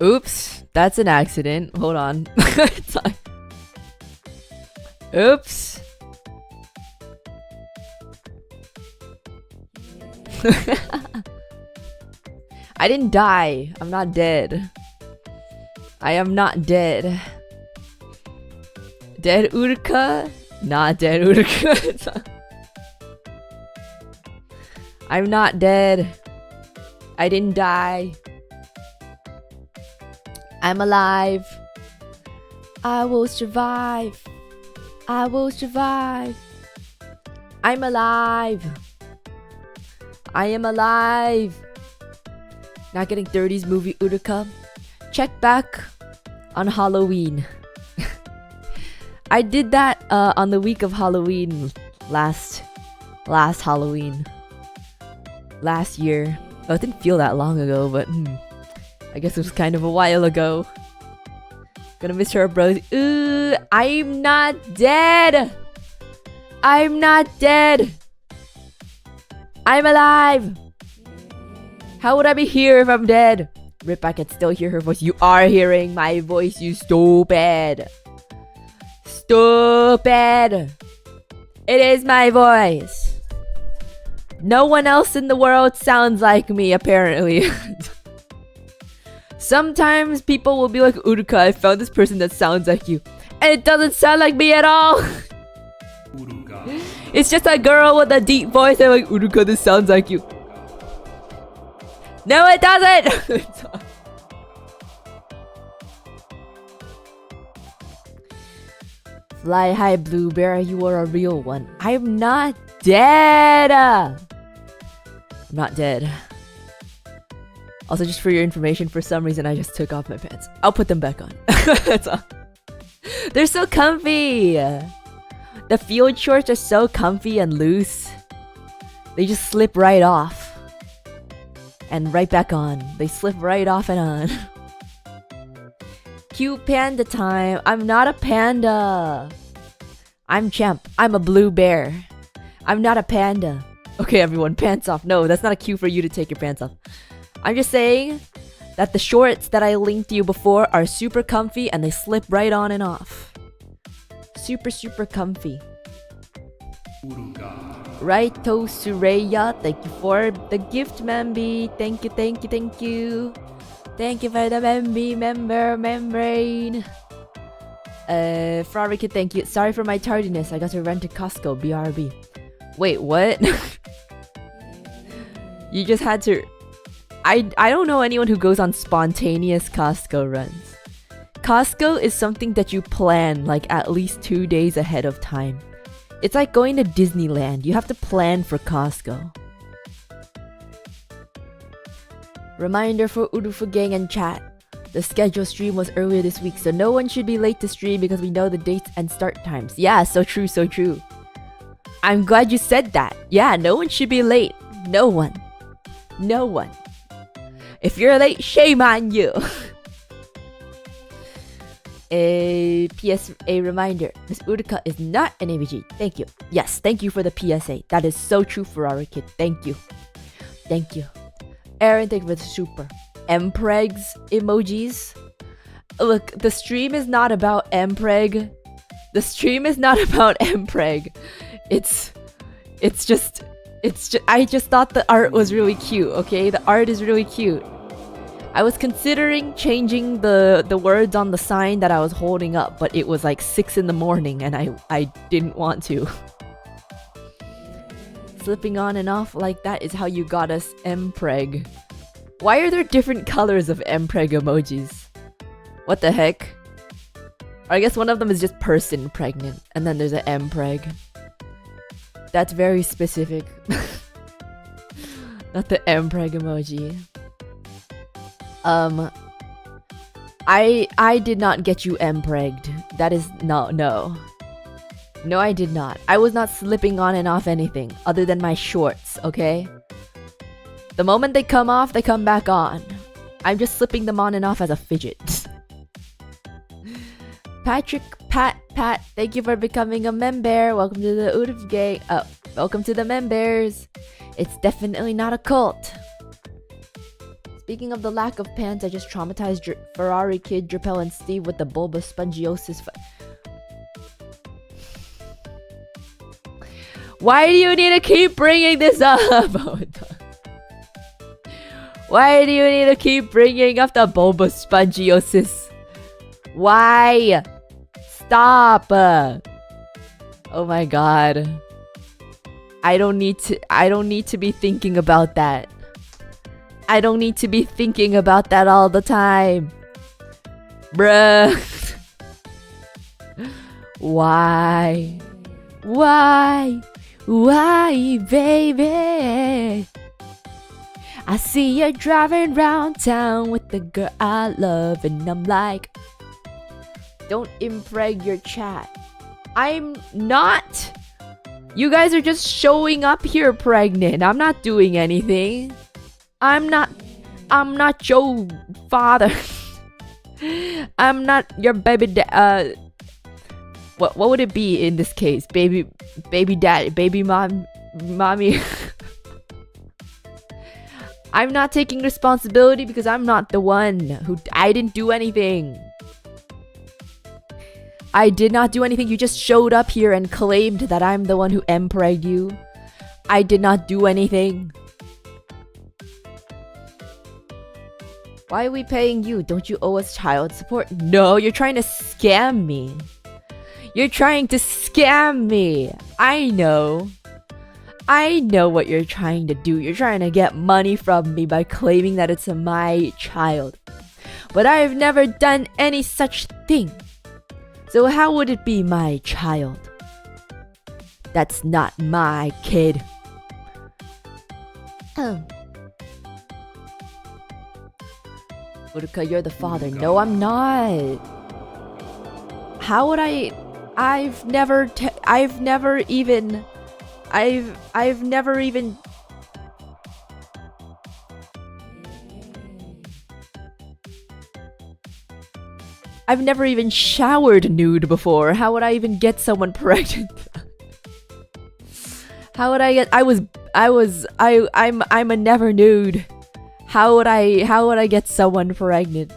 Oops, that's an accident. Hold on. Oops. I didn't die. I'm not dead. I am not dead. Dead Uruka? Not dead Uruka. I'm not dead. I didn't die. I'm alive. I will survive. I will survive. I'm alive. I am alive. Not getting 30s movie Uruka. Check back on Halloween. I did that on the week of Halloween last Halloween. Last year. Oh, it didn't feel that long ago, but I guess it was kind of a while ago. Gonna miss her, bros. Ooh, I'm not dead. I'm not dead. I'm alive. How would I be here if I'm dead? Rip, I can still hear her voice. You are hearing my voice, you stupid. Stupid. It is my voice. No one else in the world sounds like me, apparently. Sometimes people will be like, Uruka, I found this person that sounds like you. And it doesn't sound like me at all. Uruka. It's just a girl with a deep voice. I'm like, Uruka, this sounds like you. No, it doesn't! Fly high, blue bear, you are a real one. I'm not dead! I'm not dead. Also, just for your information, for some reason I just took off my pants. I'll put them back on. That's all. They're so comfy! The field shorts are so comfy and loose. They just slip right off. And right back on. They slip right off and on. Cute panda time. I'm not a panda. I'm Champ. I'm a blue bear. I'm not a panda. Okay, everyone, pants off. No, that's not a cue for you to take your pants off. I'm just saying that the shorts that I linked to you before are super comfy and they slip right on and off. Super, super comfy. Right, to Suraya, thank you for the gift, Mambi. Thank you, thank you, thank you. Thank you for the Mambi membrane. Ferrari Kid, thank you. Sorry for my tardiness. I got to run to Costco, BRB. Wait, what? You just had to... I don't know anyone who goes on spontaneous Costco runs. Costco is something that you plan like at least 2 days ahead of time. It's like going to Disneyland. You have to plan for Costco. Reminder for Urufu gang and chat. The scheduled stream was earlier this week, so no one should be late to stream because we know the dates and start times. Yeah, so true, so true. I'm glad you said that. Yeah, no one should be late. No one. No one. If you're late, shame on you. A PSA reminder. Miss Uruka is not an ABG. Thank you. Yes, thank you for the PSA. That is so true, Ferrari Kid. Thank you. Thank you. Aaron, thank you for the super. Mpregs emojis. Look, the stream is not about Mpreg. The stream is not about Mpreg. It's just I just thought the art was really cute, okay? The art is really cute. I was considering changing the words on the sign that I was holding up, but it was like 6 in the morning and I didn't want to. Slipping on and off like that is how you got us Mpreg. Why are there different colors of Mpreg emojis? What the heck? Or I guess one of them is just person pregnant, and then there's an Mpreg. That's very specific. Not the Mpreg emoji. I did not get you Mpregged. That is no. No, I did not. I was not slipping on and off anything other than my shorts, okay? The moment they come off, they come back on. I'm just slipping them on and off as a fidget. Pat, thank you for becoming a member. Welcome to the Udif gang. Welcome to the members. It's definitely not a cult. It's Speaking of the lack of pants, I just traumatized Ferrari Kid, Drapel, and Steve with the bulbospongiosis. Why do you need to keep bringing this up? Why do you need to keep bringing up the bulbospongiosis? Why? Stop! Oh my god. I don't need to be thinking about that. I don't need to be thinking about that all the time. Bruh. Why? Why? Why, baby? I see you driving round town with the girl I love, and I'm like, don't impreg your chat. I'm not. You guys are just showing up here pregnant. I'm not doing anything. I'm not your father. I'm not your baby what would it be in this case? Baby daddy, baby mommy. I'm not taking responsibility because I'm not the one who. I didn't do anything. I did not do anything. You just showed up here and claimed that I'm the one who empregged you. I did not do anything. Why are we paying you? Don't you owe us child support? No, you're trying to scam me. You're trying to scam me. I know. I know what you're trying to do. You're trying to get money from me by claiming that it's my child. But I've never done any such thing. So how would it be my child? That's not my kid. Uruka, you're the father. No, I'm not. How would I? I've never even showered nude before. How would I even get someone pregnant? How would I get? I'm a never nude. How would I get someone pregnant?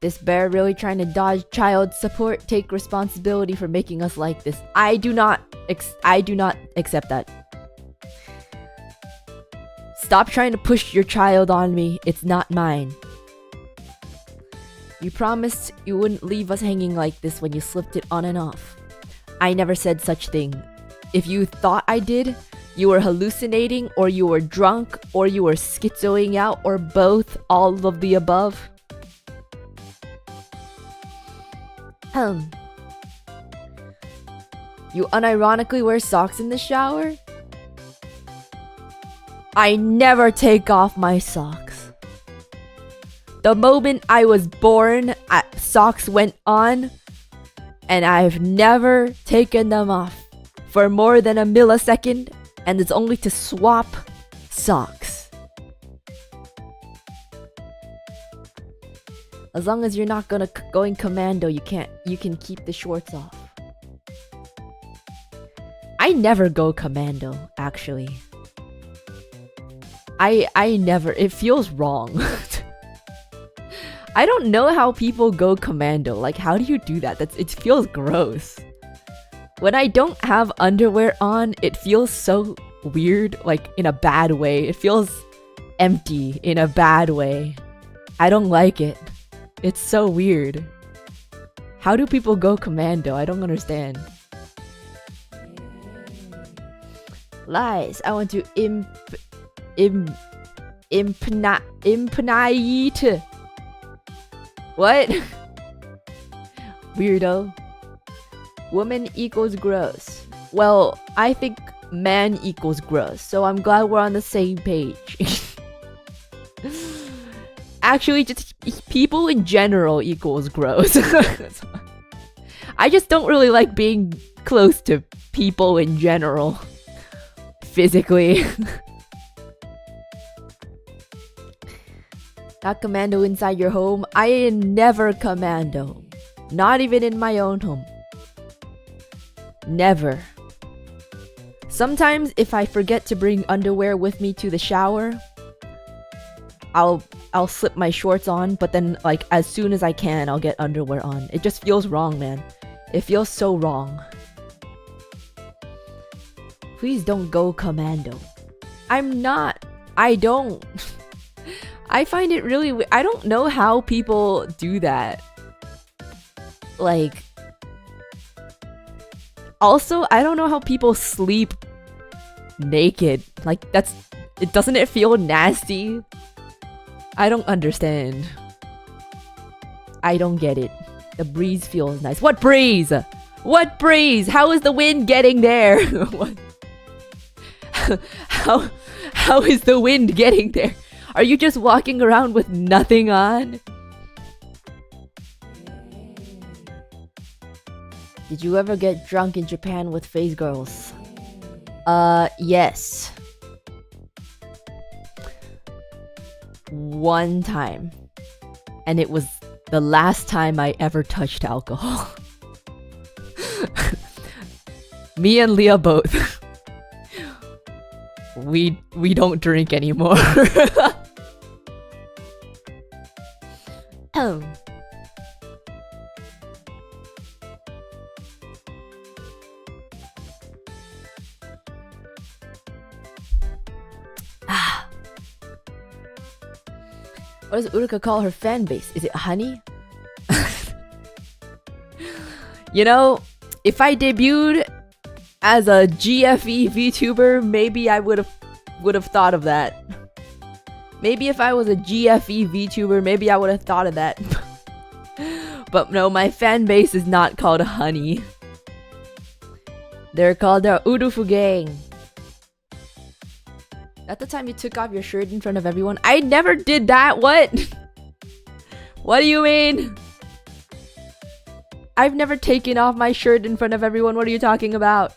This bear really trying to dodge child support. Take responsibility for making us like this. I do not accept that. Stop trying to push your child on me. It's not mine. You promised you wouldn't leave us hanging like this when you slipped it on and off. I never said such thing. If you thought I did, you were hallucinating, or you were drunk, or you were schizoing out, or both, all of the above. You unironically wear socks in the shower? I never take off my socks. The moment I was born, socks went on, and I've never taken them off for more than a millisecond, and it's only to swap socks. As long as you're not going commando, you can keep the shorts off. I never go commando, actually. I never. It feels wrong. I don't know how people go commando. Like, how do you do that? It feels gross. When I don't have underwear on, it feels so weird, like in a bad way. It feels empty in a bad way. I don't like it. It's so weird. How do people go commando? I don't understand. Lies. I want to impanate. What? Weirdo. Woman equals gross. Well, I think man equals gross, so I'm glad we're on the same page. Actually, just people in general equals gross. I just don't really like being close to people in general. Physically. Not commando inside your home. I never commando. Not even in my own home. Never. Sometimes if I forget to bring underwear with me to the shower, I'll slip my shorts on, but then like as soon as I can, I'll get underwear on. It just feels wrong, man. It feels so wrong. Please don't go commando. I'm not. I don't. I find it really I don't know how people do that. Like, also, I don't know how people sleep naked. Like, doesn't it feel nasty? I don't understand. I don't get it. The breeze feels nice. What breeze? What breeze? How is the wind getting there? What? How is the wind getting there? Are you just walking around with nothing on? Did you ever get drunk in Japan with phase girls? Yes. One time. And it was the last time I ever touched alcohol. Me and Leah both. We don't drink anymore. What does Uruka call her fan base? Is it honey? You know, if I debuted as a GFE VTuber, maybe I would have thought of that. Maybe if I was a GFE VTuber, maybe I would have thought of that. But no, my fan base is not called honey. They're called the Urufu gang. At the time you took off your shirt in front of everyone. I never did that. What? What do you mean? I've never taken off my shirt in front of everyone. What are you talking about?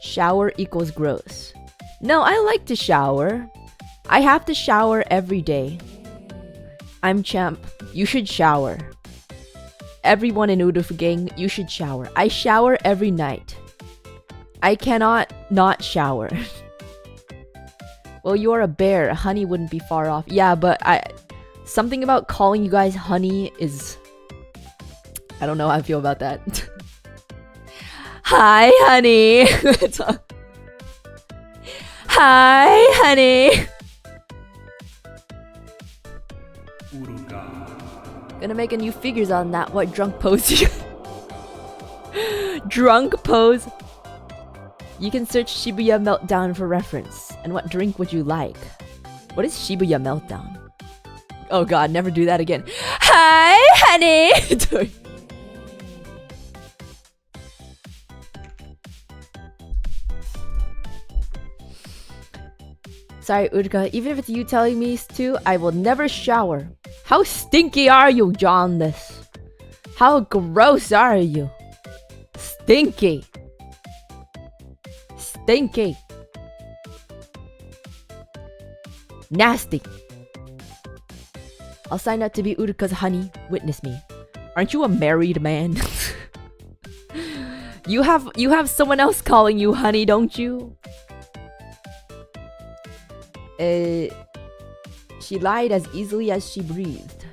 Shower equals gross. No, I like to shower. I have to shower every day. I'm champ. You should shower. Everyone in Urufu gang, you should shower. I shower every night. I cannot not shower. Well, you're a bear. Honey wouldn't be far off. Yeah, but something about calling you guys honey is... I don't know how I feel about that. Hi, honey. Hi, honey. Gonna make a new figures on that. What drunk pose? Drunk pose. You can search Shibuya Meltdown for reference. And what drink would you like? What is Shibuya Meltdown? Oh god, never do that again. Hi, honey! Sorry, Uruka, even if it's you telling me to, I will never shower. How stinky are you, Jaundice? How gross are you? Stinky. Stinky. Nasty. I'll sign up to be Uruka's honey. Witness me. Aren't you a married man? You have someone else calling you honey, don't you? She lied as easily as she breathed.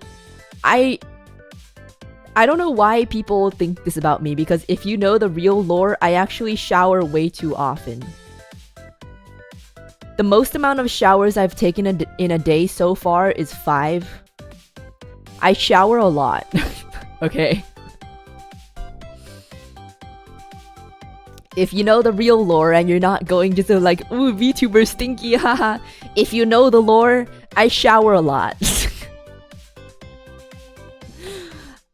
I don't know why people think this about me, because if you know the real lore, I actually shower way too often. The most amount of showers I've taken in a day so far is 5. I shower a lot. Okay? If you know the real lore and you're not going just to like, ooh, VTuber stinky, haha. If you know the lore, I shower a lot.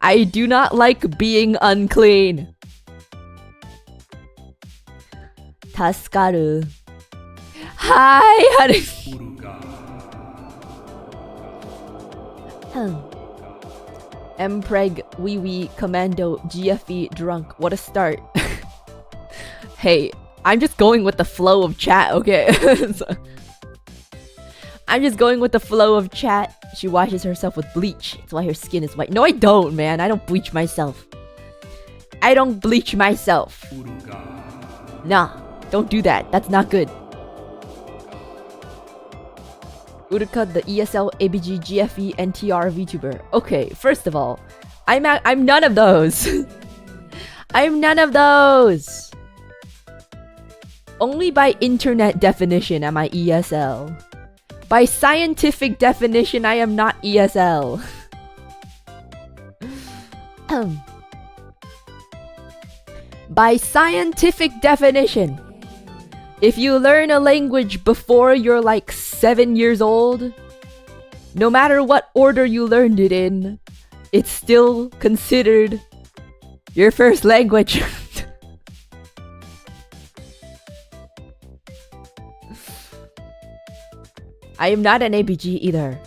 I do not like being unclean. Tasukaru. Hi, honey. Mpreg, wee wee, commando, GFE, drunk. What a start. Hey, I'm just going with the flow of chat, okay? I'm just going with the flow of chat. She washes herself with bleach. That's why her skin is white. No, I don't, man. I don't bleach myself. I don't bleach myself. Nah, don't do that. That's not good. Uruka, the ESL, ABG, GFE, NTR, VTuber. Okay, first of all, I'm none of those. I'm none of those. Only by internet definition am I ESL. By scientific definition, I am not ESL. By scientific definition, if you learn a language before you're like 7 years old, no matter what order you learned it in, it's still considered your first language. I am not an ABG either.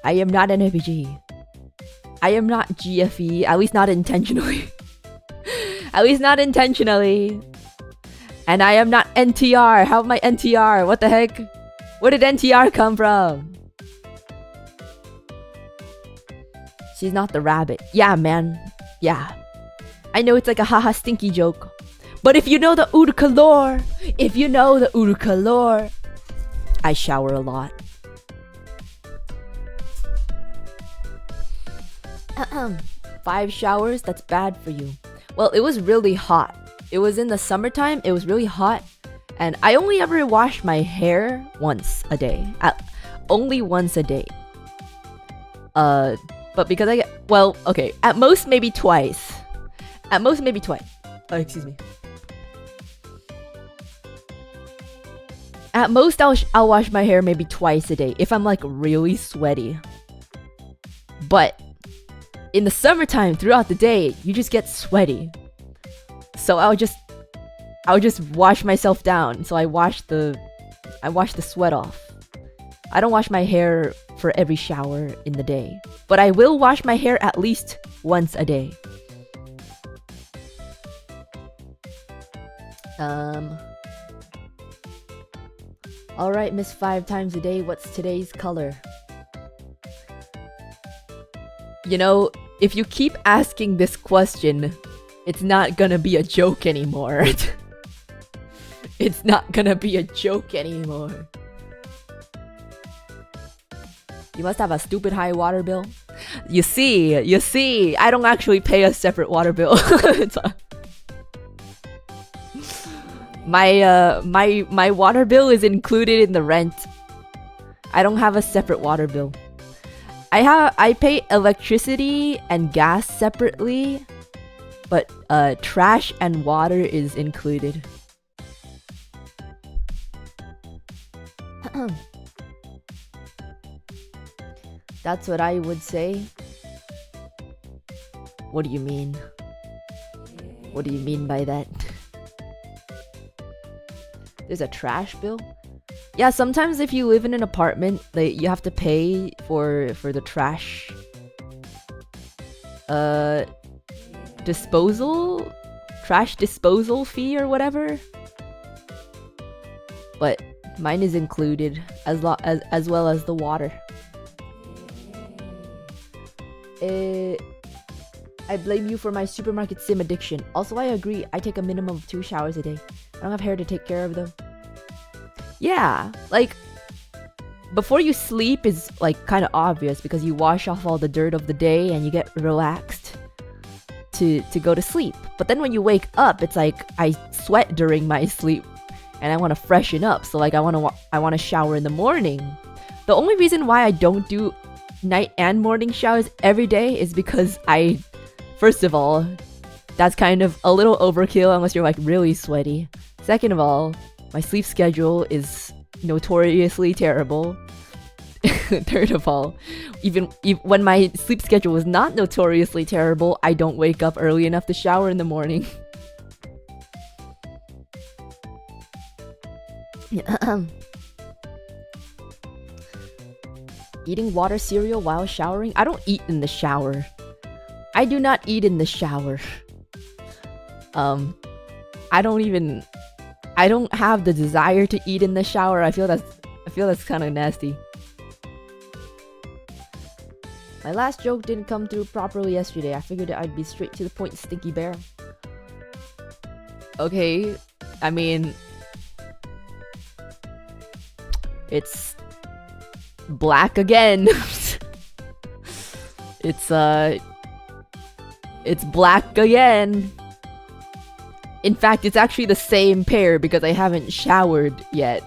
I am not an ABG. I am not GFE, at least not intentionally. At least not intentionally. And I am not NTR. How am I NTR? What the heck? Where did NTR come from? She's not the rabbit. Yeah, man. Yeah. I know it's like a haha stinky joke. But if you know the Uruka lore, I shower a lot. 5 showers? That's bad for you. Well, it was really hot. It was in the summertime. It was really hot. And I only ever wash my hair once a day. Only once a day. But because I get... Well, okay. At most, maybe twice. At most, maybe twice. Excuse me. At most, I'll wash my hair maybe twice a day. If I'm like really sweaty. But... in the summertime, throughout the day, you just get sweaty. So I'll just wash myself down. So I wash the sweat off. I don't wash my hair for every shower in the day, but I will wash my hair at least once a day. All right, Miss 5 times a day. What's today's color? You know, if you keep asking this question, it's not gonna be a joke anymore. It's not gonna be a joke anymore. You must have a stupid high water bill. You see, I don't actually pay a separate water bill. My water bill is included in the rent. I don't have a separate water bill. I pay electricity and gas separately, but trash and water is included. That's what I would say. What do you mean? What do you mean by that? There's a trash bill? Yeah, sometimes if you live in an apartment, you have to pay for the trash trash disposal fee or whatever. But mine is included as well as the water. I blame you for my supermarket sim addiction. Also, I agree. I take a minimum of 2 showers a day. I don't have hair to take care of though. Yeah, like before you sleep is like kind of obvious because you wash off all the dirt of the day and you get relaxed to go to sleep. But then when you wake up, it's like I sweat during my sleep and I want to freshen up. So like I want to shower in the morning. The only reason why I don't do night and morning showers every day is because first of all, that's kind of a little overkill unless you're like really sweaty. Second of all, my sleep schedule is notoriously terrible. Third of all, even when my sleep schedule is not notoriously terrible, I don't wake up early enough to shower in the morning. Eating water cereal while showering? I don't eat in the shower. I do not eat in the shower. I don't have the desire to eat in the shower. I feel that's kind of nasty. My last joke didn't come through properly yesterday. I figured I'd be straight to the point, stinky bear. Okay, I mean, it's black again. It's black again. In fact, it's actually the same pair because I haven't showered yet.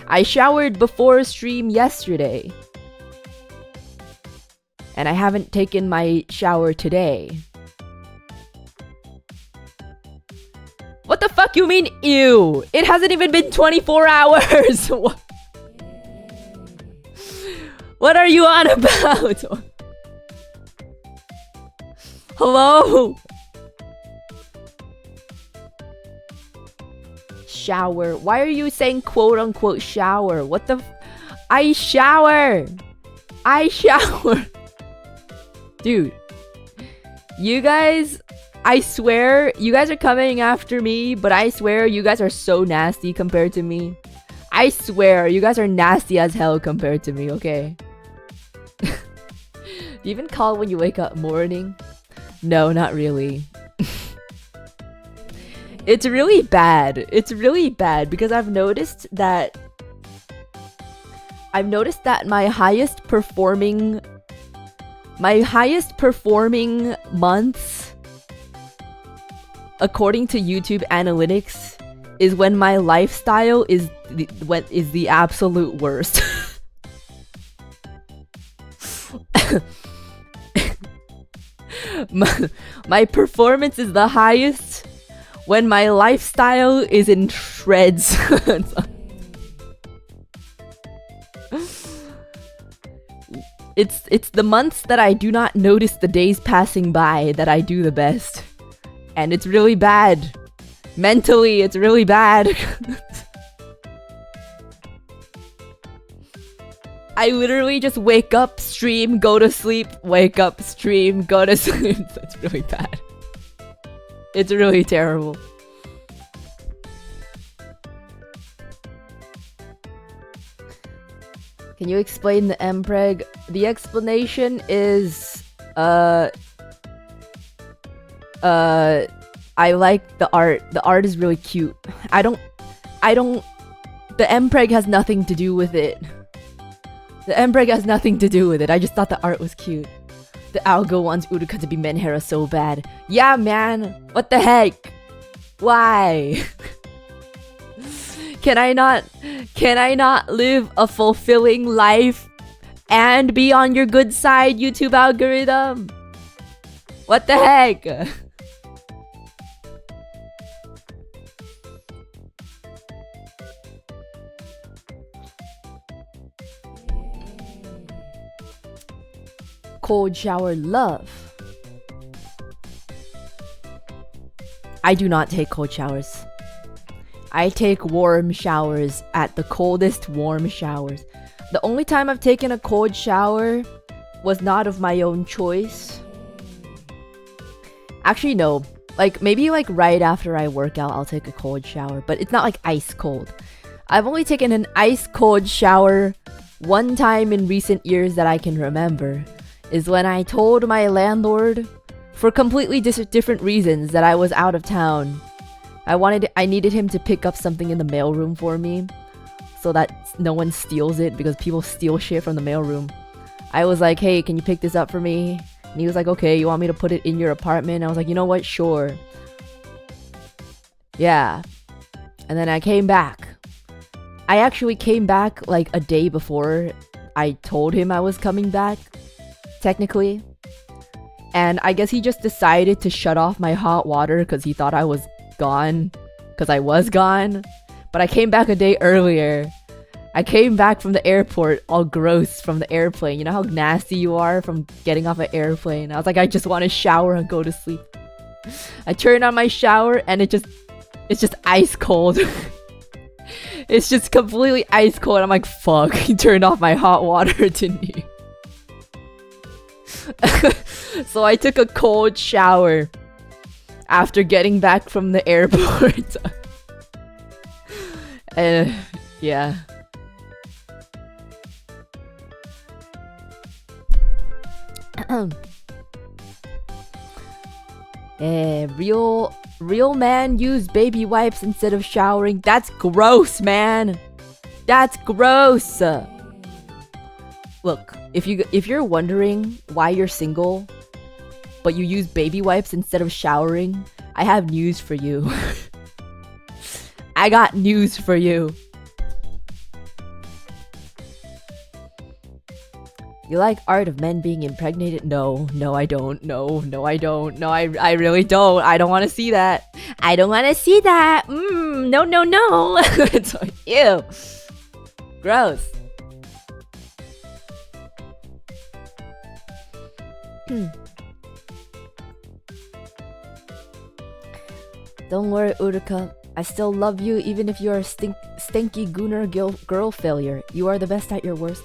I showered before stream yesterday. And I haven't taken my shower today. What the fuck you mean, ew? It hasn't even been 24 hours! What are you on about? Hello? Shower. Why are you saying quote unquote shower? What the I shower! I shower! Dude. You guys, I swear, you guys are coming after me, but I swear you guys are so nasty compared to me. I swear, you guys are nasty as hell compared to me, okay? Do you even call when you wake up morning? No, not really. It's really bad. It's really bad because I've noticed that my highest performing months according to YouTube analytics is when my lifestyle is the absolute worst. my performance is the highest when my lifestyle is in shreds. It's the months that I do not notice the days passing by that I do the best. And it's really bad. Mentally, it's really bad. I literally just wake up, stream, go to sleep, wake up, stream, go to sleep. That's really bad. It's really terrible. Can you explain the mpreg? The explanation is, I like the art. The art is really cute. The mpreg has nothing to do with it. The mpreg has nothing to do with it. I just thought the art was cute. The algo wants Uruka to be Menhera so bad. Yeah, man. What the heck? Why? Can I not live a fulfilling life and be on your good side, YouTube algorithm? What the heck? Cold shower love. I do not take cold showers. I take warm showers at the coldest warm showers. The only time I've taken a cold shower was not of my own choice. Actually, no. Maybe right after I work out, I'll take a cold shower. But it's not like ice cold. I've only taken an ice cold shower one time in recent years that I can remember. Is when I told my landlord, for completely different reasons, that I was out of town. I needed him to pick up something in the mailroom for me, so that no one steals it, because people steal shit from the mailroom. I was like, hey, can you pick this up for me? And he was like, okay, you want me to put it in your apartment? I was like, you know what, sure. Yeah. And then I came back. I actually came back like a day before I told him I was coming back. Technically. And I guess he just decided to shut off my hot water because he thought I was gone. Because I was gone. But I came back a day earlier. I came back from the airport all gross from the airplane. You know how nasty you are from getting off an airplane? I was like, I just want to shower and go to sleep. I turned on my shower and it's just ice cold. It's just completely ice cold. I'm like, fuck. He turned off my hot water, didn't he? So I took a cold shower after getting back from the airport. Yeah. Real man use baby wipes instead of showering. That's gross, man. That's gross. Look, if you're wondering why you're single, but you use baby wipes instead of showering, I have news for you. I got news for you. You like art of men being impregnated? No, I don't. No, I don't. No, I really don't. I don't want to see that. I don't want to see that. No. It's like, ew. Gross. Don't worry, Uruka. I still love you even if you're a stinky gooner girl failure. You are the best at your worst.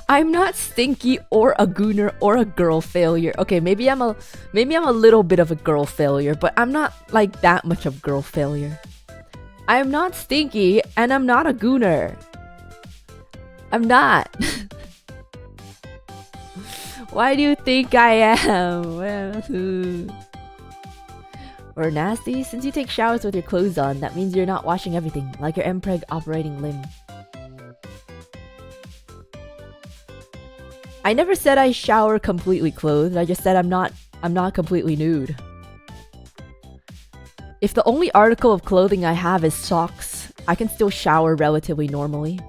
I'm not stinky or a gooner or a girl failure. Okay, maybe I'm a little bit of a girl failure, but I'm not like that much of girl failure. I'm not stinky and I'm not a gooner. I'm not. Why do you think I am? Or nasty? Since you take showers with your clothes on, that means you're not washing everything, like your mpreg operating limb. I never said I shower completely clothed. I just said I'm not completely nude. If the only article of clothing I have is socks, I can still shower relatively normally.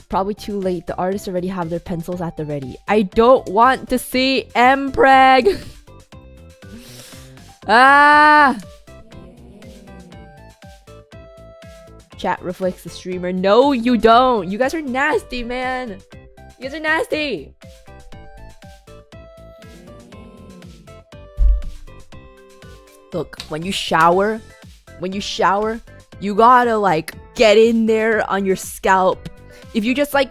Probably too late. The artists already have their pencils at the ready. I don't want to see mpreg. Ah! Chat reflects the streamer. No, you don't. You guys are nasty, man. You guys are nasty. Look, when you shower, you gotta like get in there on your scalp. If you just like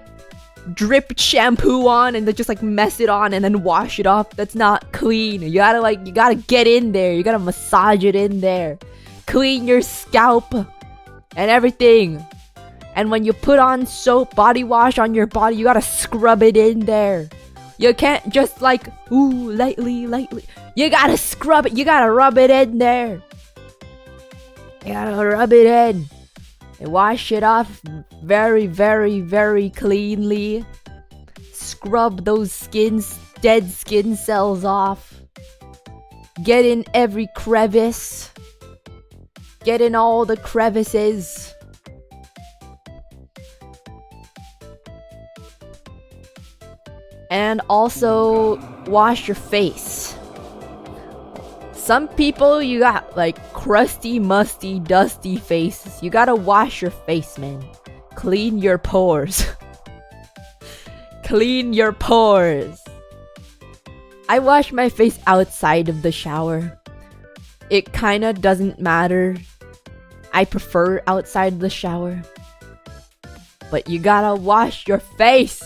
drip shampoo on and then just like mess it on and then wash it off, that's not clean. You gotta get in there. You gotta massage it in there. Clean your scalp and everything. And when you put on soap, body wash on your body, you gotta scrub it in there. You can't just like, ooh, lightly. You gotta scrub it. You gotta rub it in there. You gotta rub it in. And wash it off very cleanly. Scrub those dead skin cells off. Get in every crevice. Get in all the crevices. And also wash your face. Some people, you got like crusty, musty, dusty faces. You gotta wash your face, man. Clean your pores. Clean your pores. I wash my face outside of the shower. It kinda doesn't matter. I prefer outside the shower. But you gotta wash your face.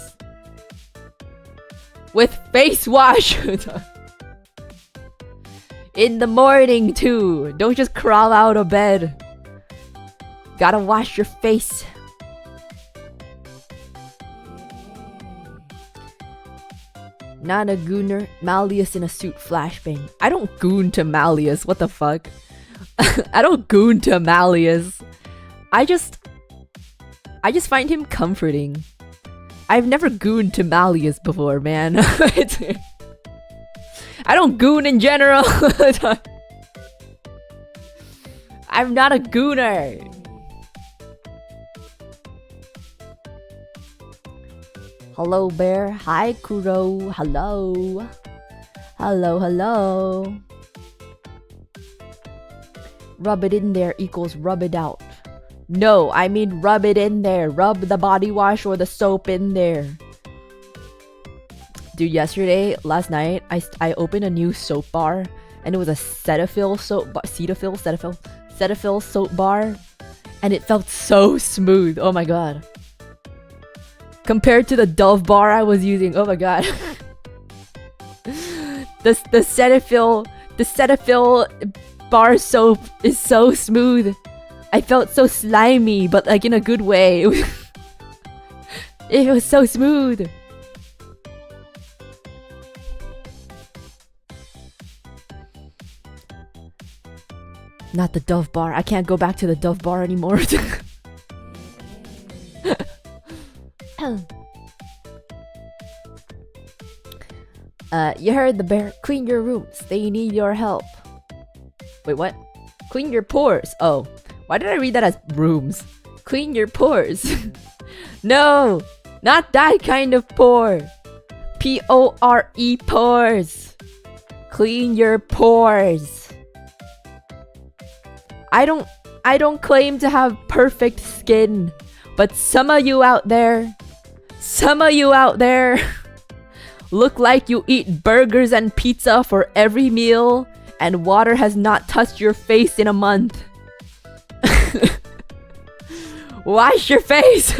With face wash. In the morning too. Don't just crawl out of bed. Gotta wash your face. Not a gooner. Malleus in a suit flashbang. I don't goon to Malleus. What the fuck? I don't goon to Malleus. I just find him comforting. I've never gooned to Malleus before, man. I don't goon in general. I'm not a gooner. Hello, bear. Hi, Kuro. Hello. Hello. Rub it in there equals rub it out. No, I mean rub it in there. Rub the body wash or the soap in there. Dude, last night, I opened a new soap bar, and it was a Cetaphil soap bar, and it felt so smooth. Oh my god. Compared to the Dove bar I was using, oh my god. the Cetaphil bar soap is so smooth. I felt so slimy, but like in a good way. It was so smooth. Not the Dove bar. I can't go back to the Dove bar anymore. You heard the bear. Clean your rooms. They need your help. Wait, what? Clean your pores. Oh, why did I read that as rooms? Clean your pores. No, not that kind of pore. P-O-R-E pores. Clean your pores. I don't claim to have perfect skin, but some of you out there look like you eat burgers and pizza for every meal and water has not touched your face in a month. Wash your face.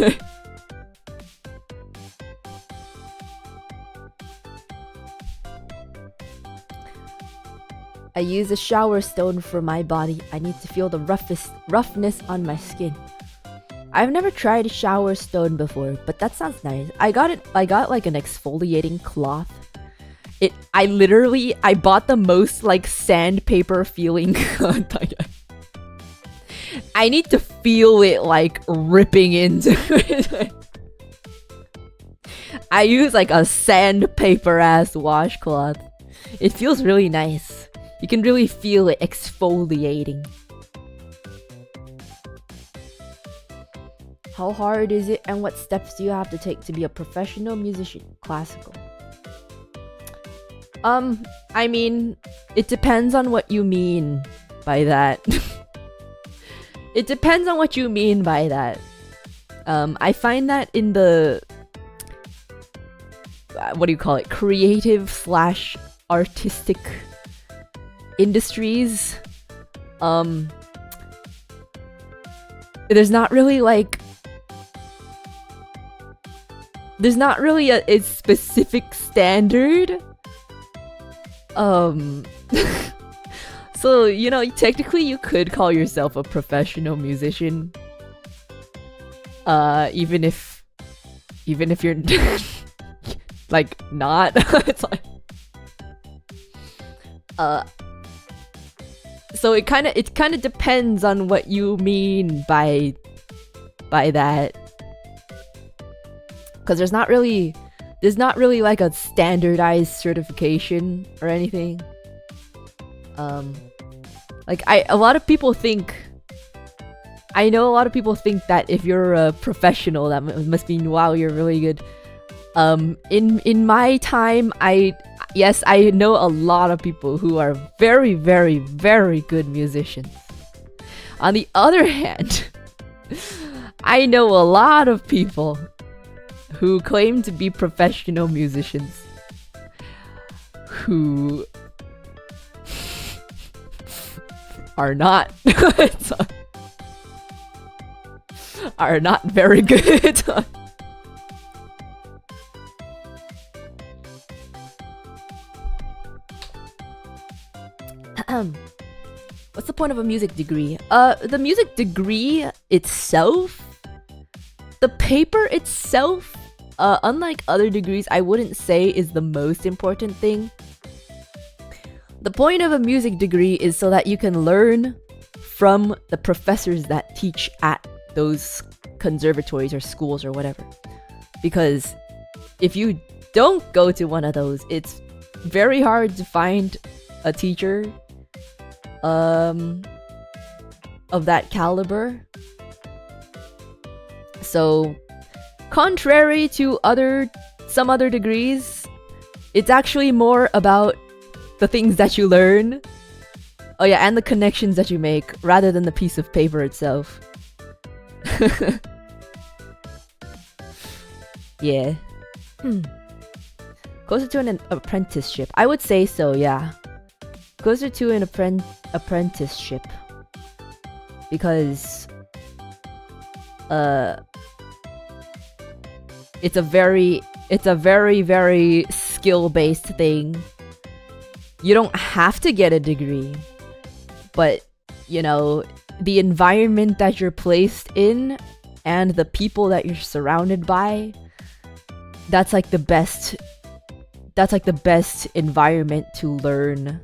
I use a shower stone for my body. I need to feel the roughness on my skin. I've never tried a shower stone before, but that sounds nice. I got like an exfoliating cloth. I bought the most like sandpaper feeling. I need to feel it like ripping into it. I use like a sandpaper ass washcloth. It feels really nice. You can really feel it exfoliating. How hard is it and what steps do you have to take to be a professional musician? Classical. I mean, it depends on what you mean by that. It depends on what you mean by that. I find that in the what do you call it? Creative / artistic industries. There's not really a specific standard. So, you know, technically you could call yourself a professional musician. Even if you're like not. It's like so it kind of depends on what you mean by that. Cuz there's not really like a standardized certification or anything. Like a lot of people think that if you're a professional, that must mean wow, you're really good. In my time, I know a lot of people who are very, very, very good musicians. On the other hand, I know a lot of people who claim to be professional musicians who are not are not very good. What's the point of a music degree? The music degree itself, the paper itself, unlike other degrees, I wouldn't say is the most important thing. The point of a music degree is so that you can learn from the professors that teach at those conservatories or schools or whatever. Because if you don't go to one of those, it's very hard to find a teacher of that caliber. So, contrary to some other degrees, it's actually more about the things that you learn. Oh yeah, and the connections that you make, rather than the piece of paper itself. Yeah. Closer to an apprenticeship. I would say so, yeah. Closer to an apprenticeship. Because it's a very, very skill-based thing. You don't have to get a degree, but you know, the environment that you're placed in and the people that you're surrounded by, that's like the best environment to learn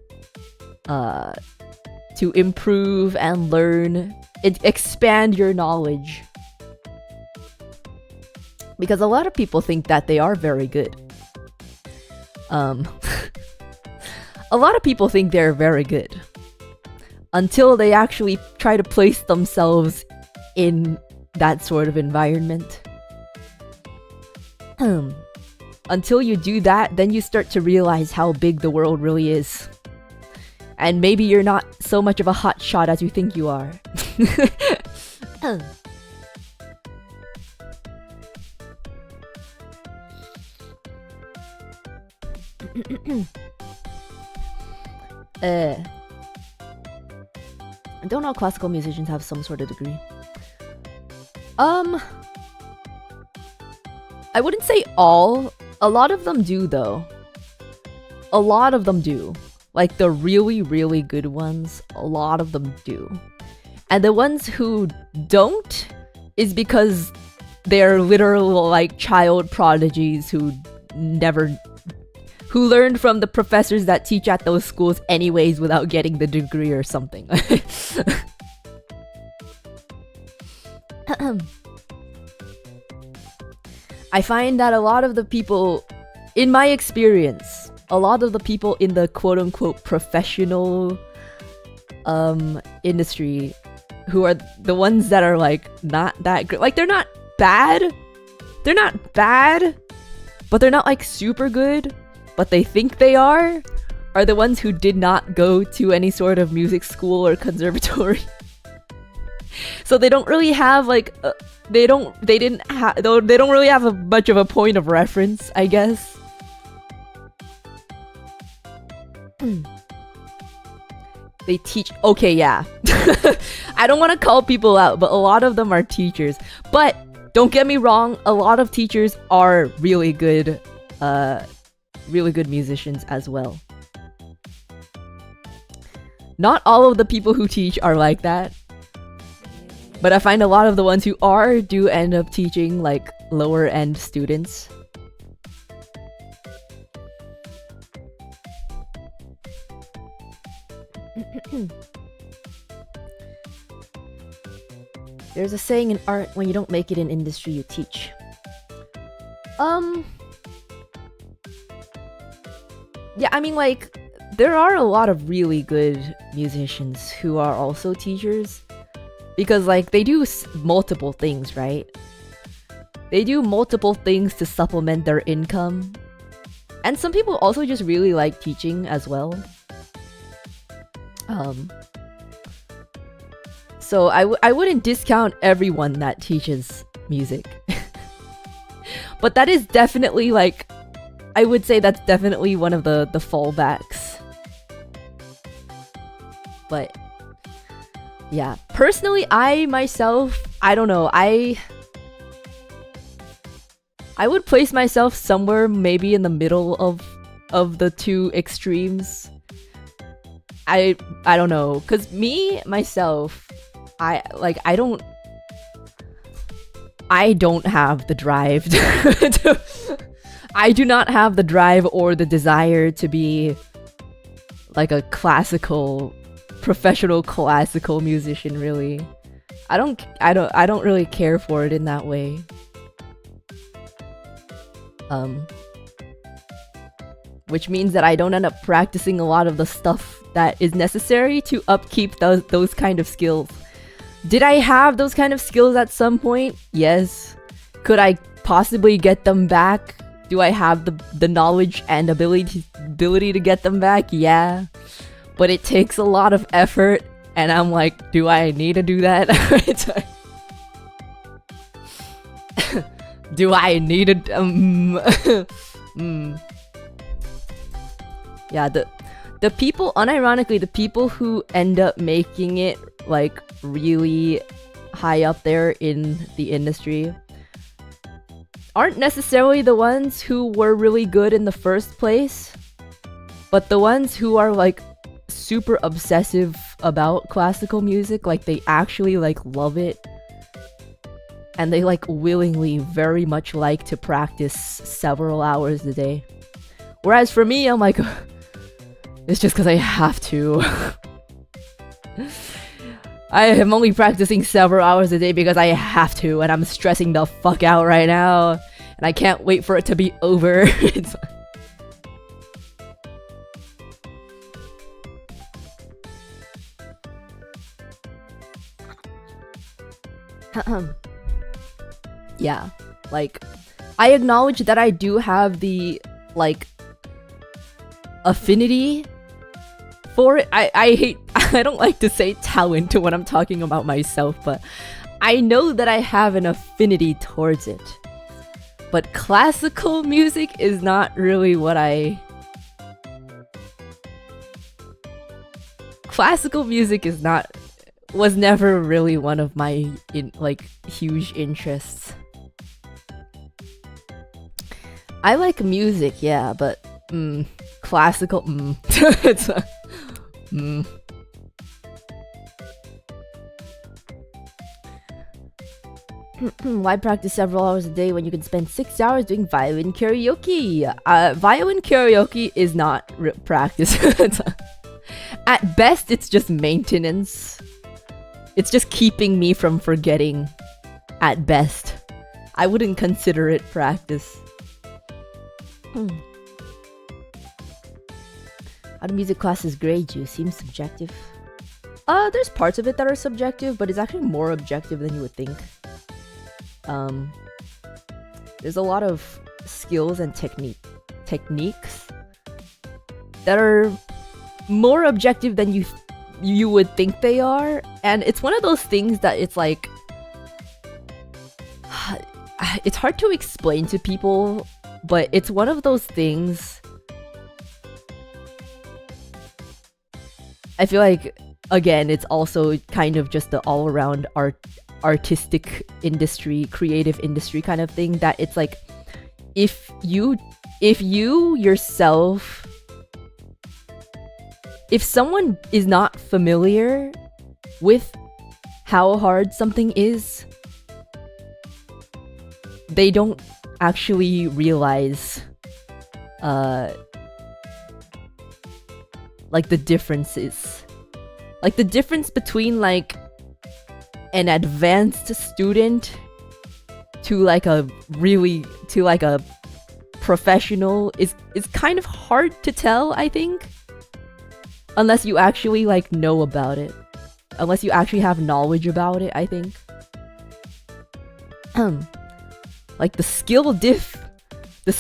to improve and learn, expand your knowledge. Because a lot of people think that they are very good. A lot of people think they're very good until they actually try to place themselves in that sort of environment. Until you do that, then you start to realize how big the world really is. And maybe you're not so much of a hot shot as you think you are. Don't all classical musicians have some sort of degree? I wouldn't say all. A lot of them do, though. A lot of them do. Like the really, really good ones, a lot of them do. And the ones who don't is because they're literal like child prodigies who learned from the professors that teach at those schools anyways without getting the degree or something. I find that a lot of the people, in my experience, a lot of the people in the quote-unquote professional industry who are the ones that are like not that good, like they're not bad, but they're not like super good, but they think they are the ones who did not go to any sort of music school or conservatory. So they don't really have like they don't really have much of a point of reference, I guess. They teach, okay, yeah. I don't want to call people out, but a lot of them are teachers. But don't get me wrong, a lot of teachers are really good musicians as well. Not all of the people who teach are like that. But I find a lot of the ones who do end up teaching like lower end students. There's a saying in art, when you don't make it in industry, you teach. Yeah, I mean, like, there are a lot of really good musicians who are also teachers. Because, like, they do multiple things, right? They do multiple things to supplement their income. And some people also just really like teaching as well. So I wouldn't discount everyone that teaches music. But that is definitely like, I would say that's definitely one of the fallbacks. But yeah, personally, I don't know, I would place myself somewhere maybe in the middle of the two extremes. I don't know, cause myself, I don't have the drive I do not have the drive or the desire to be like a professional classical musician, really. I don't really care for it in that way. Which means that I don't end up practicing a lot of the stuff that is necessary to upkeep those kind of skills. Did I have those kind of skills at some point? Yes. Could I possibly get them back? Do I have the knowledge and ability to get them back? Yeah. But it takes a lot of effort, and I'm like, do I need to do that? Do I need to Yeah, the people, unironically, the people who end up making it like really high up there in the industry aren't necessarily the ones who were really good in the first place, but the ones who are like super obsessive about classical music, like they actually like love it, and they like willingly very much like to practice several hours a day. Whereas for me, I'm like, it's just because I have to. I am only practicing several hours a day because I have to, and I'm stressing the fuck out right now. And I can't wait for it to be over. Yeah, like, I acknowledge that I do have the, like, affinity for it. I don't like to say talent when I'm talking about myself, but I know that I have an affinity towards it. But classical music is not really what I... Classical music is not... was never really one of my, huge interests. I like music, yeah, but, classical, it's a... Why practice several hours a day when you can spend 6 hours doing violin karaoke? Violin karaoke is not practice. At best, it's just maintenance. It's just keeping me from forgetting. At best. I wouldn't consider it practice. How do music classes grade you? Seems subjective. There's parts of it that are subjective, but it's actually more objective than you would think. There's a lot of skills and techniques that are more objective than you would think they are, and it's one of those things that it's like it's hard to explain to people, but it's one of those things. I feel like, again, it's also kind of just the all-around artistic industry, creative industry kind of thing, that it's like, if you yourself, if someone is not familiar with how hard something is, they don't actually realize like the differences. Like the difference between like an advanced student to like a professional is kind of hard to tell, I think. Unless you actually like know about it. Unless you actually have knowledge about it, I think. Like the skill diff, the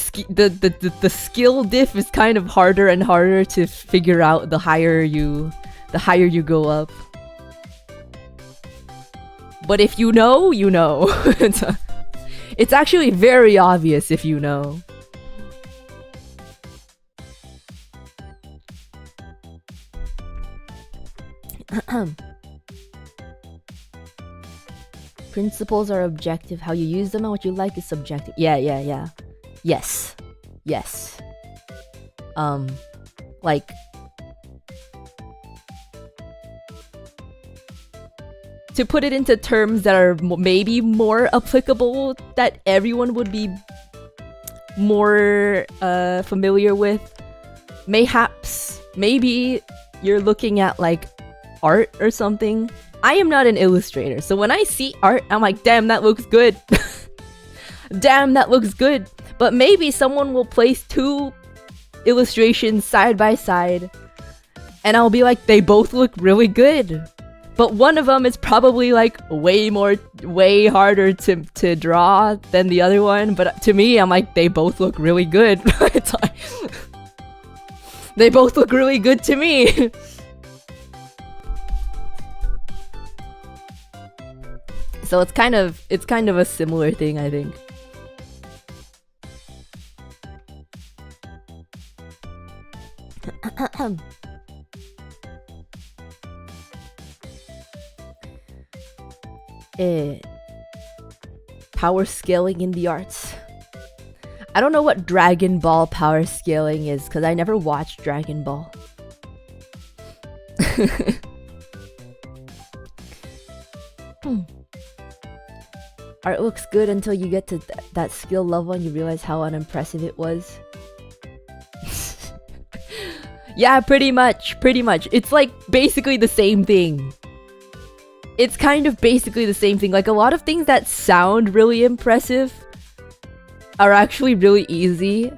skill diff is kind of harder and harder to figure out the higher you go up. But if you know, you know. It's actually very obvious if you know. Principles are objective. How you use them and what you like is subjective. Yeah. Yes. Like, to put it into terms that are maybe more applicable, that everyone would be more familiar with, maybe you're looking at like art or something. I am not an illustrator, so when I see art, I'm like, damn, that looks good. Damn, that looks good. But maybe someone will place two illustrations side by side, and I'll be like, they both look really good. But one of them is probably like way harder to draw than the other one. But to me, I'm like, they both look really good. It's like, they both look really good to me. So it's kind of a similar thing, I think. Power scaling in the arts. I don't know what Dragon Ball power scaling is, because I never watched Dragon Ball. Art looks good until you get to that skill level and you realize how unimpressive it was. Yeah, pretty much. It's like basically the same thing. it's kind of basically the same thing. Like, a lot of things that sound really impressive are actually really easy,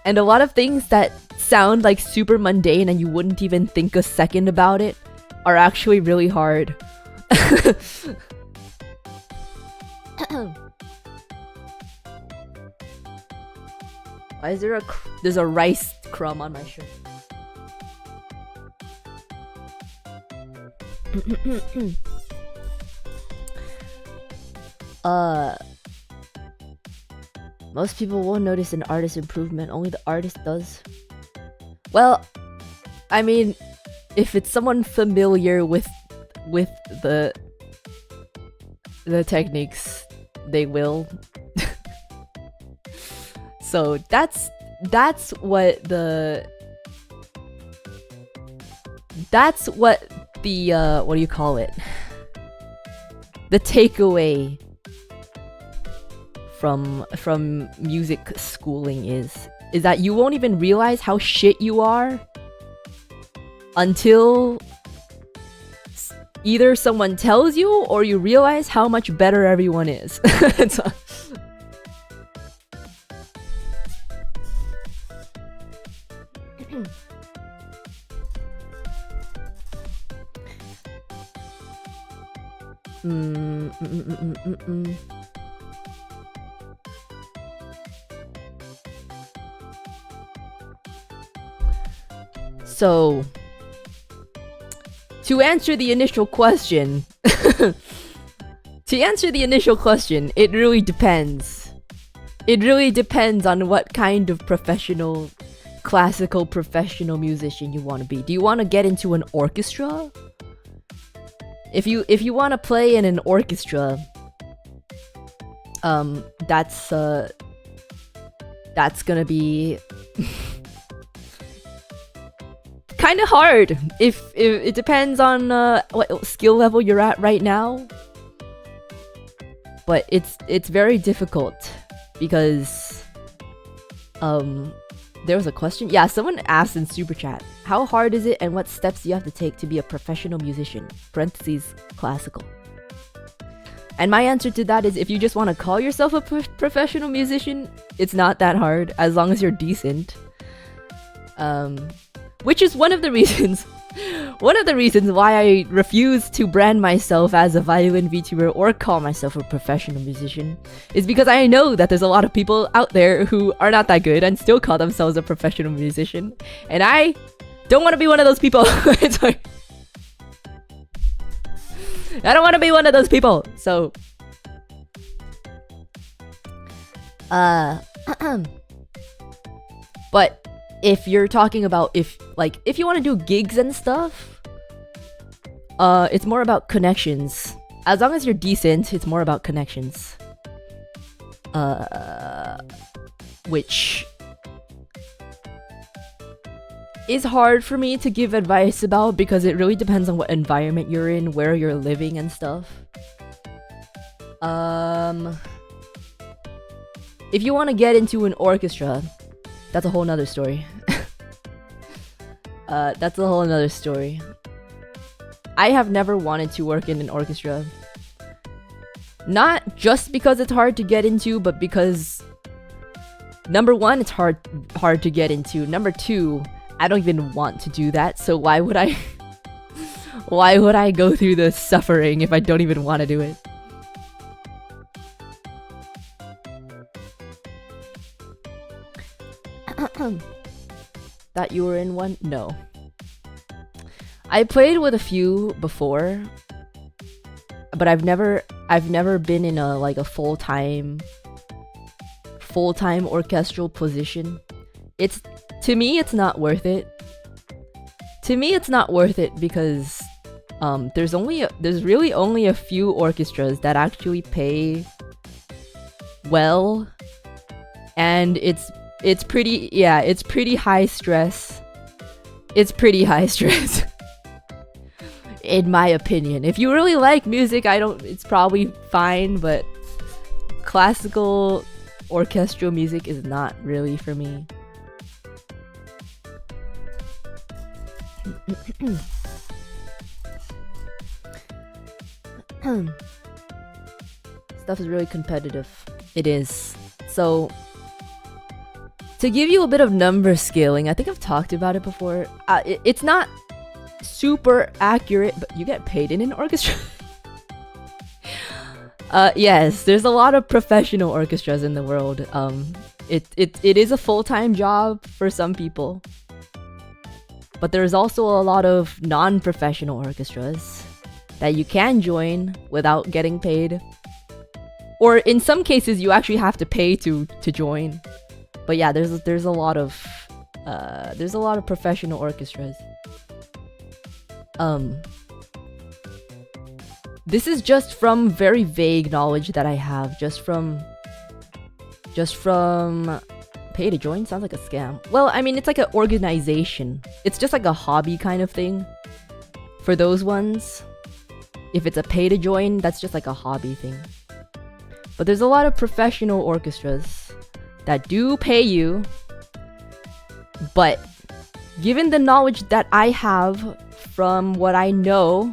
and a lot of things that sound like super mundane and you wouldn't even think a second about it are actually really hard. Why is there there's a rice crumb on my shirt? Most people won't notice an artist's improvement, only the artist does. Well, I mean, if it's someone familiar with the techniques, they will. So that's what the what do you call it? The takeaway from music schooling is that you won't even realize how shit you are until either someone tells you or you realize how much better everyone is. So, So, to answer the initial question, it really depends. It really depends on what kind of classical professional musician you want to be. Do you want to get into an orchestra? If you want to play in an orchestra, that's gonna be kind of hard. If it depends on what skill level you're at right now, but it's very difficult because there was a question. Yeah, someone asked in Super Chat, how hard is it and what steps do you have to take to be a professional musician? Parentheses, classical. And my answer to that is, if you just want to call yourself a professional musician, it's not that hard as long as you're decent. Which is one of the reasons why I refuse to brand myself as a violin Vtuber or call myself a professional musician, is because I know that there's a lot of people out there who are not that good and still call themselves a professional musician, and I don't want to be one of those people. It's like, I don't want to be one of those people. So, but if you're talking about if you want to do gigs and stuff, it's more about connections. As long as you're decent, it's more about connections. Which is hard for me to give advice about because it really depends on what environment you're in, where you're living and stuff. If you want to get into an orchestra, that's a whole nother story. That's a whole nother story. I have never wanted to work in an orchestra. Not just because it's hard to get into, but because number one, it's hard to get into. Number two, I don't even want to do that. So why would I go through the suffering if I don't even want to do it? That you were in one? No. I played with a few before, but I've never been in a full-time orchestral position. To me it's not worth it. To me it's not worth it because there's really only a few orchestras that actually pay well, and it's pretty high stress. It's pretty high stress. In my opinion. If you really like music, it's probably fine, but classical orchestral music is not really for me. Stuff is really competitive. It is. So, to give you a bit of number scaling, I think I've talked about it before. It's not super accurate, but you get paid in an orchestra. Yes, there's a lot of professional orchestras in the world. It is a full-time job for some people. But there's also a lot of non-professional orchestras that you can join without getting paid. Or in some cases, you actually have to pay to join. But yeah, there's a lot of professional orchestras. This is just from very vague knowledge that I have, just from pay to join sounds like a scam. Well, I mean, it's like an organization. It's just like a hobby kind of thing. For those ones, if it's a pay to join, that's just like a hobby thing. But there's a lot of professional orchestras that do pay you. But given the knowledge that I have from what I know,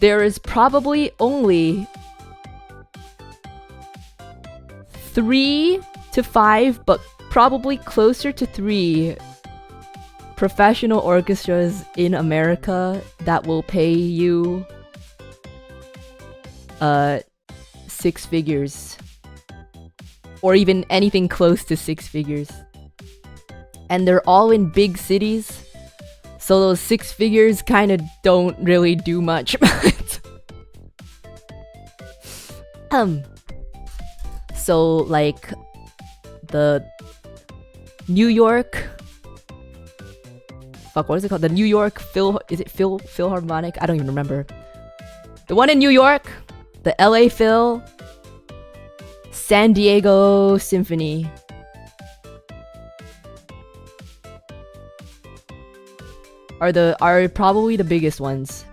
there is probably only 3 to 5, but probably closer to 3 professional orchestras in America that will pay you 6 figures, or even anything close to 6 figures. And they're all in big cities, so those 6 figures kind of don't really do much. So like the New York, what is it called? The New York Philharmonic? I don't even remember. The one in New York, the LA Phil, San Diego Symphony. Are probably the biggest ones.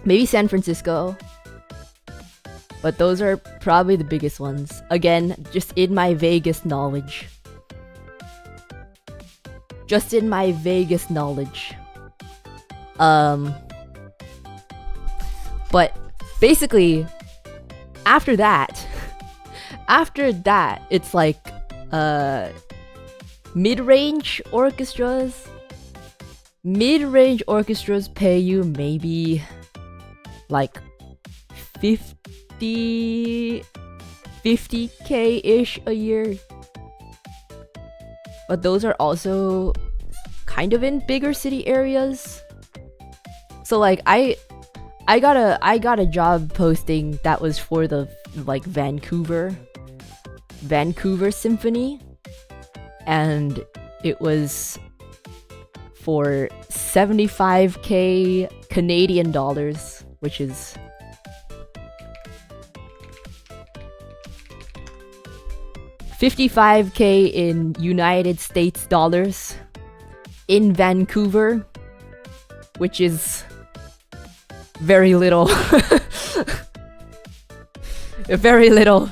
Maybe San Francisco. But those are probably the biggest ones. Again, just in my vaguest knowledge. Just in my vaguest knowledge. But basically, after that, it's like mid-range orchestras. Mid-range orchestras pay you maybe like 50k-ish a year. But those are also kind of in bigger city areas. So like I got a job posting that was for the like Vancouver Symphony, and it was for 75k Canadian dollars, which is $55k in United States dollars in Vancouver, which is very little. Very little.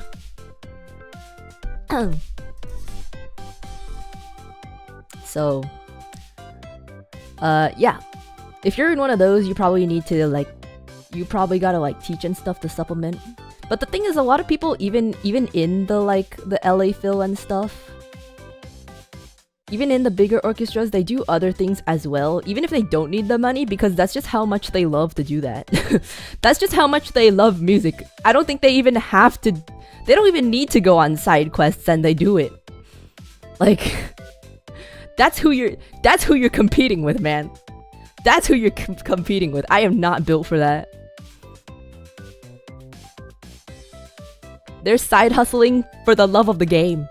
So, yeah. If you're in one of those, you probably need to you probably gotta teach and stuff to supplement. But the thing is, a lot of people, even in the the LA Phil and stuff, even in the bigger orchestras, they do other things as well, even if they don't need the money, because that's just how much they love to do that. That's just how much they love music. I don't think they even have to, they don't even need to go on side quests, and they do it. Like, that's who you're competing with, man. That's who you're competing with. I am not built for that. They're side hustling for the love of the game.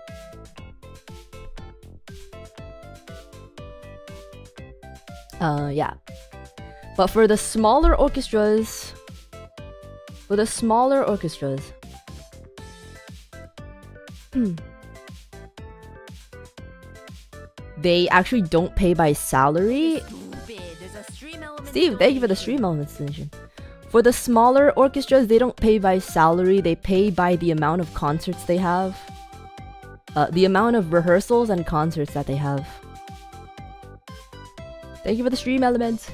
Yeah. But for the smaller orchestras, they actually don't pay by salary. Steve, thank you for the stream element extension. For the smaller orchestras, they don't pay by salary, they pay by the amount of concerts they have. The amount of rehearsals and concerts that they have. Thank you for the stream elements.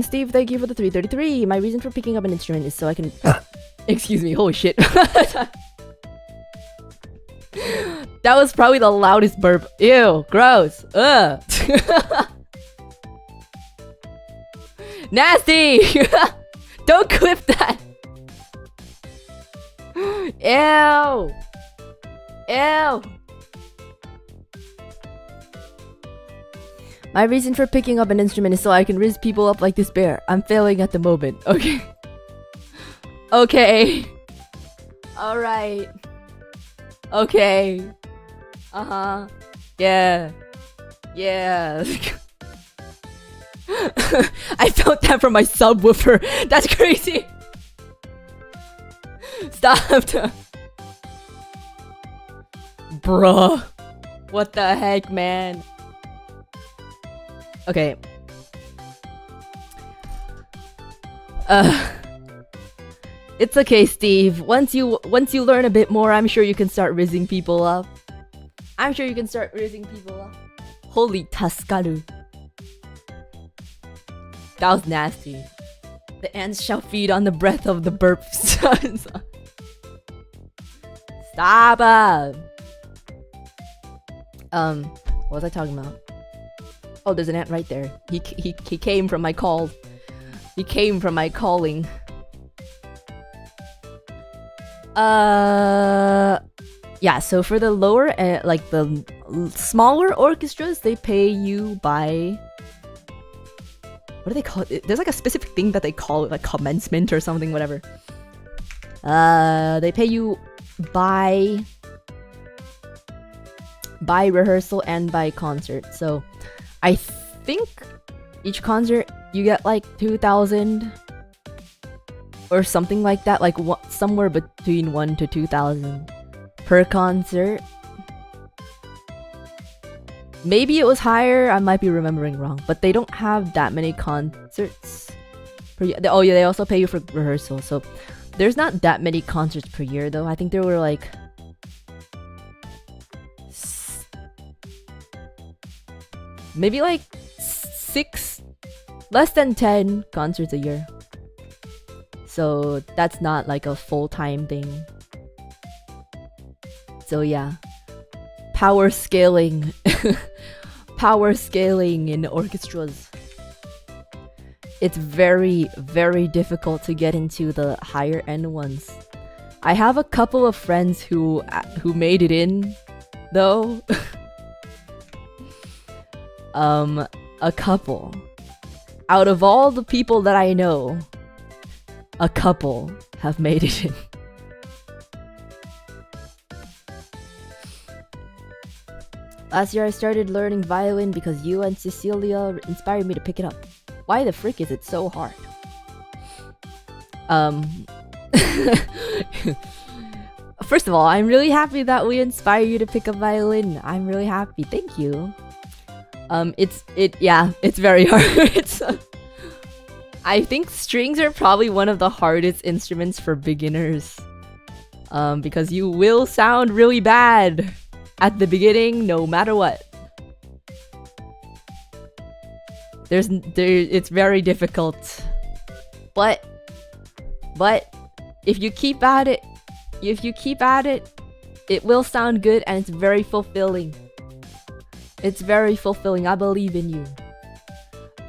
Steve, thank you for the 333. My reason for picking up an instrument is so I can... Excuse me, holy shit. That was probably the loudest burp. Ew, gross. Ugh. Nasty! Don't clip that! Ew! Ew! My reason for picking up an instrument is so I can riz people up like this bear. I'm failing at the moment. Okay. Okay. Alright. Okay. Uh-huh. Yeah. Yeah. I felt that from my subwoofer. That's crazy. Stop. Bruh. What the heck, man? Okay. It's okay, Steve. Once you learn a bit more, I'm sure you can start rizzing people up. Holy taskaru. That was nasty. The ants shall feed on the breath of the burps. Stop up. What was I talking about? Oh, there's an ant right there. He came from my call. He came from my calling. Yeah, so for the lower, like the smaller orchestras, they pay you by... What do they call it? There's like a specific thing that they call it, like commencement or something, whatever. They pay you by rehearsal and by concert. So I think each concert you get like 2,000 or something like that, like somewhere between 1 to 2,000 per concert. Maybe it was higher, I might be remembering wrong, but they don't have that many concerts per year. Oh yeah, they also pay you for rehearsal, so there's not that many concerts per year though. I think there were like maybe like 6, less than 10 concerts a year. So that's not like a full-time thing. So yeah, power scaling. Power scaling in orchestras. It's very, very difficult to get into the higher end ones. I have a couple of friends who made it in, though. A couple. Out of all the people that I know, a couple have made it in. Last year I started learning violin because you and Cecilia inspired me to pick it up. Why the frick is it so hard? First of all, I'm really happy that we inspire you to pick up violin. I'm really happy. Thank you. It's very hard. I think strings are probably one of the hardest instruments for beginners. Because you will sound really bad at the beginning, no matter what. It's very difficult. But if you keep at it, it will sound good and it's very fulfilling. It's very fulfilling. I believe in you.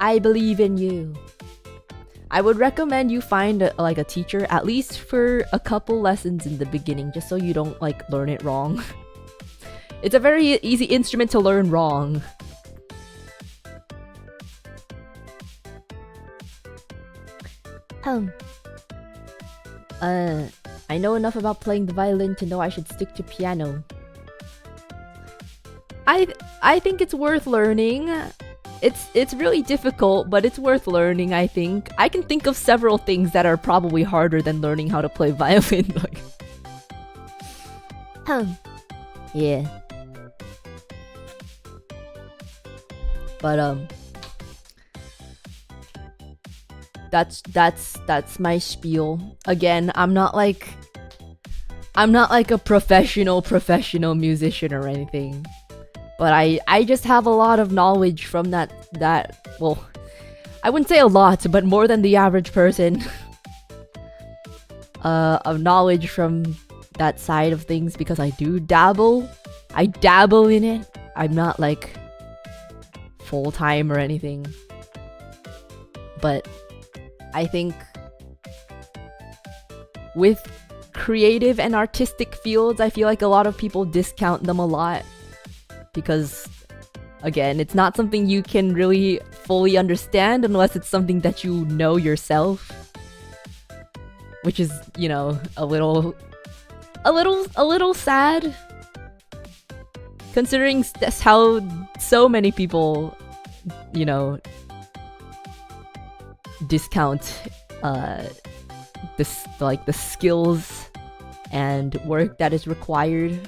I believe in you. I would recommend you find a teacher, at least for a couple lessons in the beginning, just so you don't like learn it wrong. It's a very easy instrument to learn wrong. I know enough about playing the violin to know I should stick to piano. I think it's worth learning. It's really difficult, but it's worth learning, I think. I can think of several things that are probably harder than learning how to play violin. Like, yeah. But that's my spiel. Again, I'm not like a professional musician or anything. But I just have a lot of knowledge from that well, I wouldn't say a lot, but more than the average person. Of knowledge from that side of things, because I dabble in it. I'm not like full-time or anything. But I think with creative and artistic fields, I feel like a lot of people discount them a lot. Because, again, it's not something you can really fully understand unless it's something that you know yourself. Which is, you know, a little sad. Considering that's how so many people, you know, discount the skills and work that is required.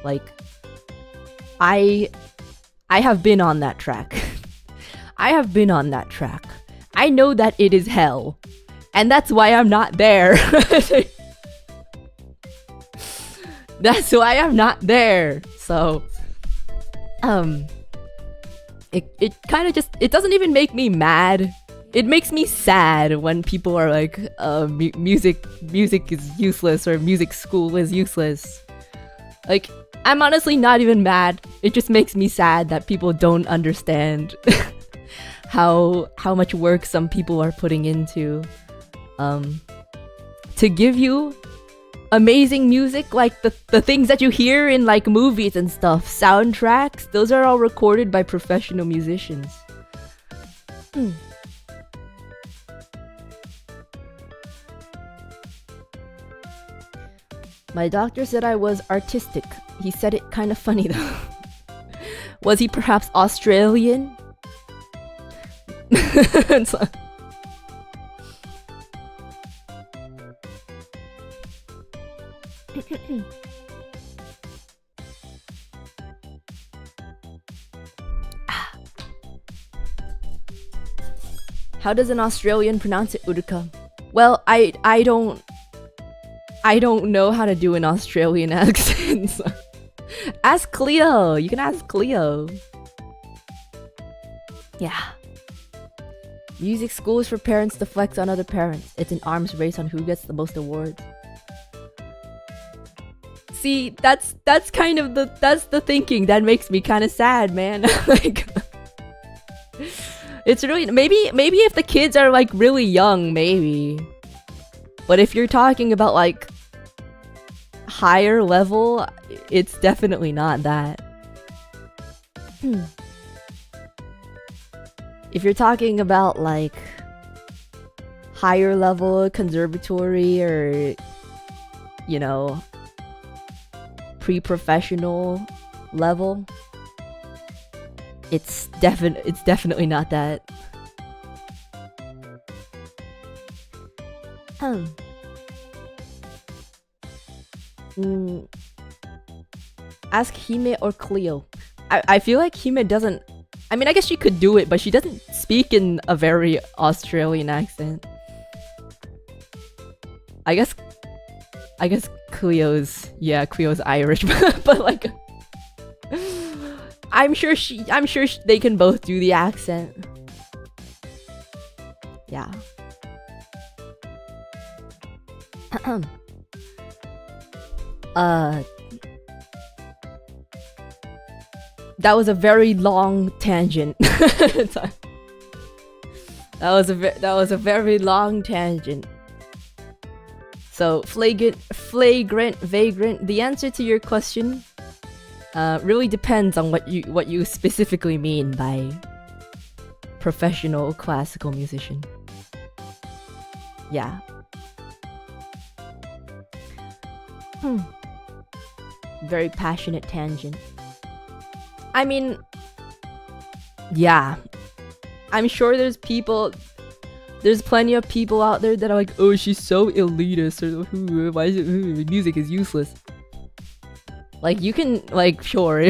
Like, I have been on that track. I have been on that track. I know that it is hell. And that's why I'm not there. That's why I'm not there. So, it kind of just, it doesn't even make me mad. It makes me sad when people are like, music is useless, or music school is useless. Like, I'm honestly not even mad. It just makes me sad that people don't understand how much work some people are putting into to give you amazing music, like the things that you hear in like movies and stuff, soundtracks. Those are all recorded by professional musicians. My doctor said I was artistic. He said it kind of funny though. Was he perhaps Australian? How does an Australian pronounce it, Uruka? Well, I don't know how to do an Australian accent. So. Ask Cleo. You can ask Cleo. Yeah. Music school is for parents to flex on other parents. It's an arms race on who gets the most awards. See, that's kind of the thinking that makes me kind of sad, man. Like, it's really maybe if the kids are like really young, maybe. But if you're talking about like higher level, it's definitely not that. If you're talking about like higher level conservatory or, you know, pre-professional level, it's definitely not that. Ask Hime or Cleo. I feel like Hime doesn't. I mean, I guess she could do it, but she doesn't speak in a very Australian accent. I guess Cleo's Irish, but like, I'm sure they can both do the accent. Yeah. That was a very long tangent. That was a very long tangent. So flagrant, vagrant. The answer to your question really depends on what you specifically mean by professional classical musician. Yeah. Very passionate tangent. I mean, yeah. I'm sure there's plenty of people out there that are like, oh, she's so elitist, or why is it, music is useless. Like, you can, like, sure.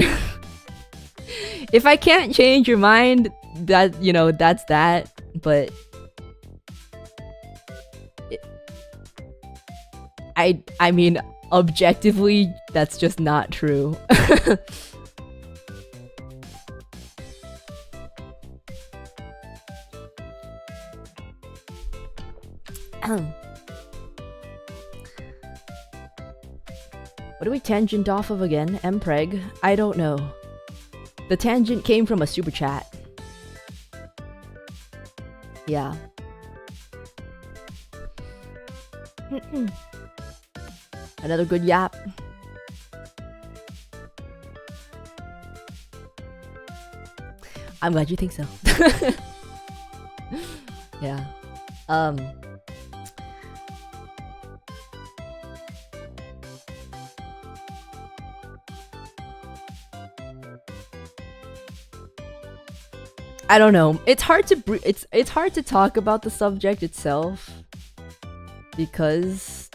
If I can't change your mind, that, you know, that's that. But I mean, objectively, that's just not true. What do we tangent off of again? Mpreg? I don't know. The tangent came from a super chat. Yeah. Another good yap. I'm glad you think so. Yeah. I don't know. It's hard to it's hard to talk about the subject itself because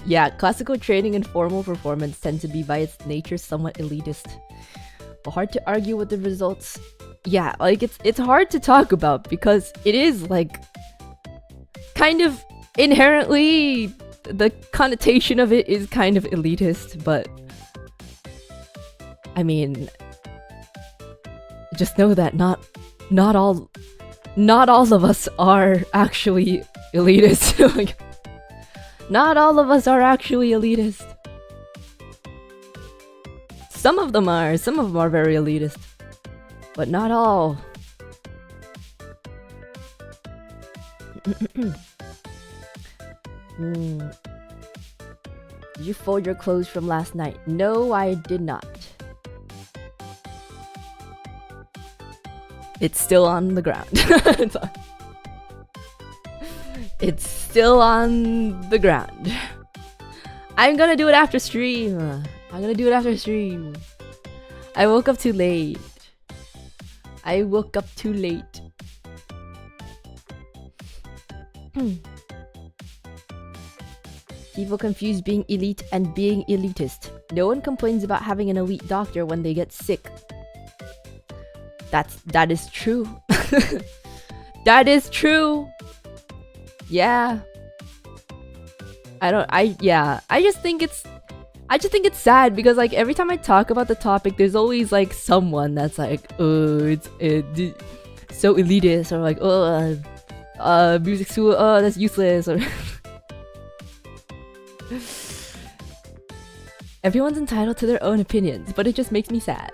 yeah, classical training and formal performance tend to be by its nature somewhat elitist. But hard to argue with the results. Yeah, like it's hard to talk about because it is like kind of inherently the connotation of it is kind of elitist, but I mean, just know that not all of us are actually elitist. Like, not all of us are actually elitist. Some of them are very elitist, but not all. Did you fold your clothes from last night? No, I did not. It's still on the ground. It's still on the ground. I'm gonna do it after stream. I woke up too late. People confuse being elite and being elitist. No one complains about having an elite doctor when they get sick. That is true. That is true. Yeah. I just think it's sad because like every time I talk about the topic, there's always like someone that's like, oh, it's so elitist, or like, oh, music school, oh, that's useless, or everyone's entitled to their own opinions, but it just makes me sad.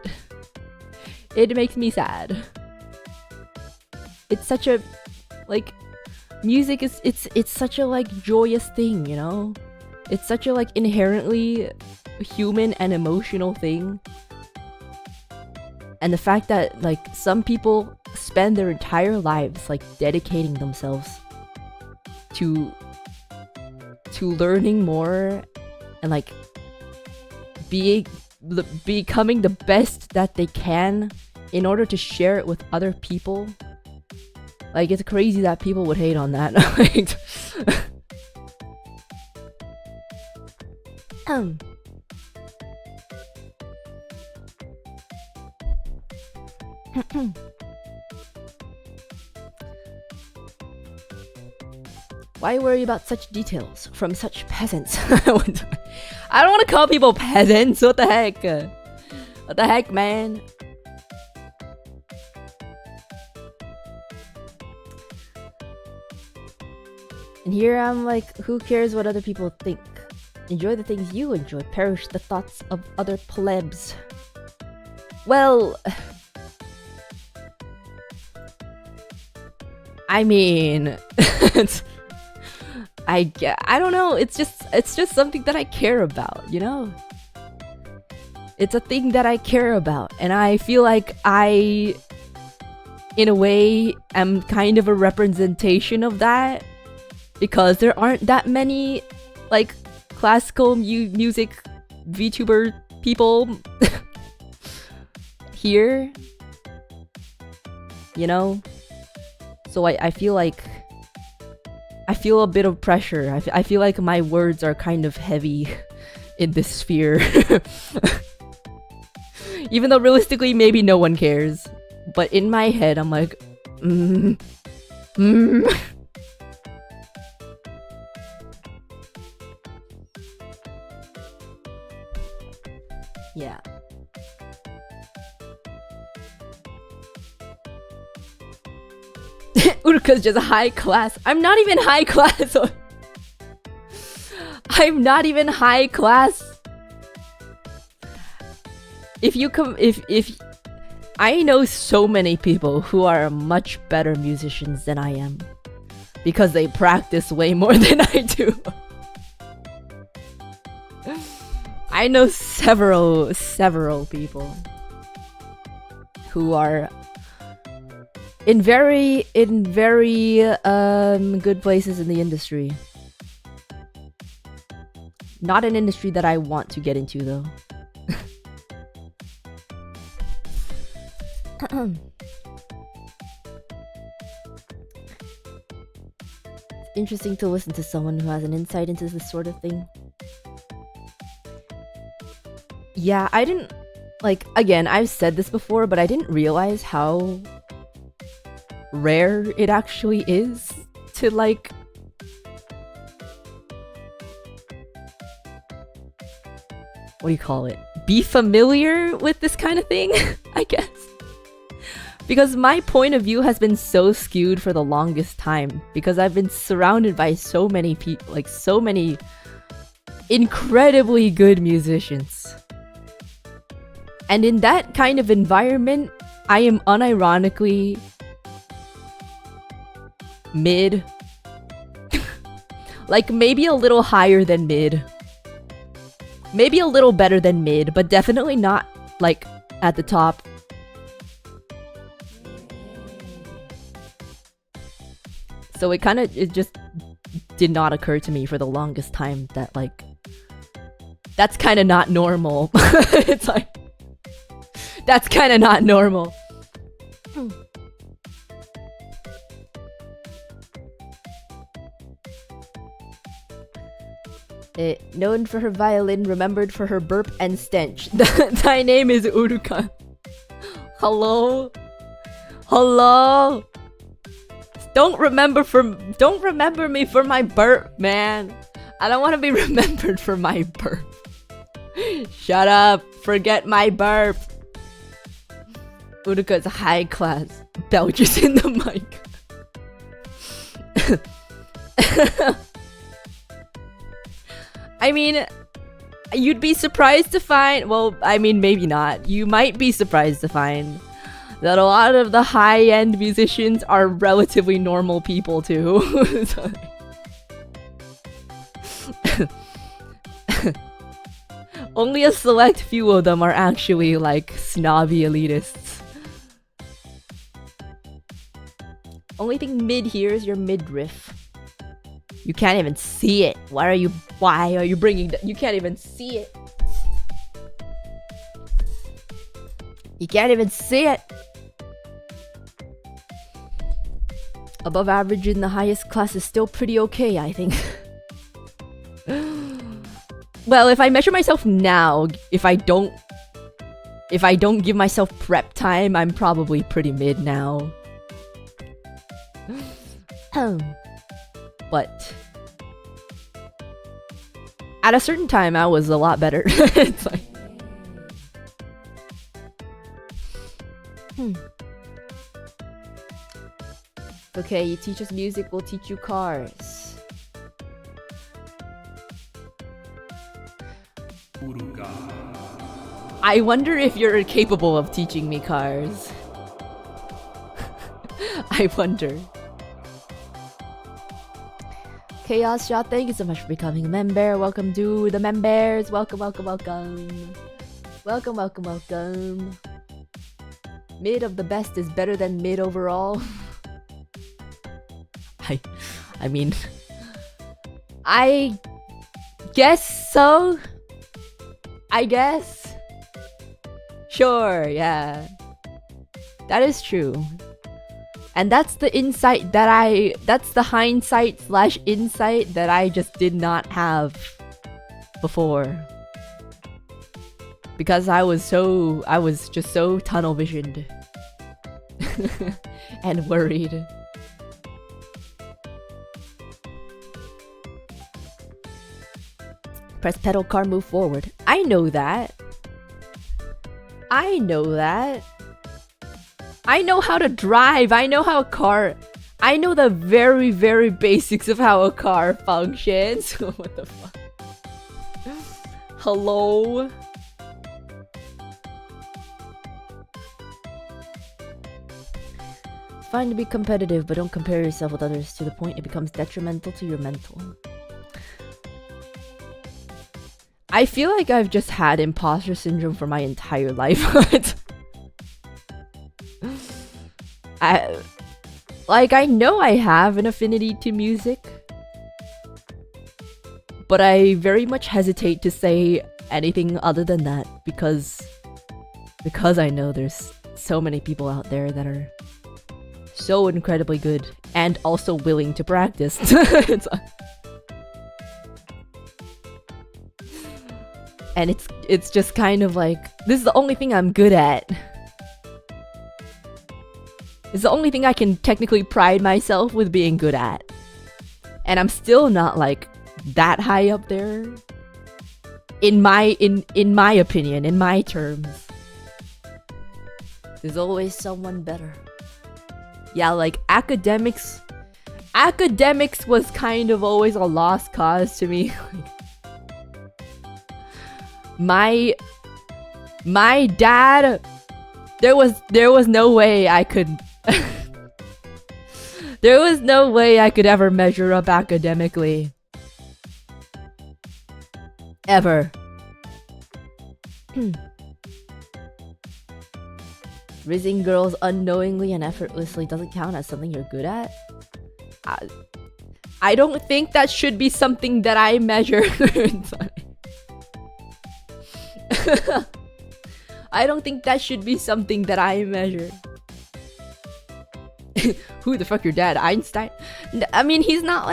It makes me sad. It's such a like music is it's such a like joyous thing, you know? It's such a like inherently human and emotional thing. And the fact that like some people spend their entire lives like dedicating themselves to learning more and like becoming the best that they can in order to share it with other people. Like, it's crazy that people would hate on that. Like, why worry about such details from such peasants? I don't want to call people peasants. What the heck? What the heck, man? And here I'm like, who cares what other people think? Enjoy the things you enjoy. Perish the thoughts of other plebs. Well, I mean, I don't know. It's just something that I care about, you know? It's a thing that I care about, and I feel like I, in a way, am kind of a representation of that, because there aren't that many like classical music VTuber people here, you know? So I feel like I feel a bit of pressure. I feel like my words are kind of heavy in this sphere. Even though realistically maybe no one cares, but in my head I'm like, Yeah. Uruka's just high class. I'm not even high class. I'm not even high class. If I know so many people who are much better musicians than I am because they practice way more than I do. I know several people who are in very good places in the industry. Not an industry that I want to get into though. It's interesting to listen to someone who has an insight into this sort of thing. Yeah, I didn't again, I've said this before, but I didn't realize how rare it actually is to what do you call it? Be familiar with this kind of thing, I guess. Because my point of view has been so skewed for the longest time because I've been surrounded by so many people, so many incredibly good musicians. And in that kind of environment, I am unironically mid. Maybe a little higher than mid. Maybe a little better than mid, but definitely not at the top. So it just did not occur to me for the longest time that that's kind of not normal. It's that's kind of not normal. Known for her violin, remembered for her burp and stench. Thy name is Uruka. Hello? Hello? Don't remember me for my burp, man. I don't want to be remembered for my burp. Shut up. Forget my burp. Uruka's high class. Belches in the mic. I mean, you'd be surprised to find... Well, I mean, maybe not. You might be surprised to find that a lot of the high-end musicians are relatively normal people, too. Only a select few of them are actually, snobby elitists. Only thing mid here is your midriff. You can't even see it. Why are you bringing that? You can't even see it. You can't even see it. Above average in the highest class is still pretty okay, I think. Well, if I measure myself now, if I don't give myself prep time, I'm probably pretty mid now. But at a certain time, I was a lot better. It's okay, you teach us music, we'll teach you cars. Uruka. I wonder if you're capable of teaching me cars. I wonder. Chaos Shot, thank you so much for becoming a member. Welcome to the members. Welcome, welcome, welcome. Welcome, welcome, welcome. Mid of the best is better than mid overall. I mean, I guess so. I guess. Sure, yeah. That is true. And that's the insight that that's the hindsight / insight that I just did not have before. Because I was just so tunnel visioned. And worried. Press pedal car, move forward. I know that. I know that. I know how to drive. I know how a car... I know the very, very basics of how a car functions. What the fuck? Hello? It's fine to be competitive, but don't compare yourself with others to the point it becomes detrimental to your mental. I feel like I've just had imposter syndrome for my entire life. I know I have an affinity to music, but I very much hesitate to say anything other than that because I know there's so many people out there that are so incredibly good and also willing to practice. And it's just kind of like, this is the only thing I'm good at. It's the only thing I can technically pride myself with being good at. And I'm still not like that high up there. In my opinion, in my terms. There's always someone better. Yeah, like academics was kind of always a lost cause to me. My dad, there was no way I could there was no way I could ever measure up academically. Ever. Rizzing girls unknowingly and effortlessly doesn't count as something you're good at? I don't think that should be something that I measure. I don't think that should be something that I measure. Who the fuck your dad? Einstein? I mean, he's not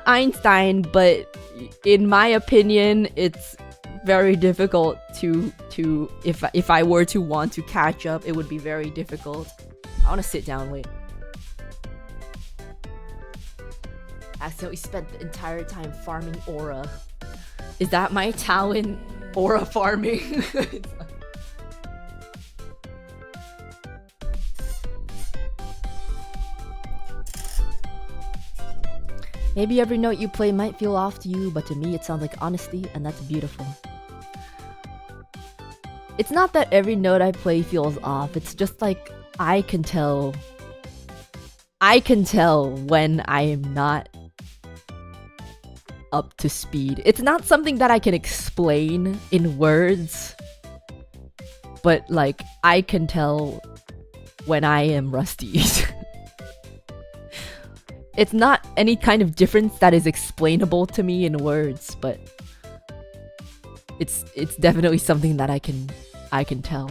Einstein, but in my opinion, it's very difficult to if I were to want to catch up, it would be very difficult. I want to sit down, wait. Accidentally spent the entire time farming aura. Is that my talent? Aura farming? Maybe every note you play might feel off to you, but to me it sounds like honesty, and that's beautiful. It's not that every note I play feels off, it's just like I can tell when I am not up to speed. It's not something that I can explain in words, but like I can tell when I am rusty. It's not any kind of difference that is explainable to me in words, but it's definitely something that I can tell.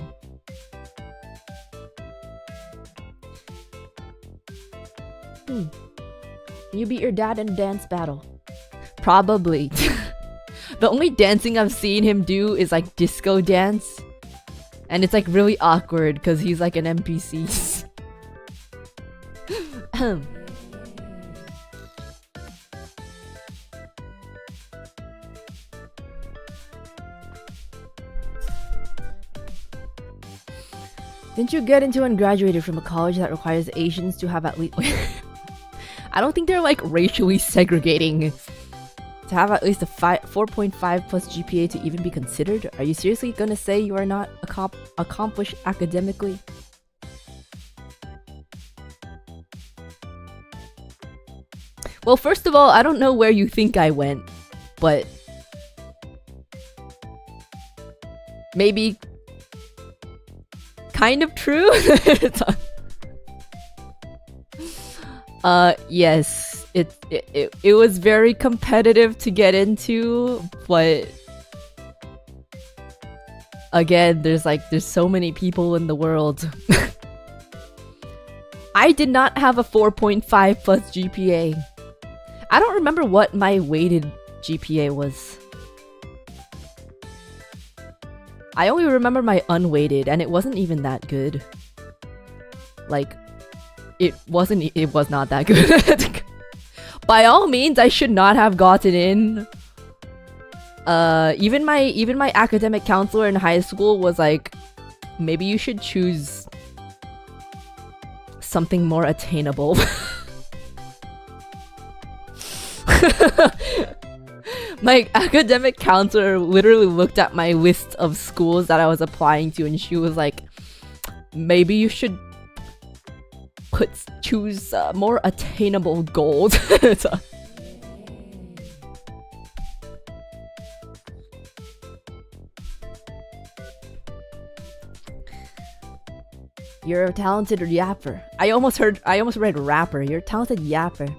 You beat your dad in a dance battle. Probably. The only dancing I've seen him do is like disco dance. And it's like really awkward because he's like an NPC. Didn't you get into and graduated from a college that requires Asians to have at least... I don't think they're like racially segregating. To have at least a 4.5 plus GPA to even be considered? Are you seriously gonna say you are not accomplished academically? Well, first of all, I don't know where you think I went, but maybe kind of true. Yes, it was very competitive to get into, but again, there's so many people in the world. I did not have a 4.5 plus GPA. I don't remember what my weighted GPA was. I only remember my unweighted, and it wasn't even that good. Like, it was not that good. By all means, I should not have gotten in. Even my academic counselor in high school was like, maybe you should choose something more attainable. My academic counselor literally looked at my list of schools that I was applying to, and she was like, maybe you should choose more attainable goals. So, you're a talented yapper. I almost read rapper. You're a talented yapper.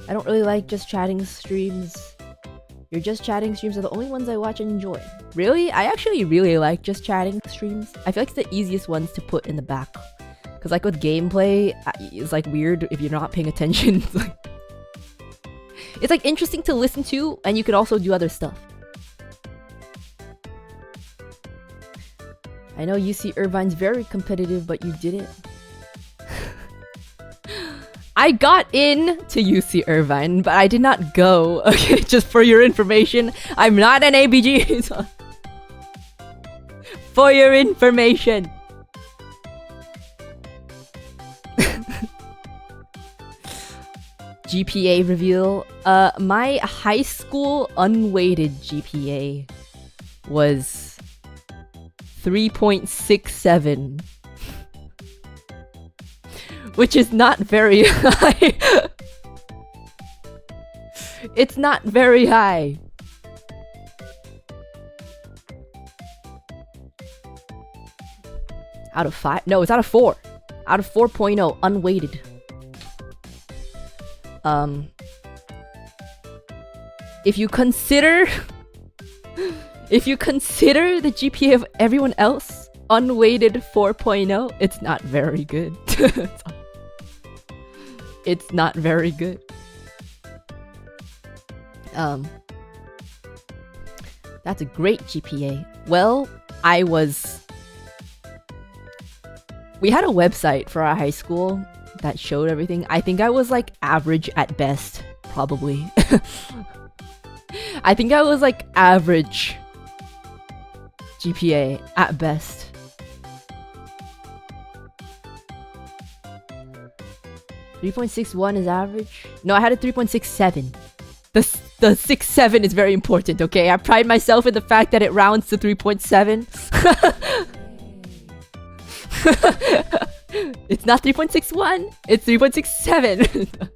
I don't really like just chatting streams. Your just chatting streams are the only ones I watch and enjoy. Really? I actually really like just chatting streams. I feel like it's the easiest ones to put in the back. Cause like with gameplay, it's like weird if you're not paying attention. It's like interesting to listen to, and you can also do other stuff. I know UC Irvine's very competitive, but you did it. I got in to UC Irvine, but I did not go. Okay, just for your information, I'm not an ABG. For your information. GPA reveal. My high school unweighted GPA was 3.67. Which is not very high. It's not very high. Out of 5? No, it's out of 4. Out of 4.0, unweighted. If you consider the GPA of everyone else, unweighted 4.0, it's not very good. It's not very good. That's a great GPA. Well, we had a website for our high school that showed everything. I think I was like average at best, probably. I think I was like average GPA at best. 3.61 is average? No, I had a 3.67. The 6.7 is very important, okay? I pride myself in the fact that it rounds to 3.7. It's not 3.61, it's 3.67.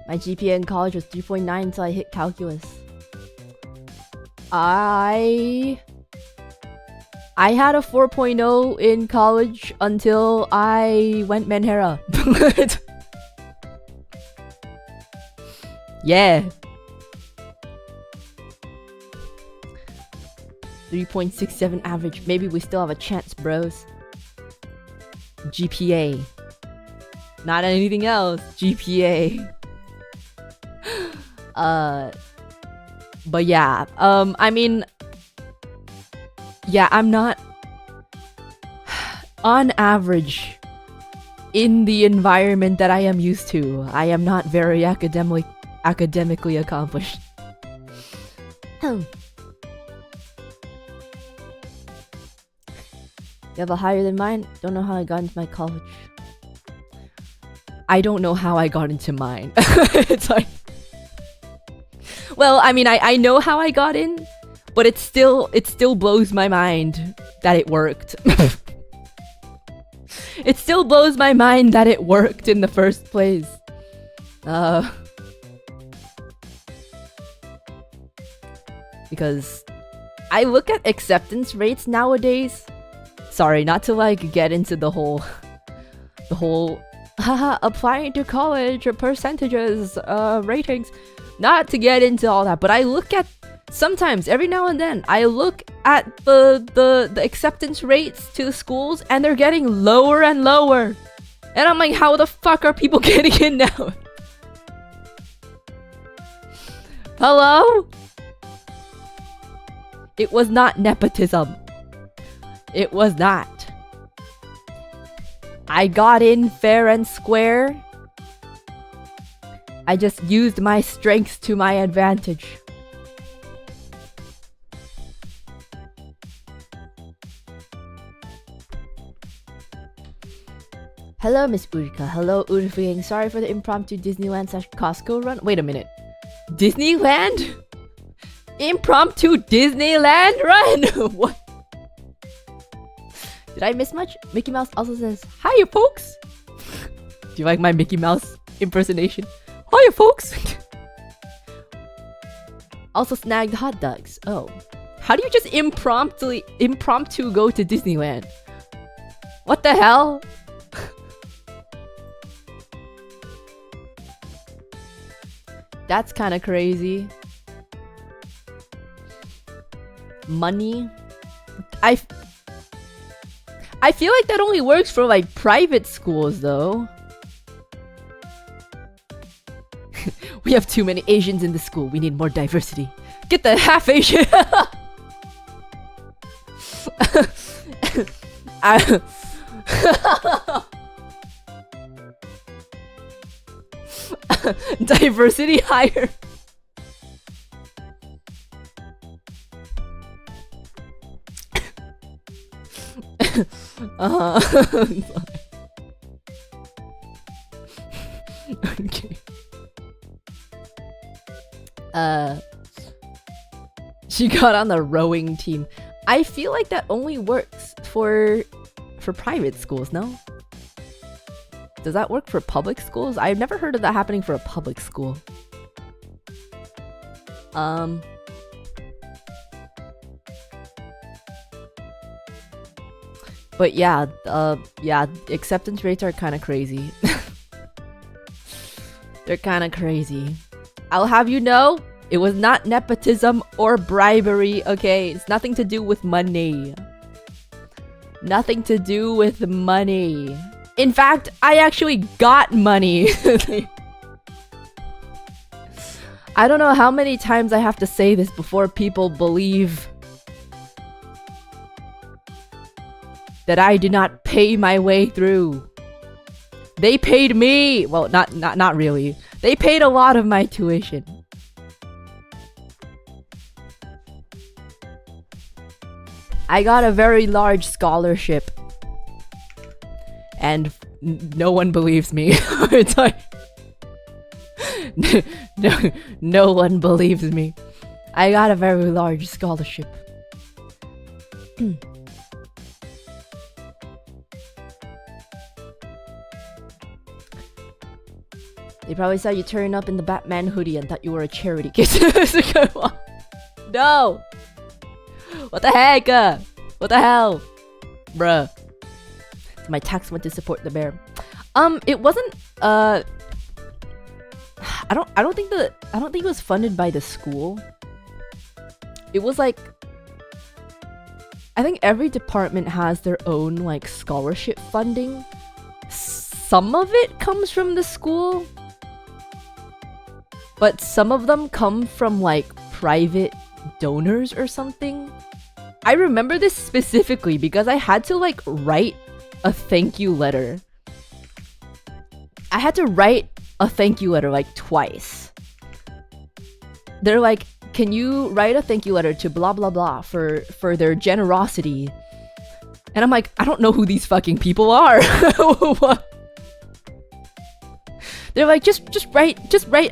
My GPA in college was 3.9 until I hit calculus. I had a 4.0 in college until I went Menhera. Yeah. 3.67 average. Maybe we still have a chance, bros. GPA. Not anything else. GPA. But yeah. I mean... Yeah, I'm not... On average, in the environment that I am used to, I am not very academically accomplished. You have a higher than mine? Don't know how I got into my college. I don't know how I got into mine. It's like... Well, I mean, I know how I got in, but it still blows my mind that it worked. It still blows my mind that it worked in the first place. Because I look at acceptance rates nowadays. Sorry, not to like get into the whole haha, applying to college or percentages, ratings. Not to get into all that, but I look at sometimes, every now and then, I look at the acceptance rates to the schools, and they're getting lower and lower. And I'm like, how the fuck are people getting in now? Hello? It was not nepotism. It was not. I got in fair and square, I just used my strengths to my advantage. Hello, Miss Uruka. Hello, Urfing. Sorry for the impromptu Disneyland / Costco run. Wait a minute. Disneyland? Impromptu Disneyland run? What? Did I miss much? Mickey Mouse also says, "Hiya, folks." Do you like my Mickey Mouse impersonation? Hiya, folks. Also snagged hot dogs. Oh. How do you just impromptu go to Disneyland? What the hell? That's kind of crazy. Money. I feel like that only works for like private schools though. We have too many Asians in the school. We need more diversity. Get the half Asian. Diversity higher. Okay. She got on the rowing team. I feel like that only works for private schools, no? Does that work for public schools? I've never heard of that happening for a public school. But yeah, acceptance rates are kind of crazy. They're kind of crazy. I'll have you know, it was not nepotism or bribery, okay? It's nothing to do with money. Nothing to do with money. In fact, I actually got money. I don't know how many times I have to say this before people believe that I did not pay my way through. They paid me. Well, not really. They paid a lot of my tuition. I got a very large scholarship. And no one believes me. It's like no one believes me. I got a very large scholarship. They probably saw you turn up in the Batman hoodie and thought you were a charity kid. No! What the heck? What the hell? Bruh. My tax went to support the bear. It wasn't I don't think it was funded by the school. It was like, I think every department has their own like scholarship funding. Some of it comes from the school, but some of them come from like private donors or something. I remember this specifically because I had to like write a thank you letter. I had to write a thank you letter like twice. They're like, can you write a thank you letter to blah blah blah for their generosity? And I'm like, I don't know who these fucking people are. What? They're like, just write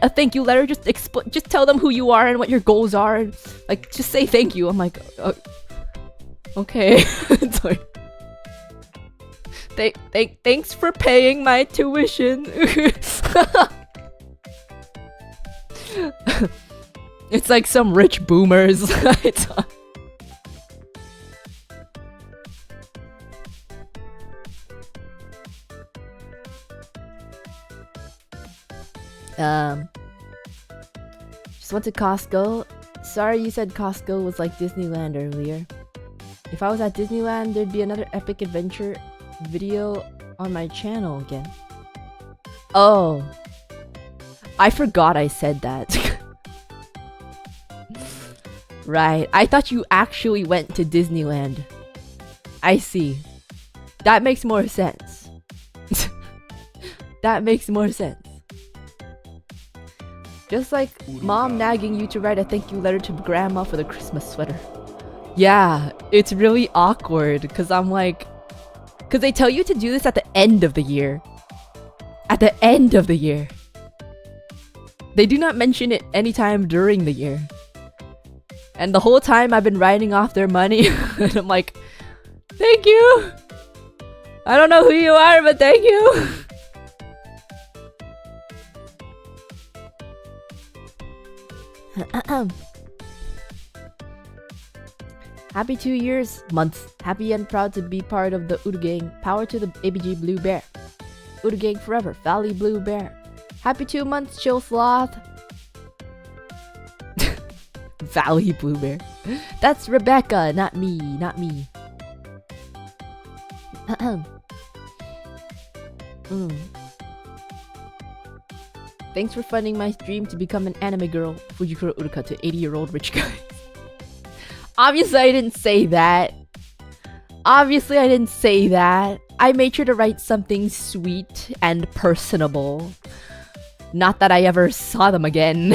a thank you letter. Just tell them who you are and what your goals are. And, like, just say thank you. I'm like, okay. It's like, thanks for paying my tuition. It's like some rich boomers. Just went to Costco. Sorry you said Costco was like Disneyland earlier. If I was at Disneyland, there'd be another epic adventure video on my channel again. Oh, I forgot I said that. Right, I thought you actually went to Disneyland. I see. That makes more sense. That makes more sense. Just like mom nagging you to write a thank you letter to grandma for the Christmas sweater. Yeah, it's really awkward because I'm like... Because they tell you to do this at the end of the year. At the end of the year. They do not mention it anytime during the year. And the whole time I've been writing off their money. And I'm like, thank you! I don't know who you are, but thank you! Happy 2 years, months. Happy and proud to be part of the Uru Gang. Power to the ABG Blue Bear. Uru Gang forever. Valley Blue Bear. Happy 2 months, Chill Sloth. Valley Blue Bear. That's Rebecca, not me, not me. Thanks for funding my dream to become an anime girl. Fujikura Uruka to 80-year-old rich guy. Obviously I didn't say that. Obviously I didn't say that. I made sure to write something sweet and personable. Not that I ever saw them again.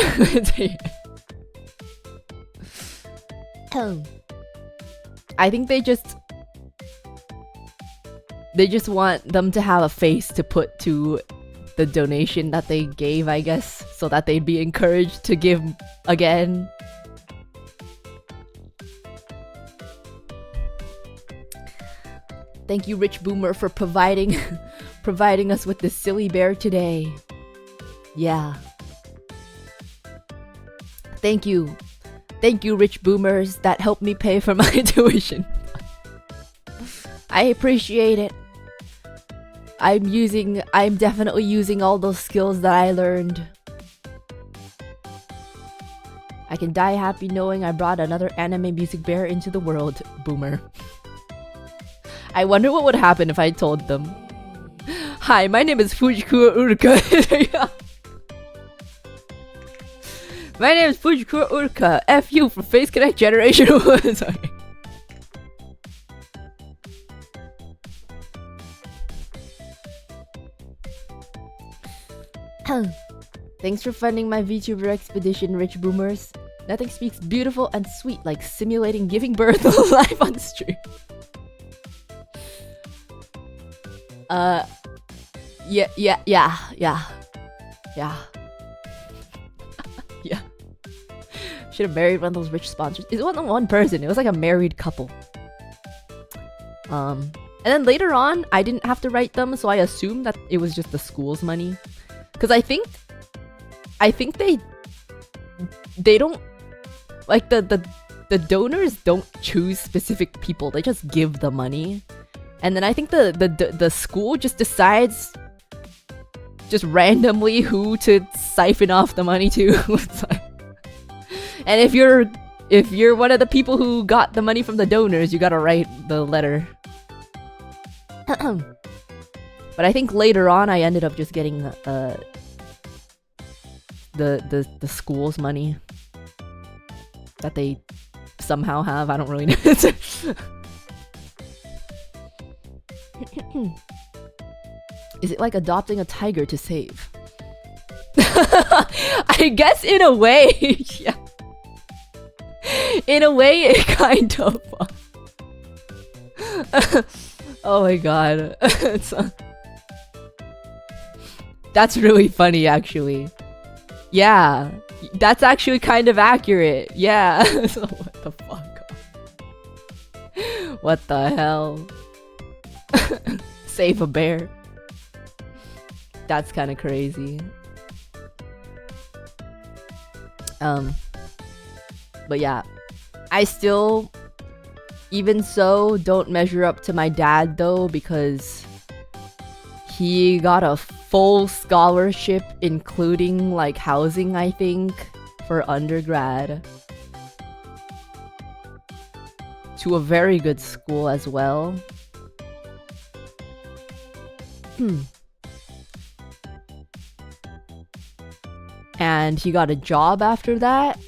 I think they just want them to have a face to put to the donation that they gave, I guess, so that they'd be encouraged to give again. Thank you, Rich Boomer, for providing us with this silly bear today. Yeah. Thank you. Thank you, Rich Boomers, that helped me pay for my tuition. I appreciate it. I'm definitely using all those skills that I learned. I can die happy knowing I brought another anime music bear into the world, Boomer. I wonder what would happen if I told them. Hi, my name is Fujikura Uruka. My name is Fujikura Uruka. F you for Face Connect Generation 1. Sorry. Thanks for funding my VTuber expedition, Rich Boomers. Nothing speaks beautiful and sweet like simulating giving birth live on stream. Yeah. Yeah. Should have married one of those rich sponsors. It wasn't one person, it was like a married couple. And then later on, I didn't have to write them, so I assumed that it was just the school's money. Because I think they don't, like, the donors don't choose specific people, they just give the money. And then I think the school just decides just randomly who to siphon off the money to. And if you're one of the people who got the money from the donors, you gotta write the letter. But I think later on I ended up just getting the school's money that they somehow have. I don't really know. Is it like adopting a tiger to save? I guess in a way, yeah. In a way, it kind of. Oh my god. That's really funny, actually. Yeah, that's actually kind of accurate. Yeah. So what the fuck? What the hell? Save a bear. That's kind of crazy. But yeah, I still, even so, don't measure up to my dad though, because he got a full scholarship, including like housing, I think, for undergrad, to a very good school as well. And he got a job after that.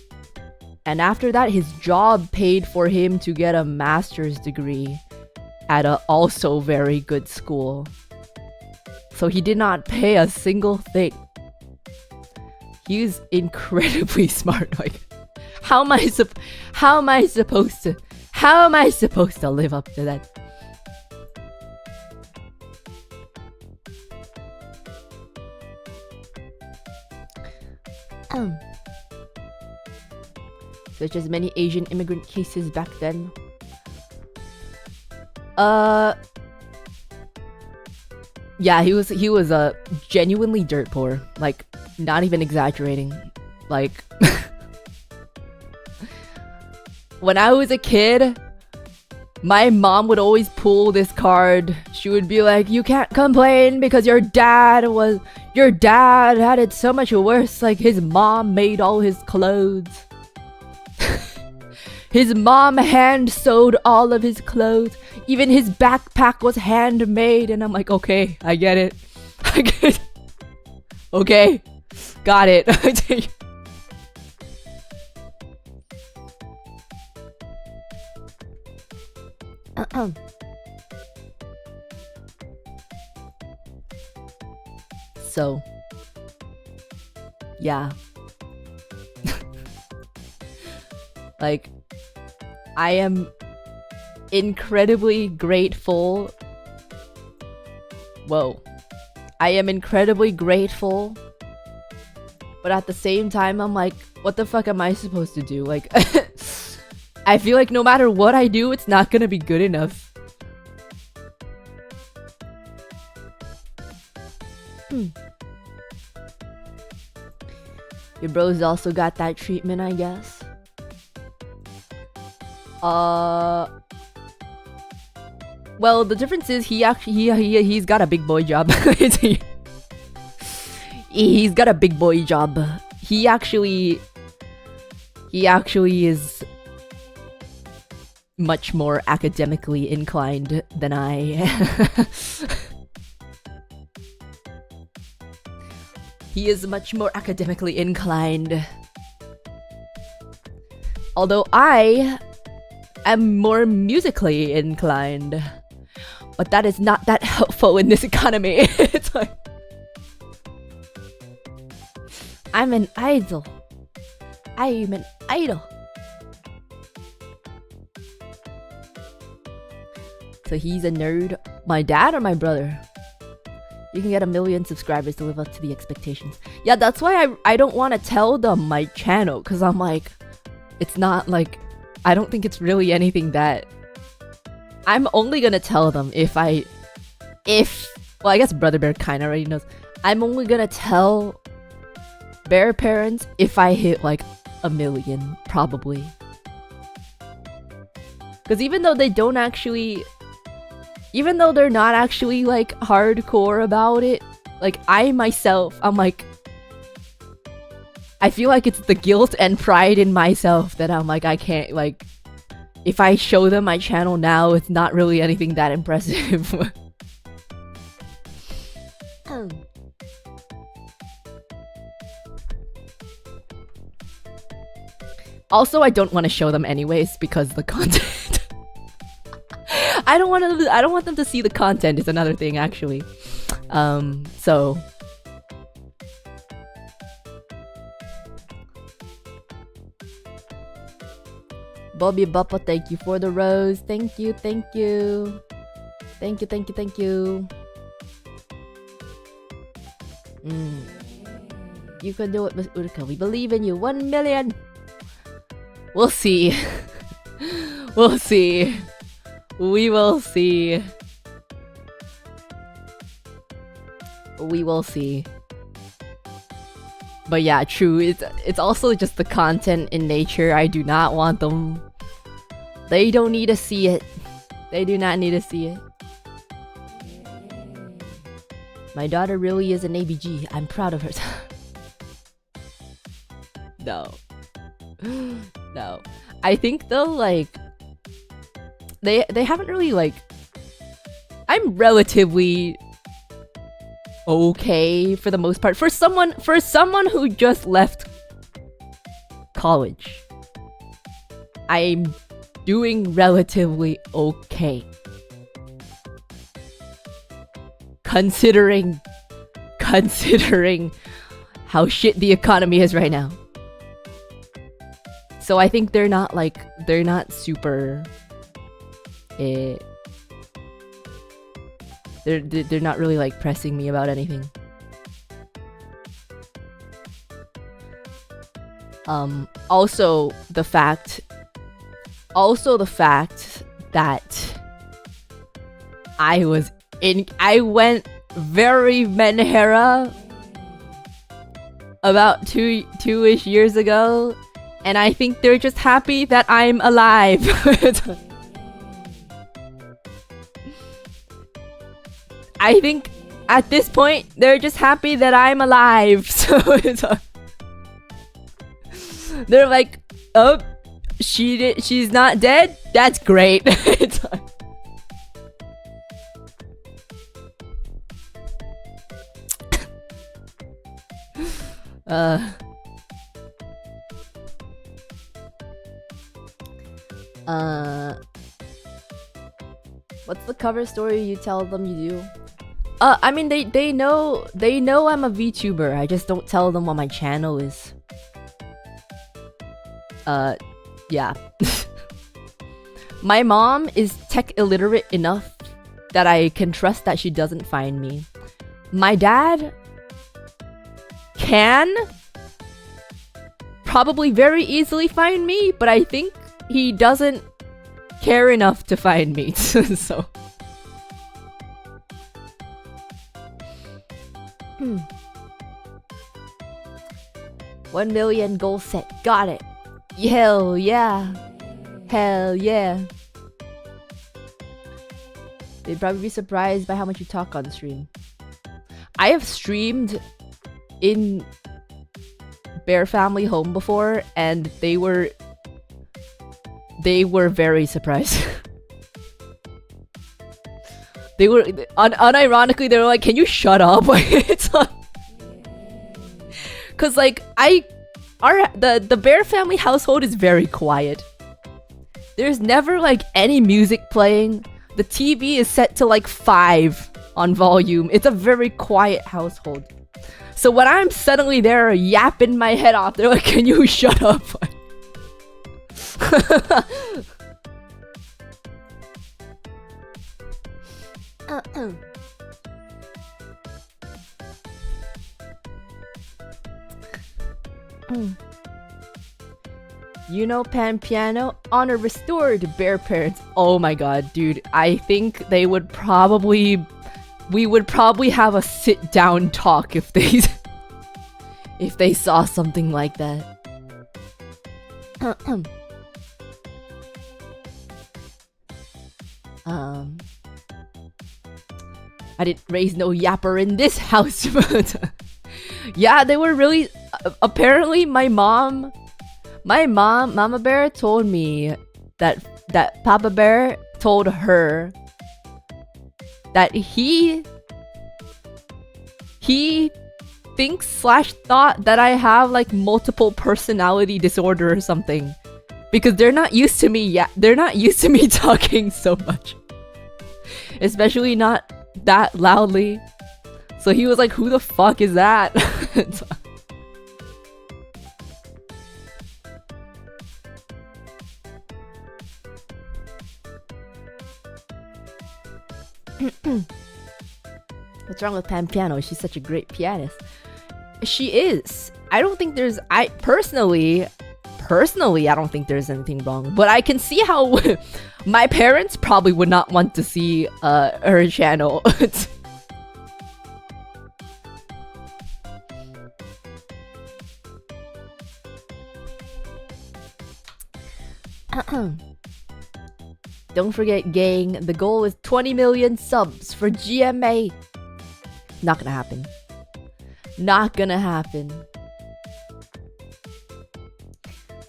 And after that, his job paid for him to get a master's degree at a also very good school. So he did not pay a single thing. He's incredibly smart. Like, how am I supposed to live up to that? Such as many Asian immigrant cases back then. Yeah, he was genuinely dirt poor. Like, not even exaggerating. Like, when I was a kid, my mom would always pull this card. She would be like, "You can't complain because your dad had it so much worse. Like, his mom made all his clothes. His mom hand sewed all of his clothes. Even his backpack was handmade." And I'm like, okay, I get it. I get it. Okay, got it. So, yeah. Like, I am incredibly grateful. Whoa. I am incredibly grateful. But at the same time, I'm like, what the fuck am I supposed to do? Like, I feel like no matter what I do, it's not gonna be good enough. Your bros also got that treatment, I guess. Well, the difference is he's got a big boy job. He's got a big boy job. He actually is much more academically inclined than I. He is much more academically inclined. Although I am more musically inclined. But that is not that helpful in this economy. It's like, I'm an idol. I'm an idol. So he's a nerd. My dad or my brother? You can get 1 million subscribers to live up to the expectations. Yeah, that's why I don't want to tell them my channel. Because I'm like, it's not like, I don't think it's really anything that... I'm only gonna tell them well, I guess Brother Bear kinda already knows. I'm only gonna tell Bear parents if I hit like 1 million, probably. Because even though they're not actually like hardcore about it, like I myself, I'm like, I feel like it's the guilt and pride in myself that I'm like, I can't, like, if I show them my channel now, it's not really anything that impressive. Also, I don't want to show them anyways because the content. I don't want them to see the content is another thing actually. So Bobby Buppa, thank you for the rose. Thank you, thank you. Thank you, thank you, thank you. You can do it, Miss Uruka. We believe in you. 1 million. We'll see. We'll see. We will see. We will see. But yeah, true. It's also just the content in nature. I do not want them. They don't need to see it. They do not need to see it. My daughter really is an ABG. I'm proud of her. No. No. I think though, like, they haven't really, like, I'm relatively okay for the most part. For someone who just left college, I'm doing relatively okay. Considering how shit the economy is right now. So I think they're not super they're not really like pressing me about anything. Also the fact that I went very Menhera about two-ish years ago, and I think they're just happy that I'm alive. I think at this point they're just happy that I'm alive. So they're like, oh, she's not dead? That's great. What's the cover story you tell them you do? I mean they know I'm a VTuber. I just don't tell them what my channel is. Yeah. My mom is tech illiterate enough that I can trust that she doesn't find me. My dad can probably very easily find me, but I think he doesn't care enough to find me. So 1 million goal set. Got it. Hell yeah. Hell yeah. They'd probably be surprised by how much you talk on stream. I have streamed in Bear Family Home before, and they were very surprised. They were unironically, they were like, "Can you shut up?" It's like, cause like the Bear Family household is very quiet. There's never like any music playing. The TV is set to like 5 on volume. It's a very quiet household. So when I'm suddenly there yapping my head off, they're like, "Can you shut up?" You know Pan Piano? Honor restored, Bear Parents. Oh my god, dude. I think we would probably have a sit-down talk if they if they saw something like that. I didn't raise no yapper in this house. But yeah, they were really apparently Mama Bear told me that Papa Bear told her that he thinks/thought that I have like multiple personality disorder or something, because they're not used to me. Yeah, they're not used to me talking so much, especially not that loudly. So he was like, "Who the fuck is that?" What's wrong with Pan Piano? She's such a great pianist. She is. I don't think there's. Personally, I don't think there's anything wrong. But I can see how my parents probably would not want to see her channel. Don't forget, gang, the goal is 20 million subs for GMA. Not gonna happen. Not gonna happen.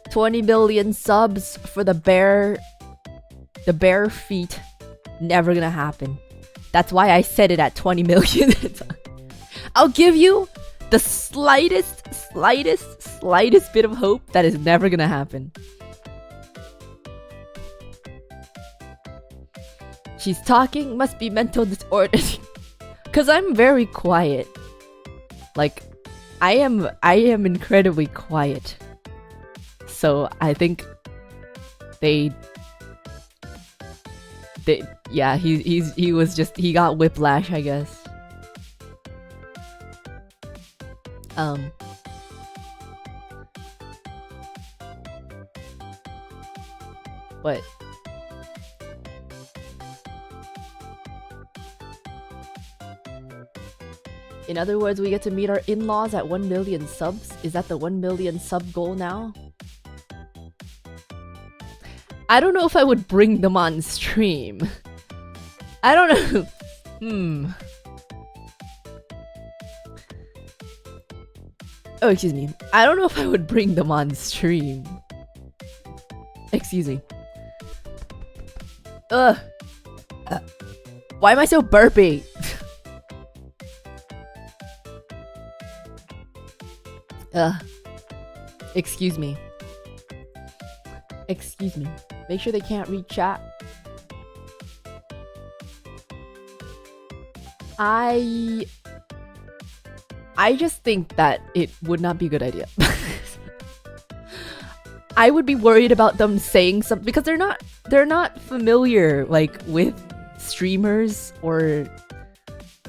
20 million subs for the bear feet. Never gonna happen. That's why I set it at 20 million. I'll give you the slightest bit of hope that is never gonna happen. She's talking, must be mental disorder. Cause I'm very quiet. Like, I am incredibly quiet. So I think they yeah, he was just, he got whiplash, I guess. But in other words, we get to meet our in-laws at 1 million subs. Is that the 1 million sub goal now? I don't know if I would bring them on stream. I don't know. Oh, excuse me. I don't know if I would bring them on stream. Excuse me. Ugh. Why am I so burpy? Excuse me. Excuse me. Make sure they can't read chat. I just think that it would not be a good idea. I would be worried about them saying something because they're not familiar like with streamers or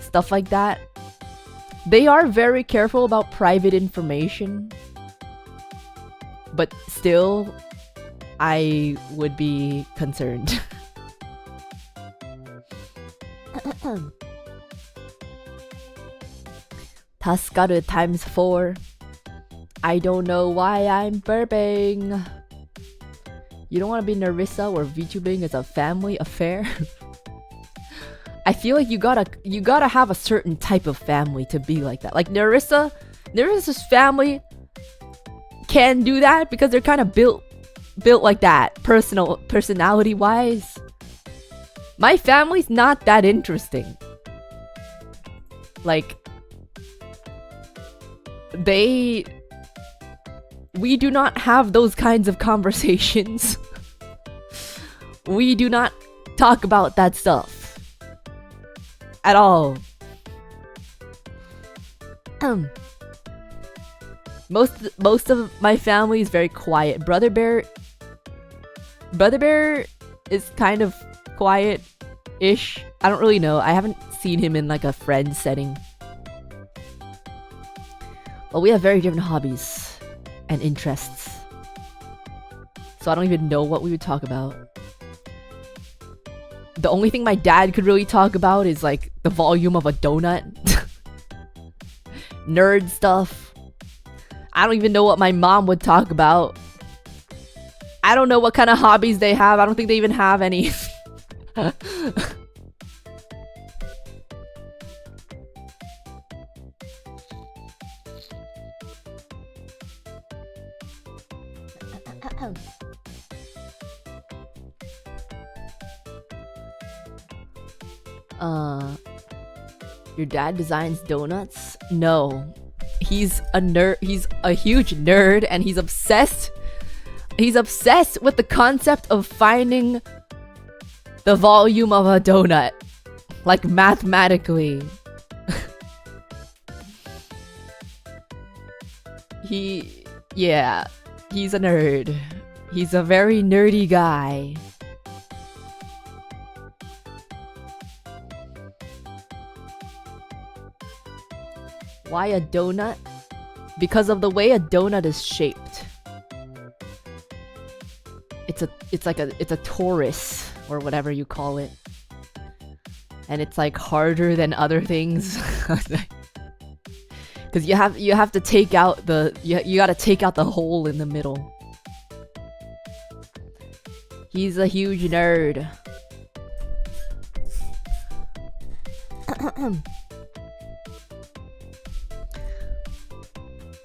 stuff like that. They are very careful about private information. But still, I would be concerned. Tasukaru times 4. I don't know why I'm burping. You don't want to be Narissa where VTubing is a family affair? I feel like you gotta have a certain type of family to be like that. Like Narissa's family can do that because they're kind of built like that, personality wise. My family's not that interesting. Like we do not have those kinds of conversations. We do not talk about that stuff at all. Most of my family is very quiet. Brother Bear is kind of quiet-ish. I don't really know. I haven't seen him in like a friend setting. But we have very different hobbies and interests. So I don't even know what we would talk about. The only thing my dad could really talk about is like the volume of a donut. Nerd stuff. I don't even know what my mom would talk about. I don't know what kind of hobbies they have. I don't think they even have any. Your dad designs donuts? No. He's a nerd. He's a huge nerd and he's obsessed. He's obsessed with the concept of finding the volume of a donut. Like mathematically. Yeah, he's a nerd. He's a very nerdy guy. Why a donut? Because of the way a donut is shaped. It's a torus or whatever you call it. And it's like harder than other things. Cuz you have to take out you got to take out the hole in the middle. He's a huge nerd.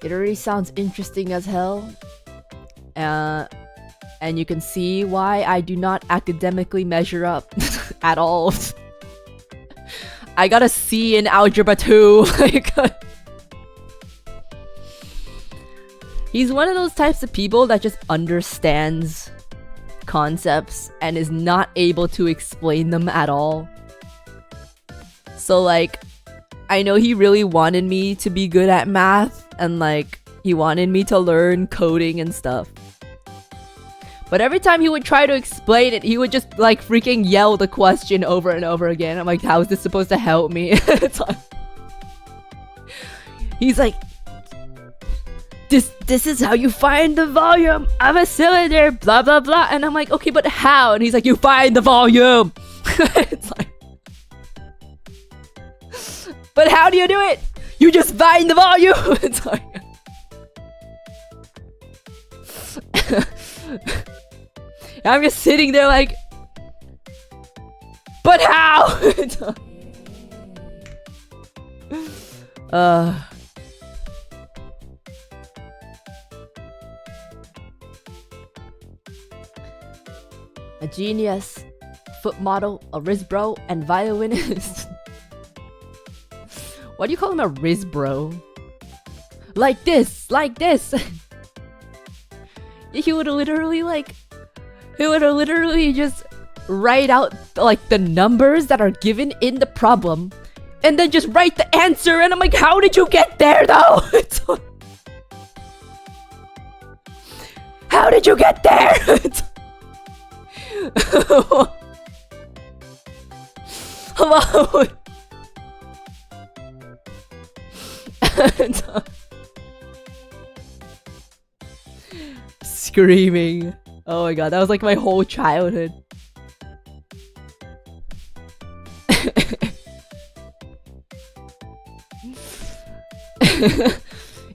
It already sounds interesting as hell. And you can see why I do not academically measure up at all. I got a C in Algebra 2. He's one of those types of people that just understands concepts and is not able to explain them at all. So like, I know he really wanted me to be good at math, and like he wanted me to learn coding and stuff. But every time he would try to explain it, he would just like freaking yell the question over and over again. I'm like, how is this supposed to help me? It's like, he's like, this is how you find the volume of a cylinder, blah blah blah. And I'm like, okay, but how? And he's like, you find the volume. It's like, but how do you do it? You just find the volume. It's like, I'm just sitting there like, but how? A genius, foot model, a Riz bro, and violinist. Why do you call him a Riz bro? Like this, like this. He would literally just write out like the numbers that are given in the problem and then just write the answer, and I'm like, how did you get there though? How did you get there? Hello. Screaming. Oh my god, that was like my whole childhood.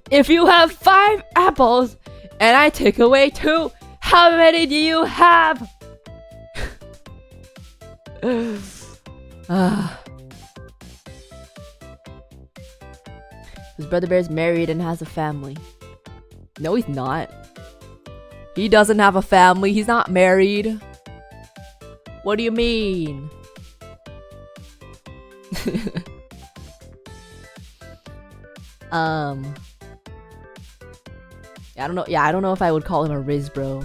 If you have 5 apples and I take away 2, how many do you have? His brother bear is married and has a family. No, he's not. He doesn't have a family. He's not married. What do you mean? I don't know. Yeah, I don't know if I would call him a Riz bro.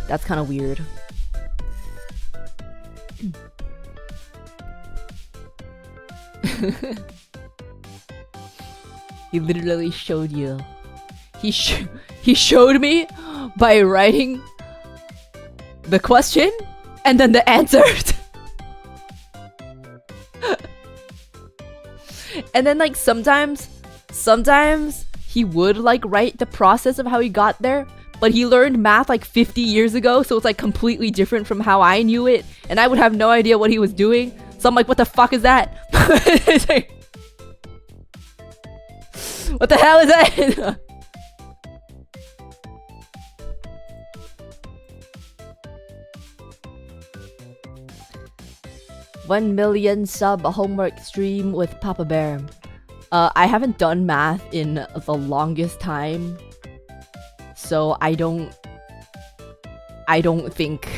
That's kind of weird. He literally showed you. He showed me by writing the question and then the answer. And then like sometimes he would like write the process of how he got there, but he learned math like 50 years ago, so it's like completely different from how I knew it, and I would have no idea what he was doing. So I'm like, what the fuck is that? Like, what the hell is that? 1 million sub homework stream with Papa Bear. I haven't done math in the longest time, so I don't think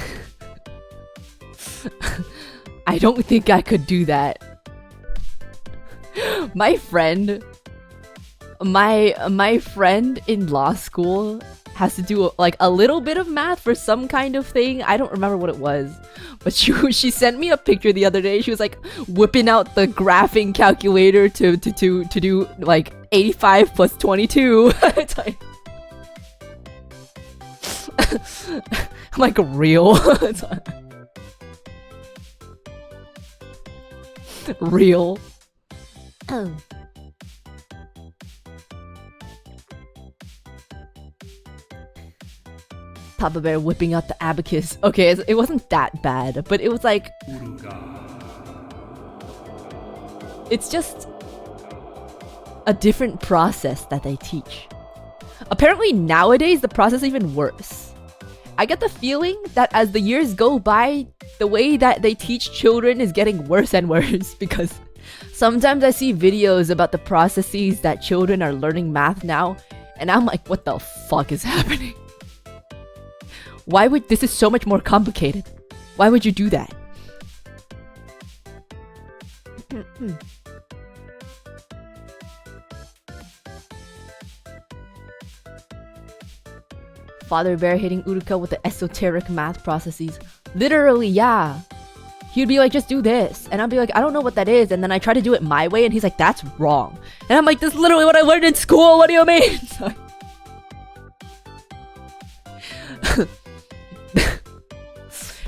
I don't think I could do that. My friend in law school has to do like a little bit of math for some kind of thing. I don't remember what it was, but she sent me a picture the other day. She was like whipping out the graphing calculator to do like 85 plus 22. It's like, I'm like, real? It's like, real? Papa Bear whipping out the abacus. Okay, it wasn't that bad, but it was like... It's just a different process that they teach. Apparently nowadays the process is even worse. I get the feeling that as the years go by, the way that they teach children is getting worse and worse, because sometimes I see videos about the processes that children are learning math now, and I'm like, what the fuck is happening? Why would this is so much more complicated? Why would you do that? Father Bear hitting Uruka with the esoteric math processes. Literally, yeah. He'd be like, just do this. And I'd be like, I don't know what that is. And then I try to do it my way, and he's like, that's wrong. And I'm like, this is literally what I learned in school. What do you mean?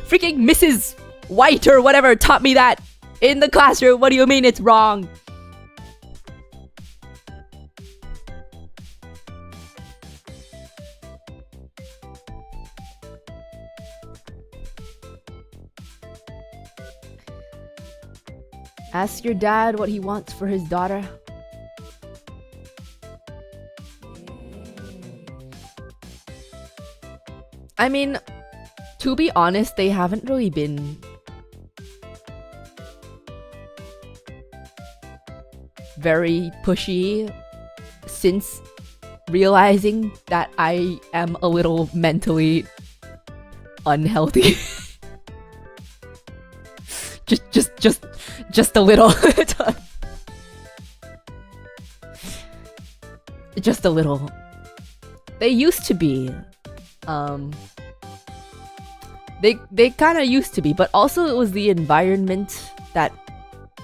Freaking Mrs. White or whatever taught me that in the classroom. What do you mean it's wrong? Ask your dad what he wants for his daughter. I mean, to be honest, they haven't really been very pushy since realizing that I am a little mentally unhealthy. just a little. Just a little. They used to be. They kind of used to be, but also it was the environment that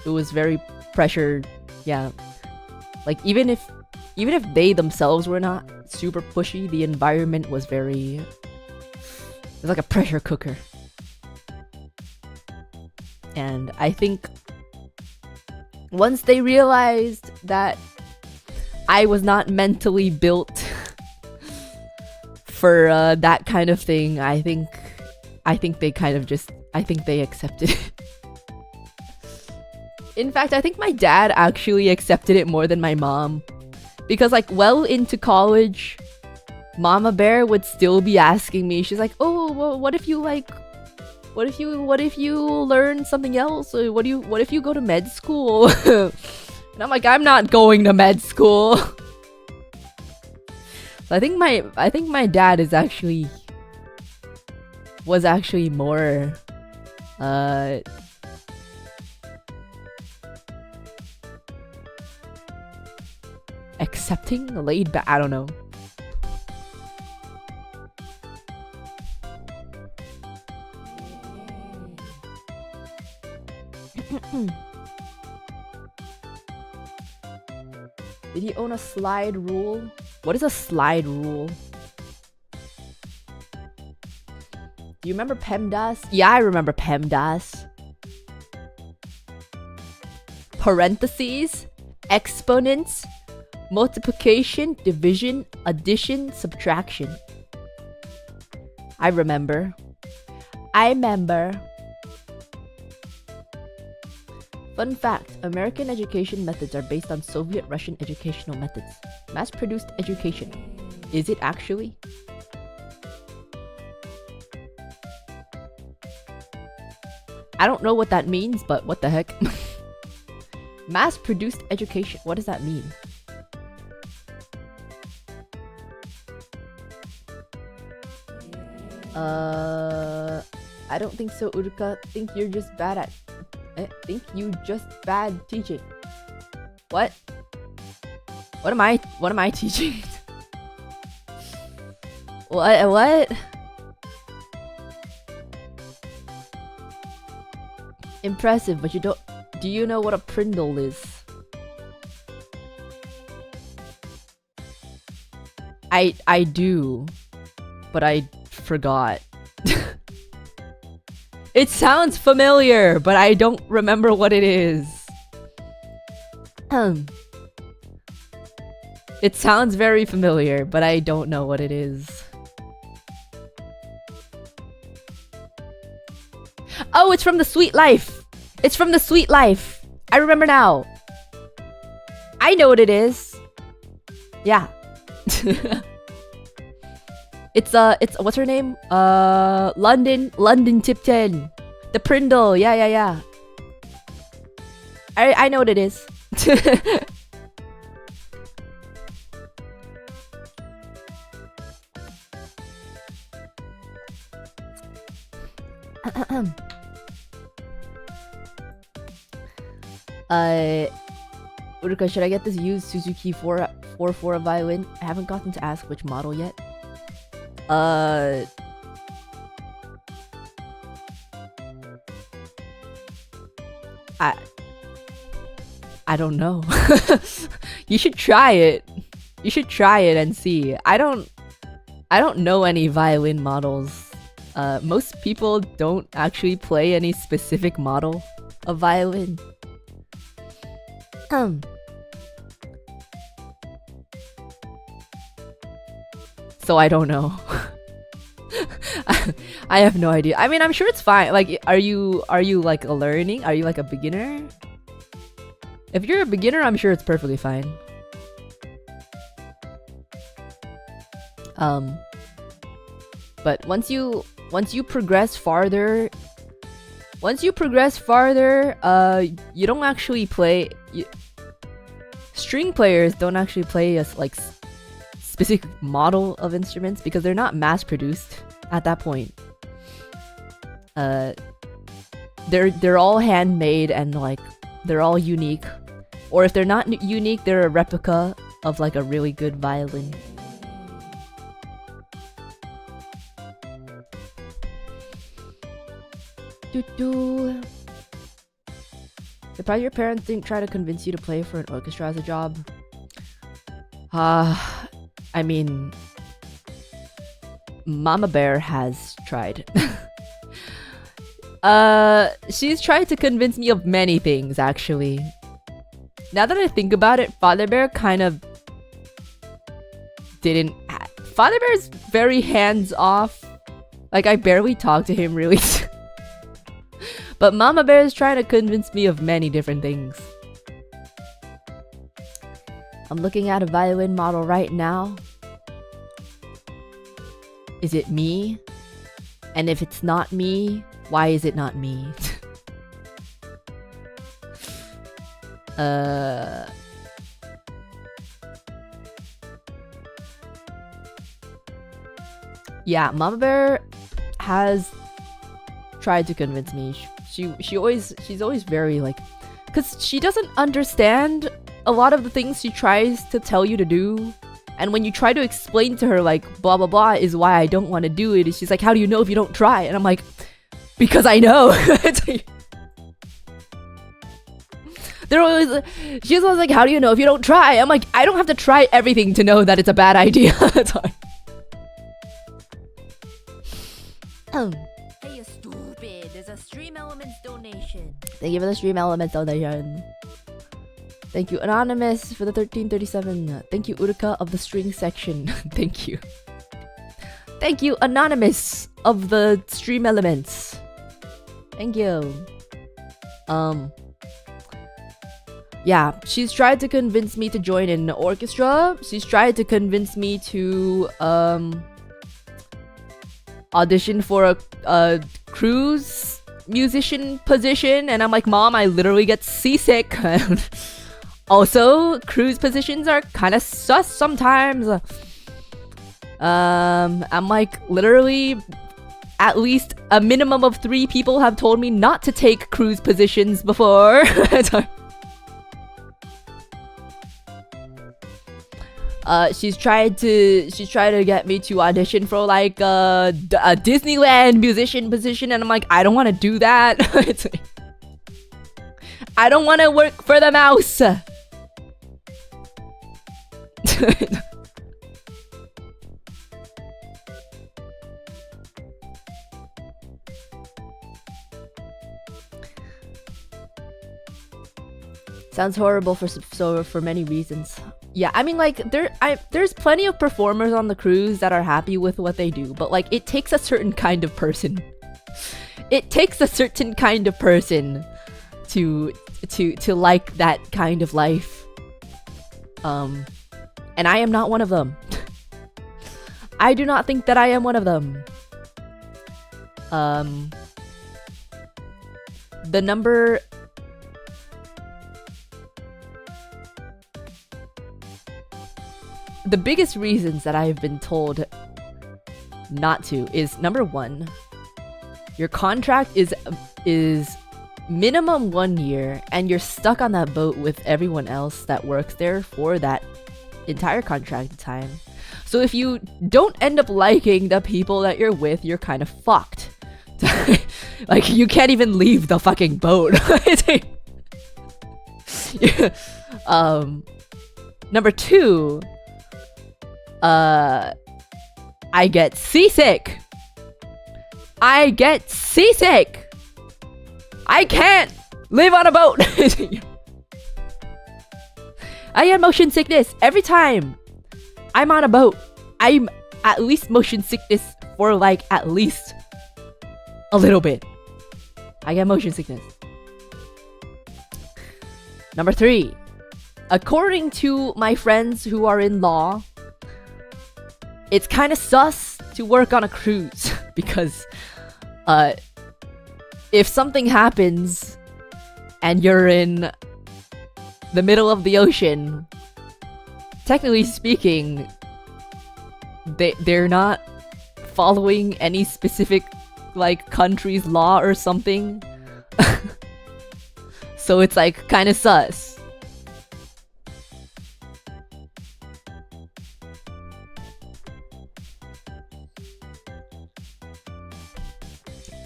it was very pressured. Yeah, like even if they themselves were not super pushy, the environment was very. It's like a pressure cooker. And I think once they realized that I was not mentally built for that kind of thing, I think they kind of just, I think they accepted it. In fact, I think my dad actually accepted it more than my mom. Because like well into college, Mama Bear would still be asking me, she's like, oh, well, what if you learn something else? Or what if you go to med school? And I'm like, I'm not going to med school. So I think my dad was actually more accepting, laid back. I don't know. Did he own a slide rule? What is a slide rule? Do you remember PEMDAS? Yeah, I remember PEMDAS. Parentheses, exponents, multiplication, division, addition, subtraction. I remember. Fun fact, American education methods are based on Soviet-Russian educational methods. Mass-produced education. Is it actually? I don't know what that means, but what the heck? Mass-produced education. What does that mean? I don't think so, Uruka. Think you're just bad at... think you just bad teaching. What? What am I teaching? What? Impressive, but you don't... Do you know what a prindle is? I do, but I forgot. It sounds familiar, but I don't remember what it is. It sounds very familiar, but I don't know what it is. Oh, it's from The Sweet Life! It's from The Sweet Life! I remember now! I know what it is! Yeah. It's what's her name? London Tipton. The Prindle. Yeah. I know what it is. Uruka, should I get this used Suzuki 444 violin? I haven't gotten to ask which model yet. I don't know. You should try it. You should try it and see. I don't know any violin models. Most people don't actually play any specific model of violin. So I don't know. I have no idea. I mean, I'm sure it's fine. Like, are you like learning? Are you like a beginner? If you're a beginner, I'm sure it's perfectly fine. But once you progress farther, you don't actually play. String players don't actually play as like specific model of instruments because they're not mass produced at that point. They're all handmade and like they're all unique, or if they're not unique, they're a replica of like a really good violin. Surprised your parents didn't try to convince you to play for an orchestra as a job. I mean, Mama Bear has tried. She's tried to convince me of many things, actually. Now that I think about it, Father Bear kind of didn't... Father Bear's very hands-off. Like, I barely talk to him, really. But Mama Bear is trying to convince me of many different things. I'm looking at a violin model right now. Is it me? And if it's not me, why is it not me? Yeah, Mama Bear has tried to convince me. She's always very like, because she doesn't understand a lot of the things she tries to tell you to do. And when you try to explain to her like blah blah blah is why I don't want to do it, she's like, how do you know if you don't try? And I'm like, because I know. She's always like, how do you know if you don't try? I'm like, I don't have to try everything to know that it's a bad idea. That's hard. Hey, you stupid. There's a Stream Elements donation. Thank you for the Stream Elements donation. Thank you, Anonymous, for the 1337. Thank you, Uruka of the string section. Thank you. Thank you, Anonymous of the Stream Elements. Thank you. Yeah, she's tried to convince me to join in the orchestra. She's tried to convince me to audition for a cruise musician position, and I'm like, Mom, I literally get seasick. Also, cruise positions are kind of sus sometimes. I'm like, literally, at least a minimum of 3 people have told me not to take cruise positions before. She's tried to get me to audition for like a Disneyland musician position, and I'm like, I don't want to do that. It's like, I don't want to work for the mouse. Sounds horrible for many reasons. Yeah, I mean, like, there's plenty of performers on the cruise that are happy with what they do, but like, it takes a certain kind of person. It takes a certain kind of person to like that kind of life. And I am not one of them. I do not think that I am one of them. The biggest reasons that I've been told not to is, number 1, your contract is minimum 1 year, and you're stuck on that boat with everyone else that works there for that entire contract time. So if you don't end up liking the people that you're with, you're kind of fucked. Like, you can't even leave the fucking boat. Number 2, I get seasick. I get seasick. I can't live on a boat. I get motion sickness every time I'm on a boat. I'm at least motion sickness for like at least a little bit. I get motion sickness. Number 3, according to my friends who are in law, it's kind of sus to work on a cruise because if something happens and you're in the middle of the ocean, technically speaking, they're not following any specific like country's law or something. So it's like kind of sus.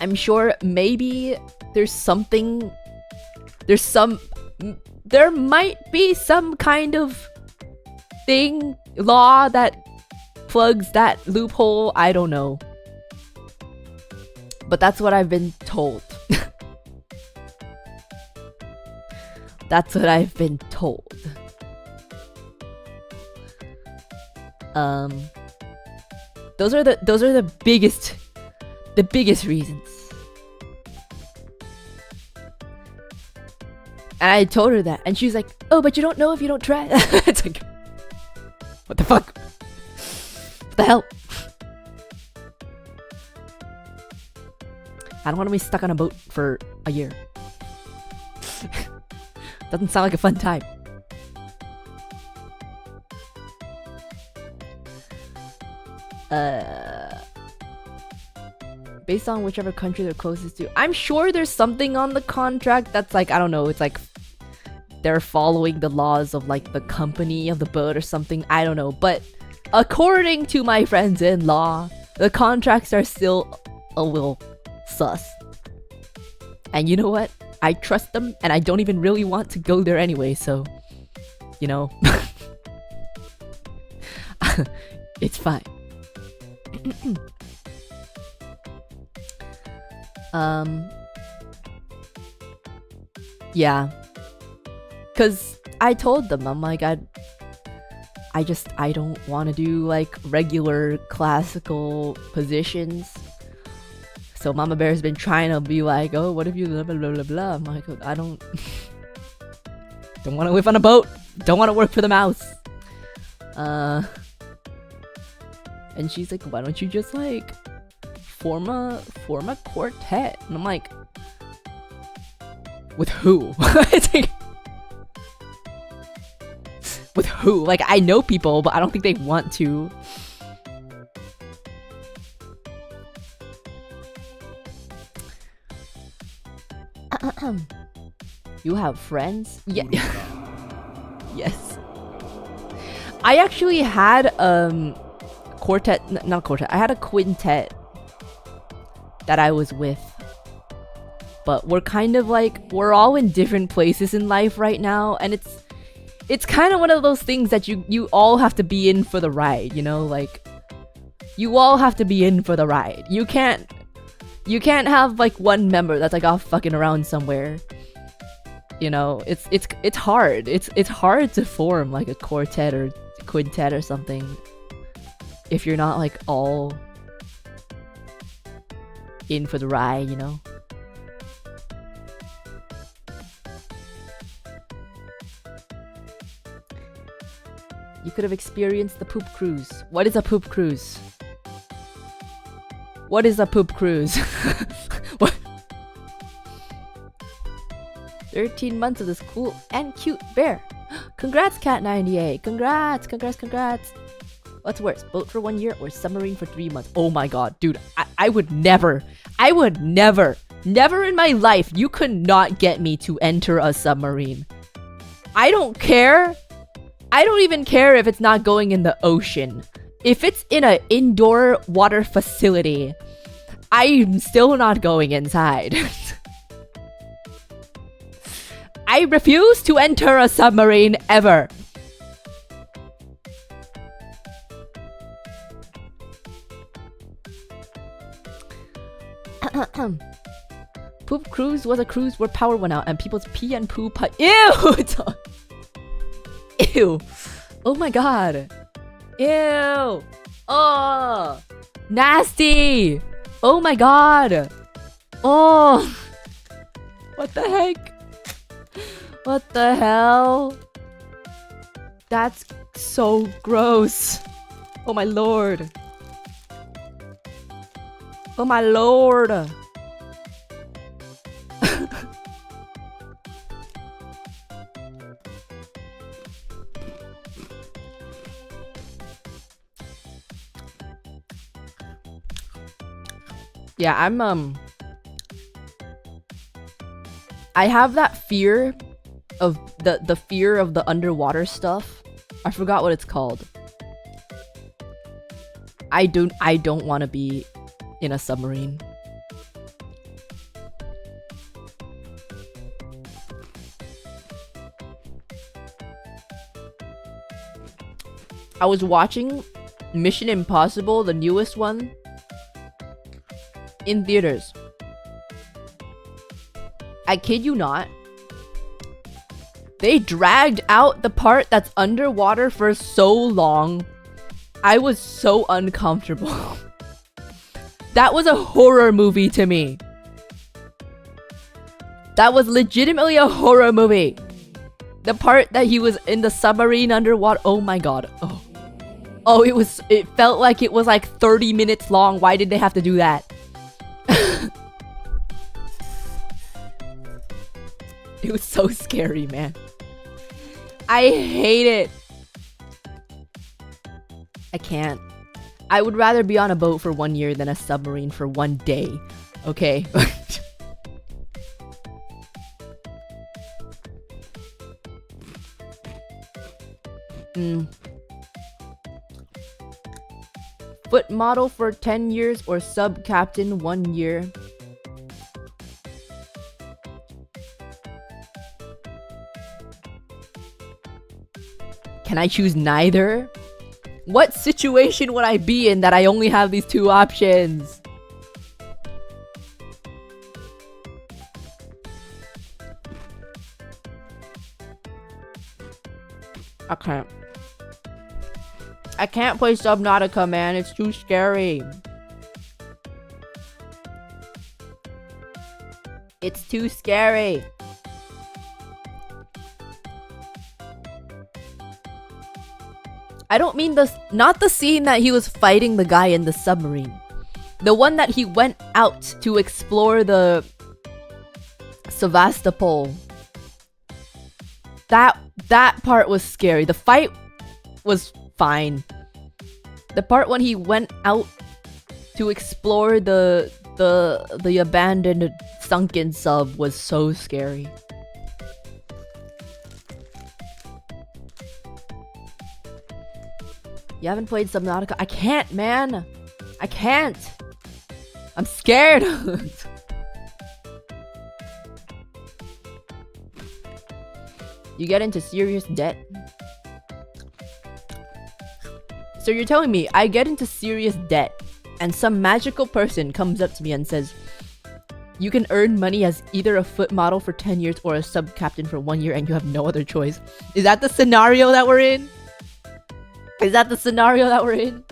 I'm sure maybe there might be some kind of law that plugs that loophole. I don't know. But that's what I've been told. That's what I've been told. Those are the biggest reasons. And I told her that, and she's like, "Oh, but you don't know if you don't try." It's like, what the fuck? What the hell? I don't want to be stuck on a boat for a year. Doesn't sound like a fun time. Based on whichever country they're closest to. I'm sure there's something on the contract that's like, I don't know, it's like they're following the laws of like the company of the boat or something. I don't know. But according to my friends-in-law, the contracts are still a little sus. And you know what? I trust them, and I don't even really want to go there anyway, so, you know. It's fine. Yeah. Cause I told them, I'm like, I don't want to do like regular classical positions. So Mama Bear's been trying to be like, oh, what if you blah blah blah blah blah. I'm like, I don't want to live on a boat. Don't want to work for the mouse. And she's like, why don't you just like form a quartet? And I'm like, with who? It's like, with who? Like, I know people, but I don't think they want to. You have friends? Yeah. Yes. I actually had quartet, not quartet. I had a quintet that I was with. But we're kind of like, we're all in different places in life right now, and it's kind of one of those things that you all have to be in for the ride, you know? Like, you all have to be in for the ride. You can't have like one member that's like off fucking around somewhere. You know, it's hard. It's hard to form like a quartet or quintet or something if you're not like all in for the ride, you know? You could have experienced the poop cruise. What is a poop cruise? What is a poop cruise? What? 13 months of this cool and cute bear. Congrats, Cat98. Congrats. What's worse, boat for 1 year or submarine for 3 months? Oh my god, dude. I would never in my life, you could not get me to enter a submarine. I don't care. I don't even care if it's not going in the ocean. If it's in an indoor water facility, I'm still not going inside. I refuse to enter a submarine ever. Poop cruise was a cruise where power went out and people's pee and poo Ew! Ew! Oh my god! Ew! Oh! Nasty! Oh my god! Oh! What the heck? What the hell? That's so gross. Oh my lord. Oh my lord. Yeah, I have that fear of the fear of the underwater stuff. I forgot what it's called. I don't want to be in a submarine. I was watching Mission Impossible, the newest one, in theaters. I kid you not. They dragged out the part that's underwater for so long. I was so uncomfortable. That was a horror movie to me. That was legitimately a horror movie. The part that he was in the submarine underwater. Oh my god. Oh. Oh, it felt like it was like 30 minutes long. Why did they have to do that? It was so scary, man. I hate it. I can't. I would rather be on a boat for 1 year than a submarine for 1 day. Okay? Foot model for 10 years or sub captain 1 year. Can I choose neither? What situation would I be in that I only have these two options? I can't play Subnautica, man. It's too scary. It's too scary. I don't mean not the scene that he was fighting the guy in the submarine. The one that he went out to explore the Sevastopol. That part was scary. The fight was fine. The part when he went out to explore the abandoned sunken sub was so scary. You haven't played Subnautica? I can't, man. I can't. I'm scared. You get into serious debt. So you're telling me I get into serious debt and some magical person comes up to me and says, you can earn money as either a foot model for 10 years or a sub captain for 1 year and you have no other choice. Is that the scenario that we're in? Is that the scenario that we're in?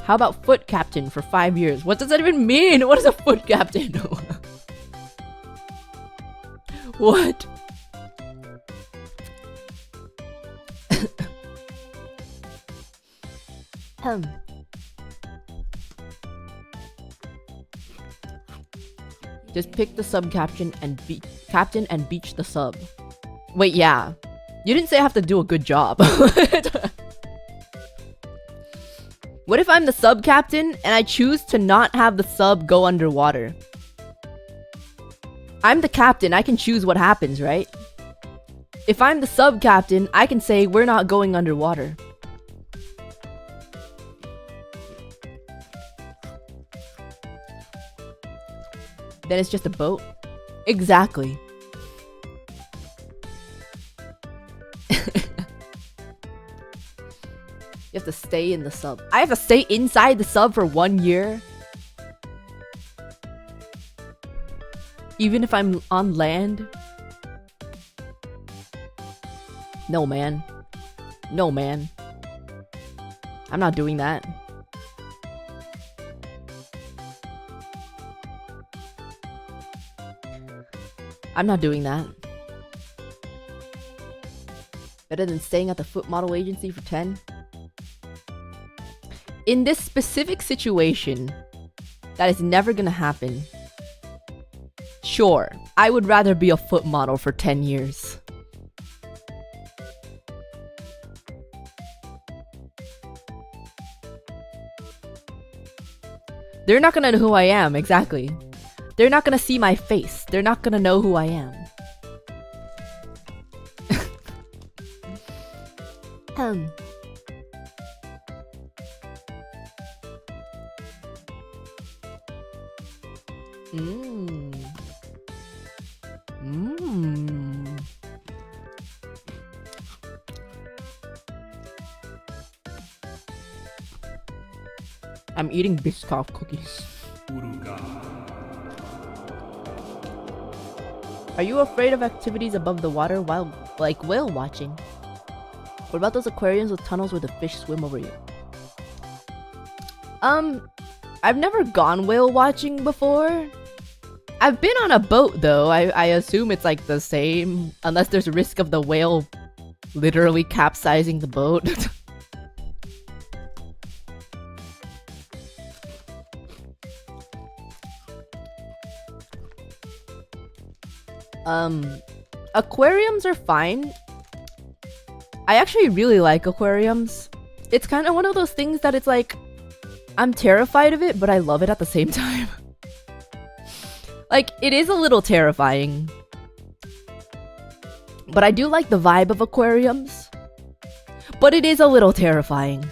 How about foot captain for 5 years? What does that even mean? What is a foot captain? What? Just pick the sub captain and beach the sub. Wait, yeah. You didn't say I have to do a good job. What if I'm the sub captain and I choose to not have the sub go underwater? I'm the captain, I can choose what happens, right? If I'm the sub captain, I can say we're not going underwater. Then it's just a boat? Exactly. You have to stay in the sub. I have to stay inside the sub for 1 year? Even if I'm on land? No, man. No, man. I'm not doing that. I'm not doing that. Better than staying at the foot model agency for 10? In this specific situation, that is never gonna happen. Sure, I would rather be a foot model for 10 years. They're not gonna know who I am, exactly. They're not gonna see my face. They're not gonna know who I am. I'm eating Biscoff cookies. Are you afraid of activities above the water while, like, whale watching? What about those aquariums with tunnels where the fish swim over you? I've never gone whale watching before. I've been on a boat though. I assume it's like the same, unless there's a risk of the whale literally capsizing the boat. Aquariums are fine. I actually really like aquariums. It's kind of one of those things that it's like, I'm terrified of it, but I love it at the same time. Like, it is a little terrifying. But I do like the vibe of aquariums. But it is a little terrifying.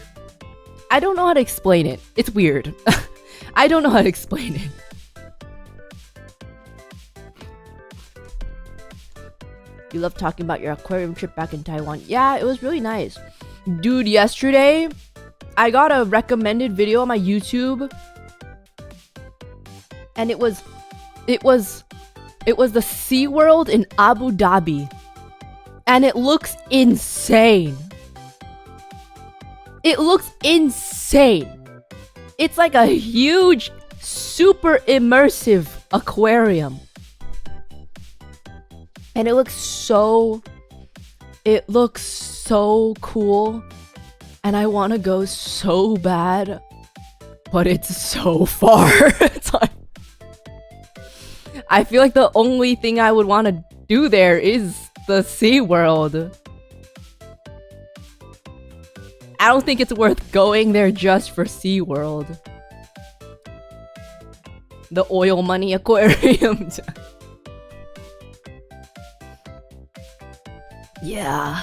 I don't know how to explain it. It's weird. I don't know how to explain it. You love talking about your aquarium trip back in Taiwan. Yeah, it was really nice. Dude, yesterday, I got a recommended video on my YouTube. And it was the SeaWorld in Abu Dhabi. And it looks insane. It looks insane. It's like a huge, super immersive aquarium. And it looks so cool. And I want to go so bad. But it's so far. It's like, I feel like the only thing I would want to do there is the SeaWorld. I don't think it's worth going there just for SeaWorld. The oil money aquarium. Yeah.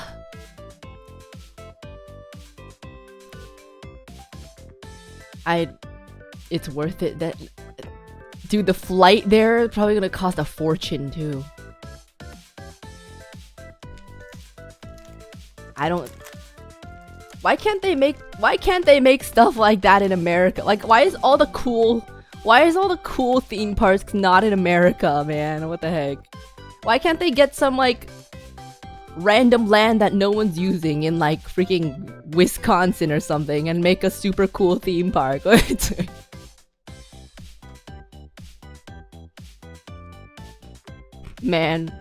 It's worth it. That, dude, the flight there is probably gonna cost a fortune too. Why can't they make stuff like that in America? Like, why is all the cool theme parks not in America, man? What the heck? Why can't they get some like random land that no one's using in like freaking Wisconsin or something and make a super cool theme park? Man.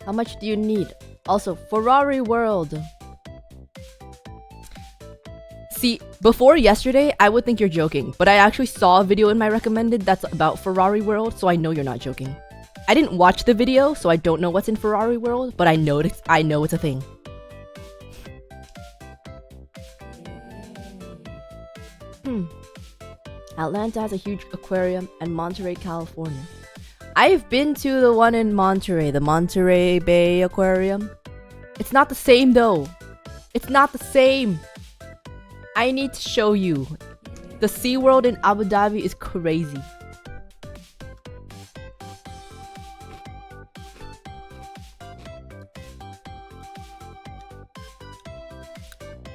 How much do you need? Also, Ferrari World. See, before yesterday, I would think you're joking, but I actually saw a video in my recommended that's about Ferrari World, so I know you're not joking. I didn't watch the video, so I don't know what's in Ferrari World, but I know it's a thing. Atlanta has a huge aquarium, and Monterey, California. I've been to the one in Monterey, the Monterey Bay Aquarium. It's not the same though. It's not the same. I need to show you. The SeaWorld in Abu Dhabi is crazy.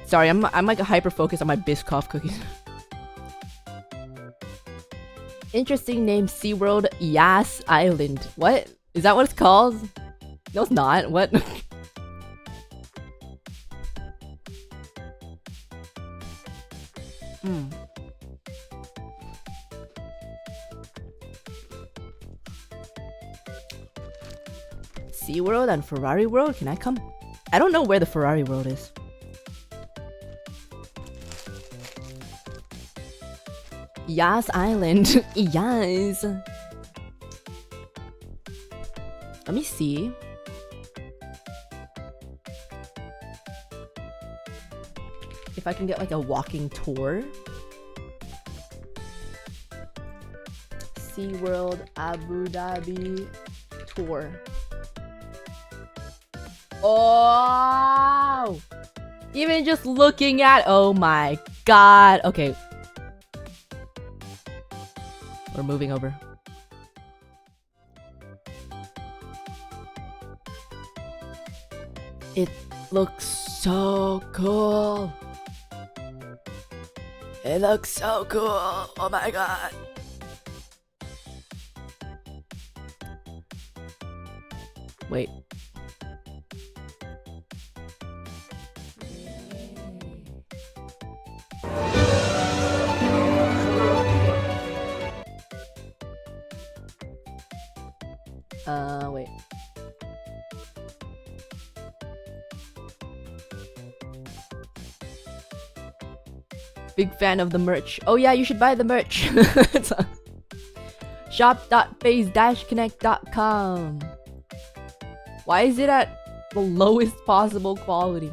Sorry, I'm like hyper focused on my Biscoff cookies. Interesting name, SeaWorld Yas Island. What? Is that what it's called? No, it's not. What? SeaWorld and Ferrari World? Can I come? I don't know where the Ferrari World is. Yas Island. Yes. Let me see. If I can get like a walking tour. SeaWorld Abu Dhabi tour. Oh! Even just looking at, oh my god. Okay. We're moving over. It looks so cool. It looks so cool. Oh my god. Wait. Wait. Big fan of the merch. Oh yeah, you should buy the merch. Shop.phase-connect.com. Why is it at the lowest possible quality?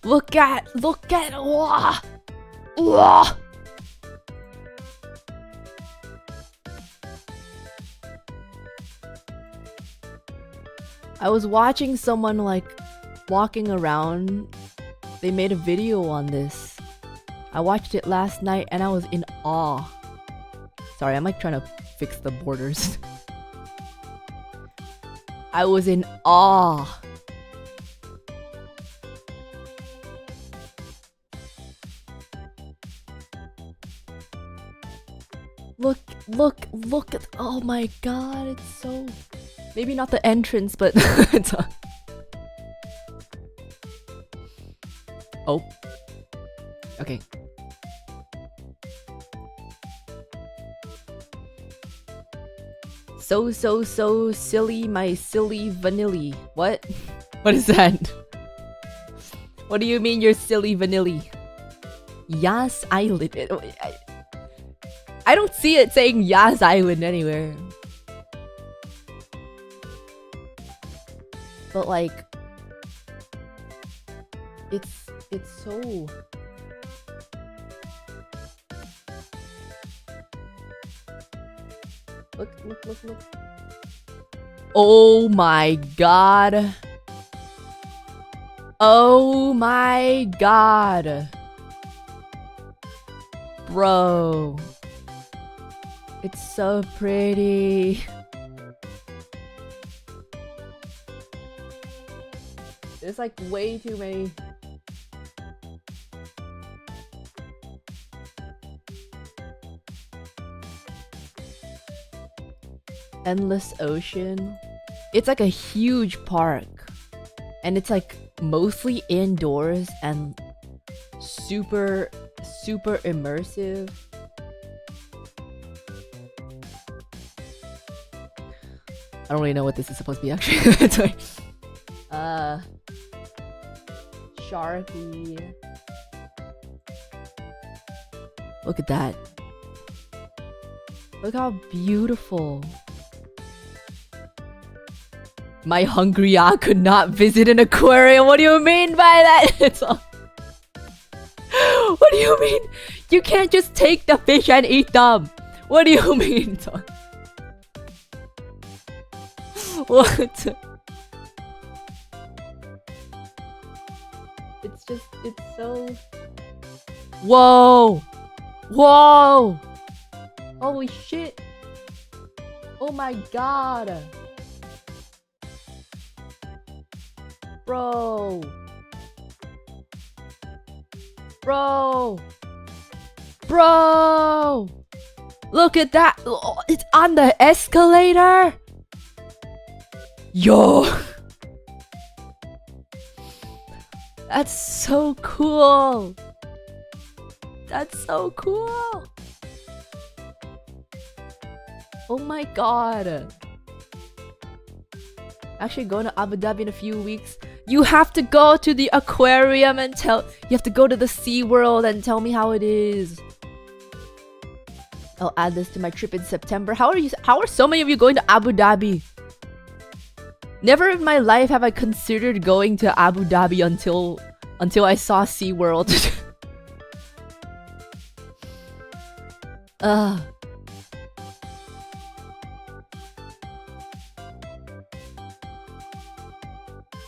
Look at, wah! Wah! I was watching someone like walking around. They made a video on this. I watched it last night and I was in awe. Sorry, I'm like trying to fix the borders. I was in awe. Look at, oh my god, it's so, maybe not the entrance, but it's oh, okay. So silly, my silly vanilli. What? What is that? What do you mean you're silly vanilli? Yas Island. I don't see it saying Yas Island anywhere. But like, it's so. Look. Oh my god. Oh my god. Bro. It's so pretty. There's like way too many. Endless Ocean. It's like a huge park. And it's like mostly indoors and super immersive. I don't really know what this is supposed to be actually. Sorry. Sharky. Look at that. Look how beautiful. My hungry eye could not visit an aquarium. What do you mean by that? It's all... What do you mean? You can't just take the fish and eat them. What do you mean? What? It's so... Whoa! Whoa! Holy shit! Oh my god! Bro. Bro. Bro. Look at that. Oh, it's on the escalator. Yo. That's so cool. That's so cool. Oh my god. Actually going to Abu Dhabi in a few weeks. You have to go to the aquarium and you have to go to the Sea World and tell me how it is. I'll add this to my trip in September. How are so many of you going to Abu Dhabi? Never in my life have I considered going to Abu Dhabi until I saw Sea World.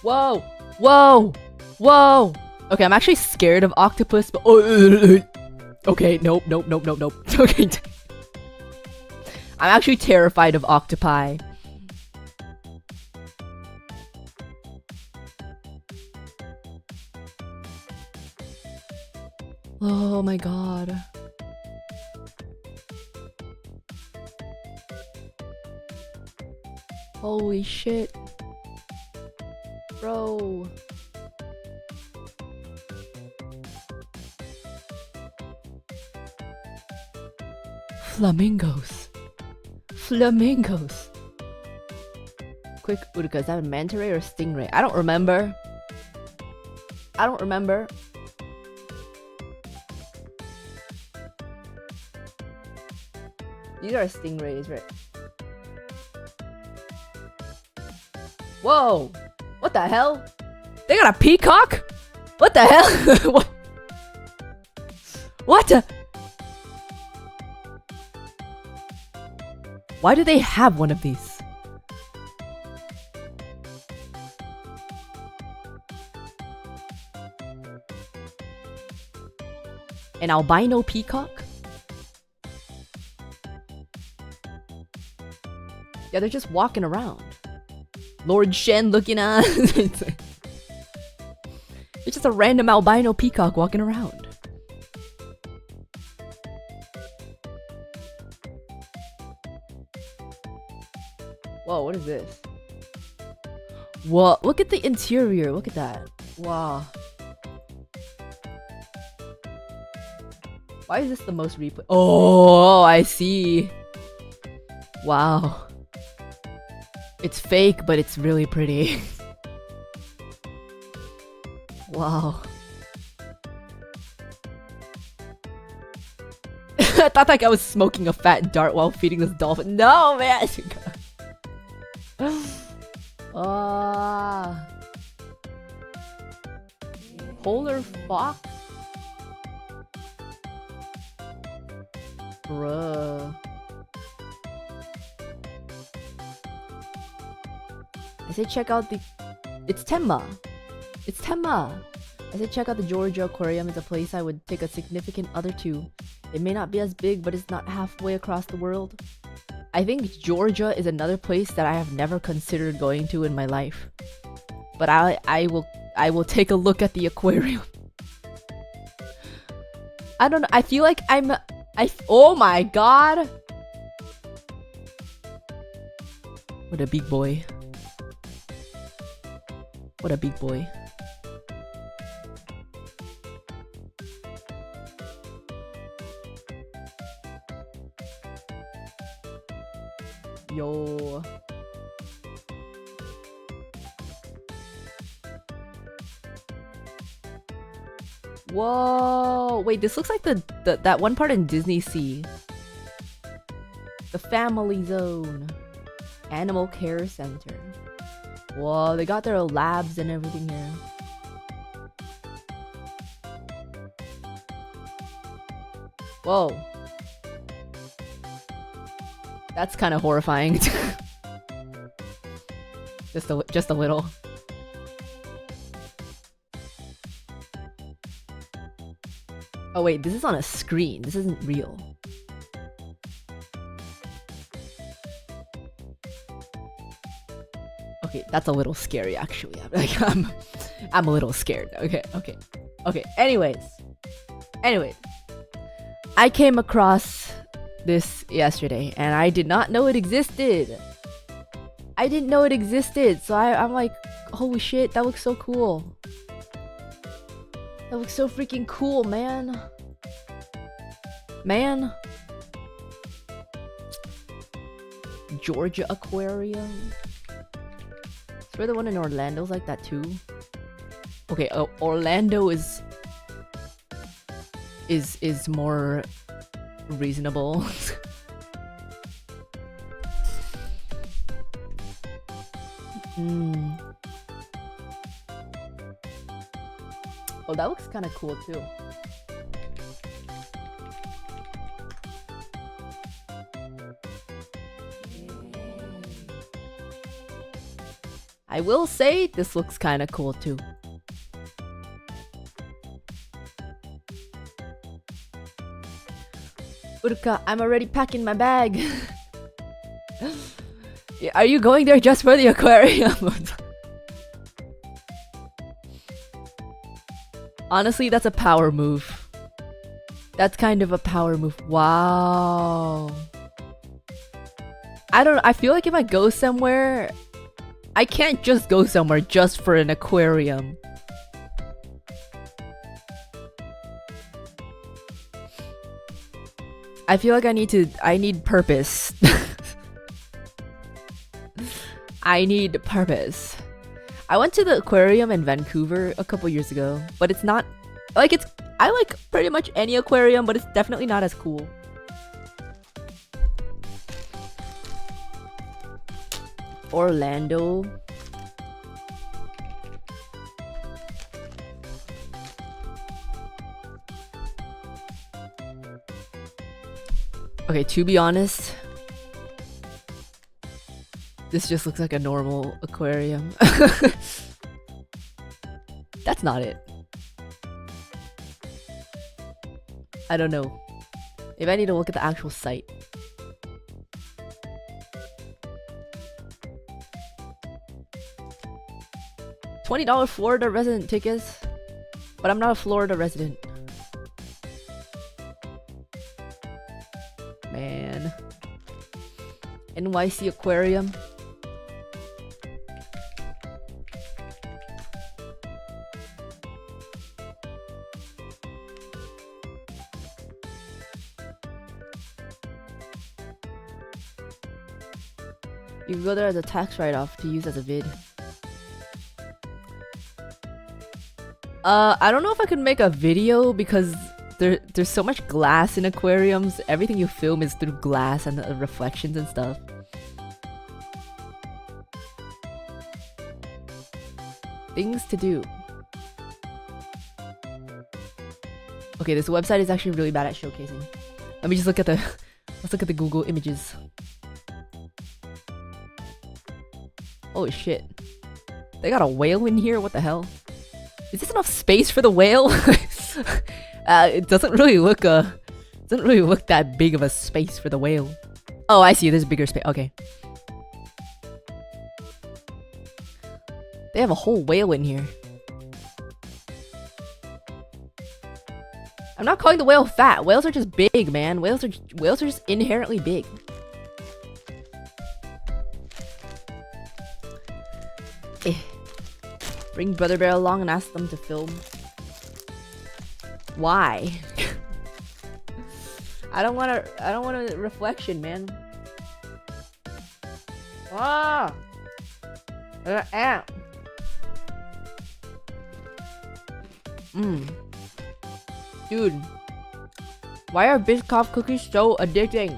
Whoa! Whoa! Whoa! Okay, I'm actually scared of octopus, but okay, nope. Okay. I'm actually terrified of octopi. Oh my god. Holy shit. Bro. Flamingos. Flamingos. Quick, Uruka, is that a manta ray or a stingray? I don't remember. These are stingrays, right? Whoa! What the hell? They got a peacock? What the hell? What? What the? Why do they have one of these? An albino peacock? Yeah, they're just walking around. Lord Shen looking on. It's just a random albino peacock walking around. Whoa, what is this? Whoa, look at the interior. Look at that. Wow. Why is this the most replay? Oh, I see. Wow. It's fake, but it's really pretty. Wow. I thought that guy was smoking a fat dart while feeding this dolphin. No, man! Polar fox? Bruh. I say check out the... It's Tenma! It's Tenma! I say check out the Georgia Aquarium. It's a place I would take a significant other to. It may not be as big, but it's not halfway across the world. I think Georgia is another place that I have never considered going to in my life. But I will take a look at the aquarium. I don't know, I feel like oh my god! What a big boy. What a big boy. Yo. Whoa! Wait, this looks like that one part in Disney Sea. The Family Zone. Animal Care Center. Whoa, they got their labs and everything here. Whoa. That's kind of horrifying. just a little. Oh wait, this is on a screen. This isn't real. Okay, That's a little scary, actually. Like, I'm a little scared. Okay. Anyways, I came across this yesterday, and I did not know it existed. I didn't know it existed, so I'm like, holy shit, that looks so cool. That looks so freaking cool, man. Georgia Aquarium. Swear the one in Orlando's like that too. Okay, Orlando is more reasonable. Oh, that looks kind of cool too. I will say this looks kind of cool too. Uruka, I'm already packing my bag. Are you going there just for the aquarium? Honestly, that's a power move. That's kind of a power move. Wow. I feel like if I go somewhere, I can't just go somewhere just for an aquarium. I feel like I need purpose. I need purpose. I went to the aquarium in Vancouver a couple years ago, but it's not like I like pretty much any aquarium, but it's definitely not as cool. Orlando. Okay, to be honest, this just looks like a normal aquarium. That's not it. I don't know. Maybe I need to look at the actual site. $20 Florida resident tickets, but I'm not a Florida resident. Man. NYC Aquarium. You can go there as a tax write-off to use as a vid. I don't know if I could make a video because there's so much glass in aquariums. Everything you film is through glass and the reflections and stuff. Things to do. Okay, this website is actually really bad at showcasing. Let me just look at the let's look at the Google images. Holy shit. They got a whale in here? What the hell? Is this enough space for the whale? It doesn't really look that big of a space for the whale. Oh, I see. There's a bigger space. Okay. They have a whole whale in here. I'm not calling the whale fat. Whales are just big, man. Whales are just inherently big. Bring Brother Bear along and ask them to film. Why? I don't want a reflection, man. Ah! Dude. Why are Biscoff cookies so addicting?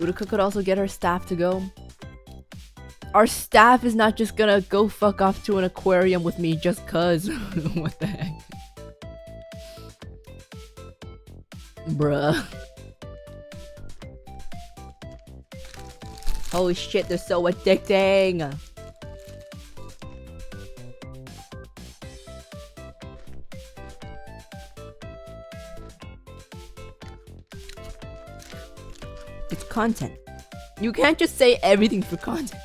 Uruka could also get her staff to go. Our staff is not just gonna go fuck off to an aquarium with me just cuz. What the heck? Bruh. Holy shit, they're so addicting. It's content. You can't just say everything for content.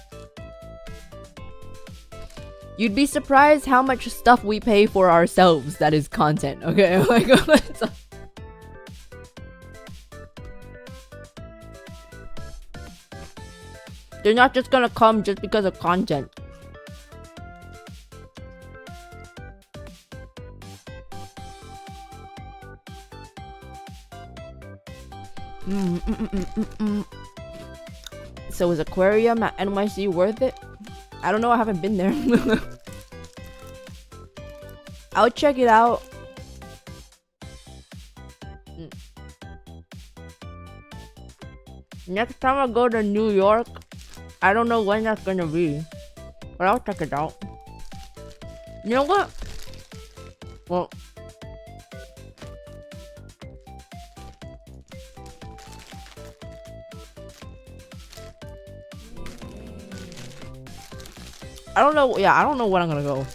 You'd be surprised how much stuff we pay for ourselves that is content, okay? Like, they're not just gonna come just because of content. So is aquarium at NYC worth it? I don't know, I haven't been there. I'll check it out. Next time I go to New York, I don't know when that's gonna be, but I'll check it out. You know what? Well, I don't know. Yeah, I don't know when I'm gonna go.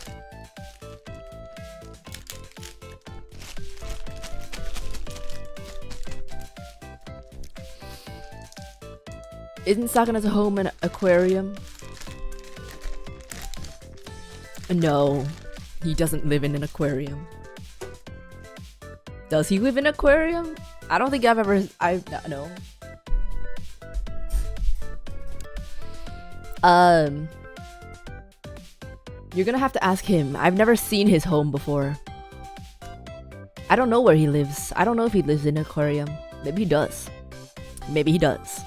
Isn't Sakana's home an aquarium? No, he doesn't live in an aquarium. Does he live in an aquarium? I don't think I've ever. No. You're gonna have to ask him. I've never seen his home before. I don't know where he lives. I don't know if he lives in an aquarium. Maybe he does. Maybe he does.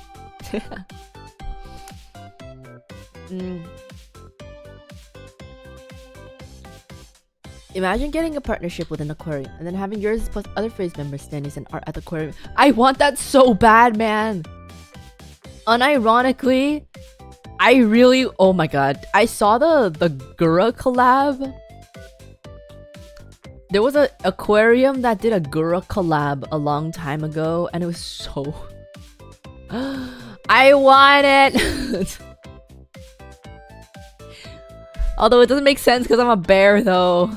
Imagine getting a partnership with an aquarium and then having yours plus other phrase members standing and art at the aquarium. I want that so bad, man. Unironically, I really, oh my god, I saw the Gura collab. There was an aquarium that did a Gura collab a long time ago, and it was so. I want it. Although it doesn't make sense because I'm a bear, though.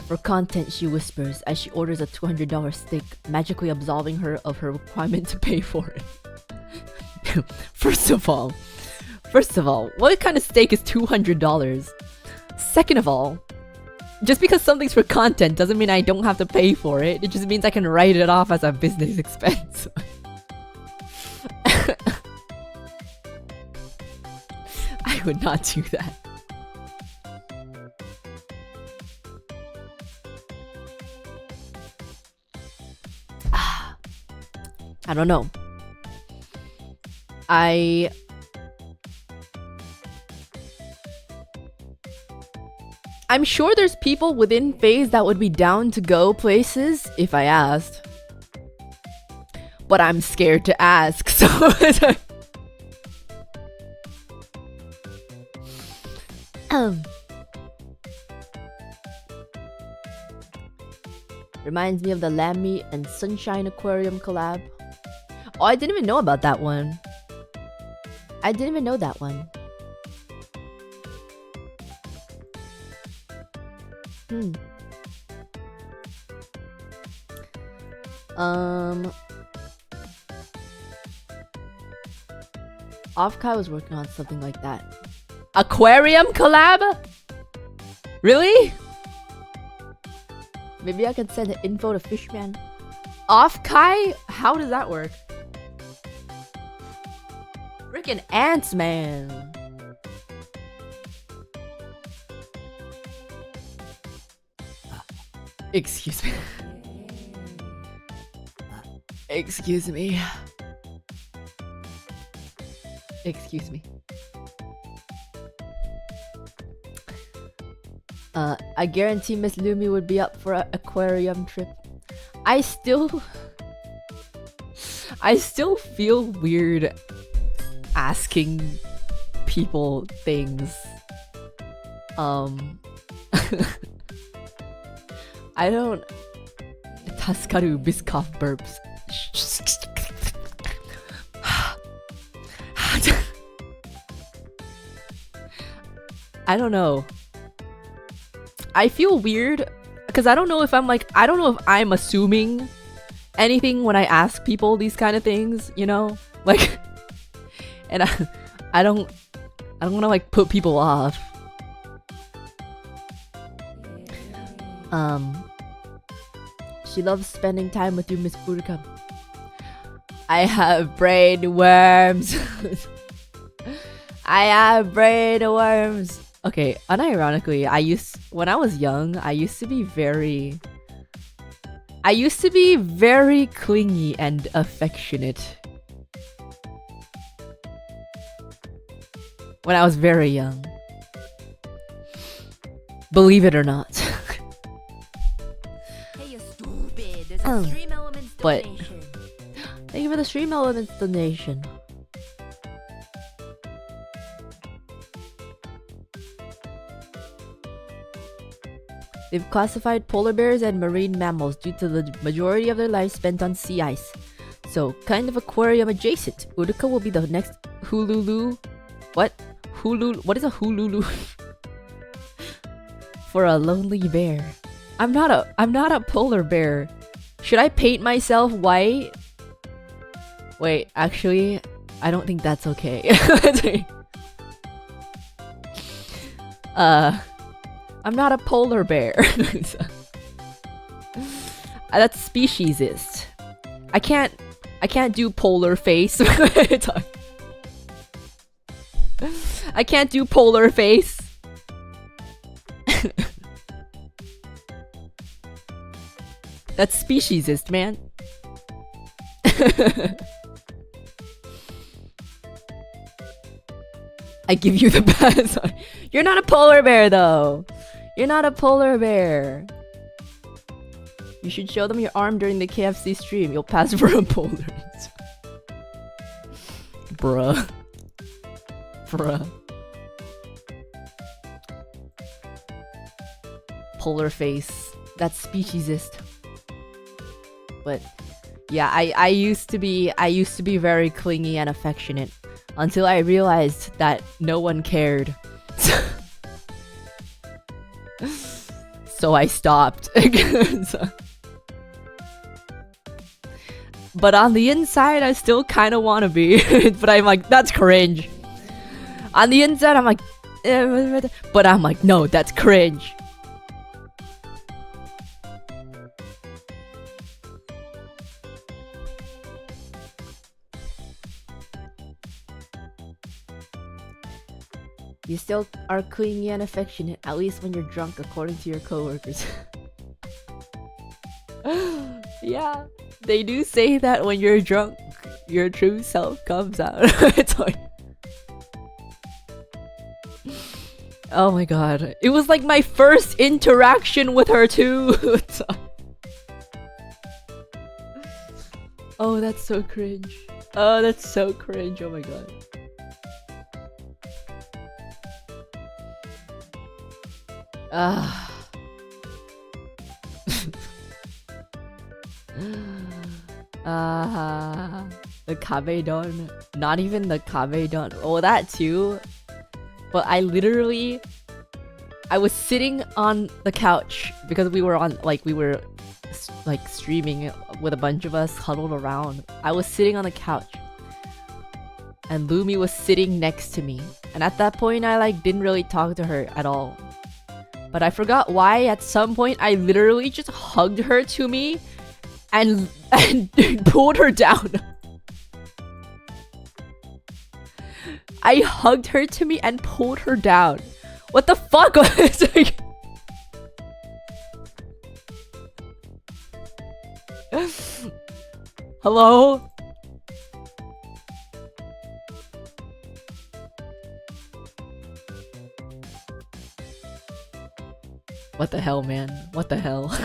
For content, she whispers as she orders a $200 steak, magically absolving her of her requirement to pay for it. First of all, what kind of steak is $200? Second of all, just because something's for content doesn't mean I don't have to pay for it. It just means I can write it off as a business expense. I would not do that. I don't know. I'm sure there's people within phase that would be down to go places if I asked. But I'm scared to ask, so reminds me of the Lammy and Sunshine Aquarium collab. Oh, I didn't even know about that one. I didn't even know that one. Offkai was working on something like that. Aquarium collab? Really? Maybe I could send the info to Fishman. Offkai? How does that work? Freaking ants, man. Excuse me. Excuse me. Excuse me. I guarantee Miss Lumi would be up for an aquarium trip. I still feel weird asking people things. I don't. Taskaru Biscoff burps. I don't know. I feel weird because I don't know if I'm assuming anything when I ask people these kind of things, you know? Like, and I don't want to like put people off. She loves spending time with you, Miss Uruka. I have brain worms. I have brain worms. Okay, unironically, when I was young, I used to be very clingy and affectionate. When I was very young. Believe it or not. Hey, you stupid. There's a Stream Elements But- donation. Thank you for the Stream Elements donation. They've classified polar bears and marine mammals due to the majority of their lives spent on sea ice. So, kind of aquarium adjacent. Uruka will be the next Hululu. What? What is a Hululu? For a lonely bear. I'm not a polar bear. Should I paint myself white? Wait, actually, I don't think that's okay. I'm not a polar bear. That's speciesist. I can't do polar face. I can't do polar face. That's speciesist, man. I give you the pass. You're not a polar bear, though. You're not a polar bear. You should show them your arm during the KFC stream. You'll pass for a polar. Bruh. Bruh. Polar face. That's speciesist. But yeah, I used to be very clingy and affectionate until I realized that no one cared. So I stopped. But on the inside, I still kind of want to be. But I'm like, that's cringe. On the inside, I'm like, but I'm like, no, that's cringe. You still are clingy and affectionate, at least when you're drunk, according to your coworkers. Yeah, they do say that when you're drunk, your true self comes out. It's like, oh my god, it was like my first interaction with her too. Oh, that's so cringe. Oh, that's so cringe. Oh my god. The kabedon. Not even the kabedon. Oh, that too. But I was sitting on the couch because we were streaming with a bunch of us huddled around. I was sitting on the couch. And Lumi was sitting next to me. And at that point, I didn't really talk to her at all. But I forgot why at some point I literally just hugged her to me and pulled her down. I hugged her to me and pulled her down. What the fuck was it? Hello? What the hell, man? What the hell?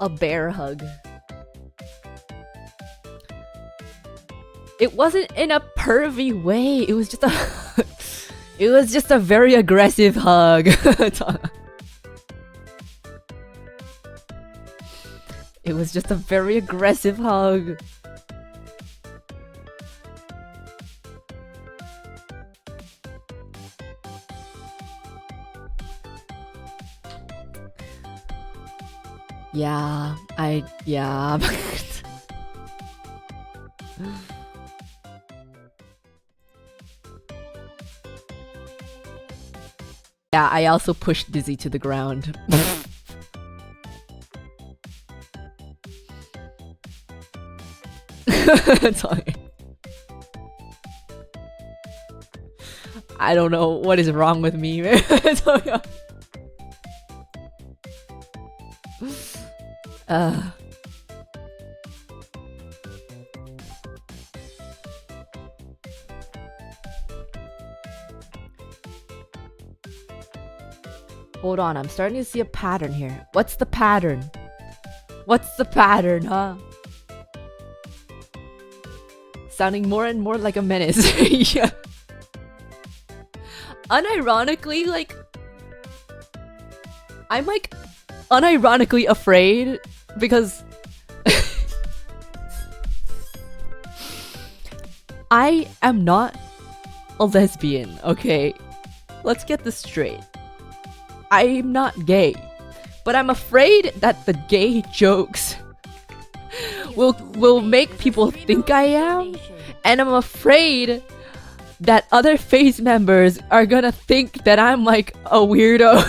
A bear hug. It wasn't in a pervy way. It was just a it was just a very aggressive hug. It was just a very aggressive hug. Yeah, yeah, I also pushed Dizzy to the ground. Sorry. I don't know what is wrong with me, man. Hold on, I'm starting to see a pattern here. What's the pattern? What's the pattern, huh? Sounding more and more like a menace. Yeah. Unironically, like, I'm like unironically afraid because I am not a lesbian, okay? Let's get this straight. I'm not gay, but I'm afraid that the gay jokes will make people think I am, and I'm afraid that other phase members are gonna think that I'm like a weirdo.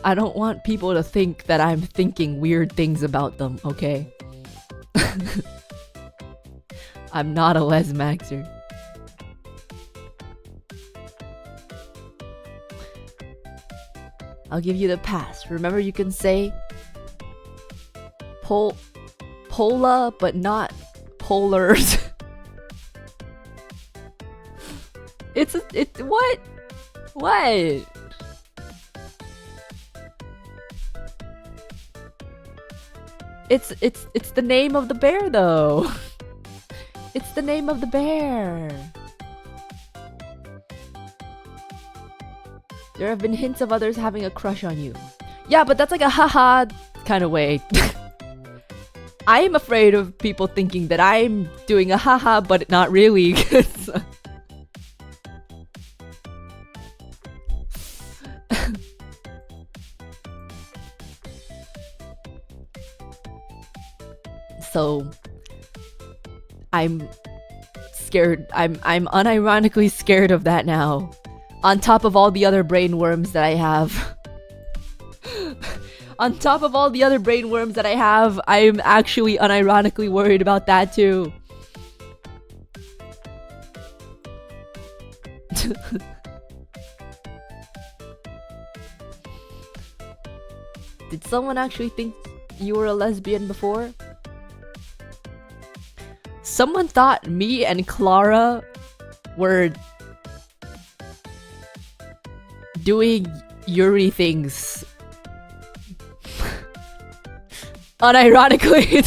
I don't want people to think that I'm thinking weird things about them, okay? I'm not a lesmaxer. I'll give you the pass. Remember, you can say pola, but not polars. It's what? What? It's the name of the bear, though. It's the name of the bear. There have been hints of others having a crush on you. Yeah, but that's like a haha kind of way. I am afraid of people thinking that I'm doing a haha, but not really. So I'm scared. I'm unironically scared of that now. On top of all the other brain worms that I have. On top of all the other brain worms that I have, I'm actually unironically worried about that too. Did someone actually think you were a lesbian before? Someone thought me and Clara were doing Yuri things. Unironically.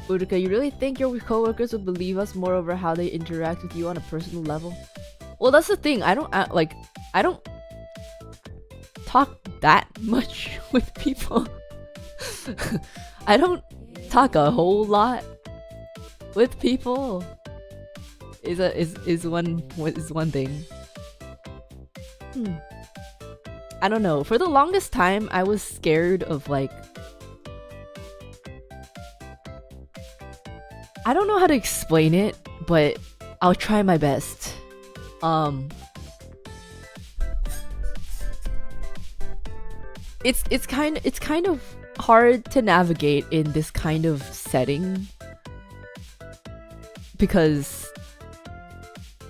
Uruka, you really think your coworkers would believe us more over how they interact with you on a personal level? Well, that's the thing. I don't talk that much with people. I don't talk a whole lot with people. Is one thing. I don't know. For the longest time, I was scared of like. I don't know how to explain it, but I'll try my best. It's kind of hard to navigate in this kind of setting because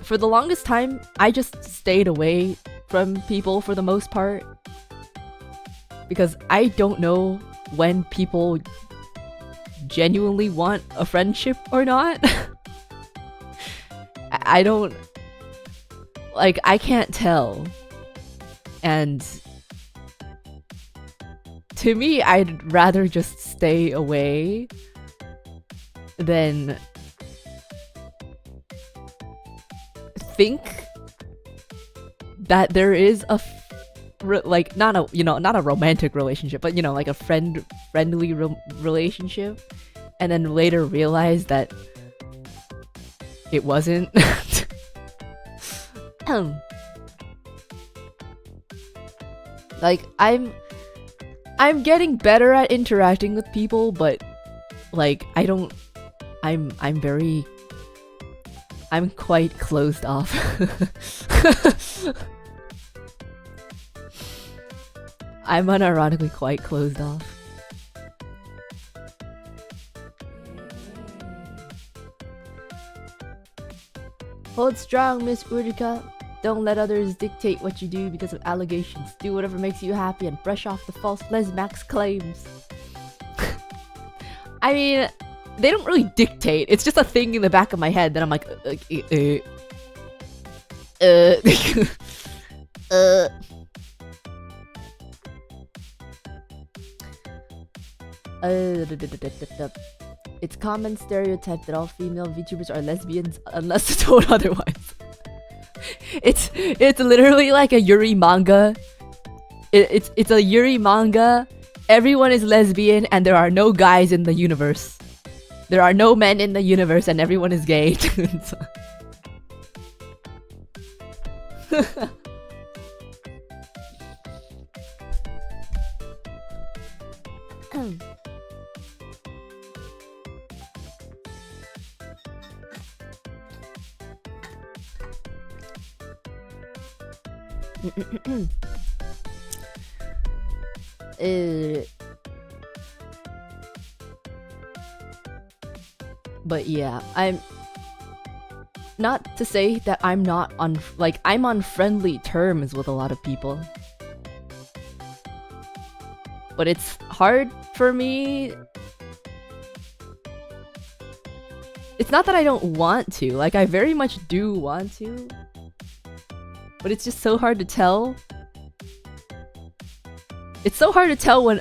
for the longest time I just stayed away from people for the most part because I don't know when people genuinely want a friendship or not. I don't like, I can't tell. And to me, I'd rather just stay away than think that there is a like not a romantic relationship, but like a friendly relationship, and then later realize that it wasn't. Like I'm getting better at interacting with people, but like I'm quite closed off. I'm unironically quite closed off. Hold strong, Miss Uruka. Don't let others dictate what you do because of allegations. Do whatever makes you happy and brush off the false lesmax claims. I mean, they don't really dictate. It's just a thing in the back of my head that I'm like, It's common stereotype that all female VTubers are lesbians unless told otherwise. It's literally like a Yuri manga. It's a Yuri manga. Everyone is lesbian and there are no guys in the universe. There are no men in the universe and everyone is gay. But yeah, I'm not to say that I'm not I'm on friendly terms with a lot of people, but it's hard for me. It's not that I don't want to, like I very much do want to, but it's just so hard to tell. It's so hard to tell when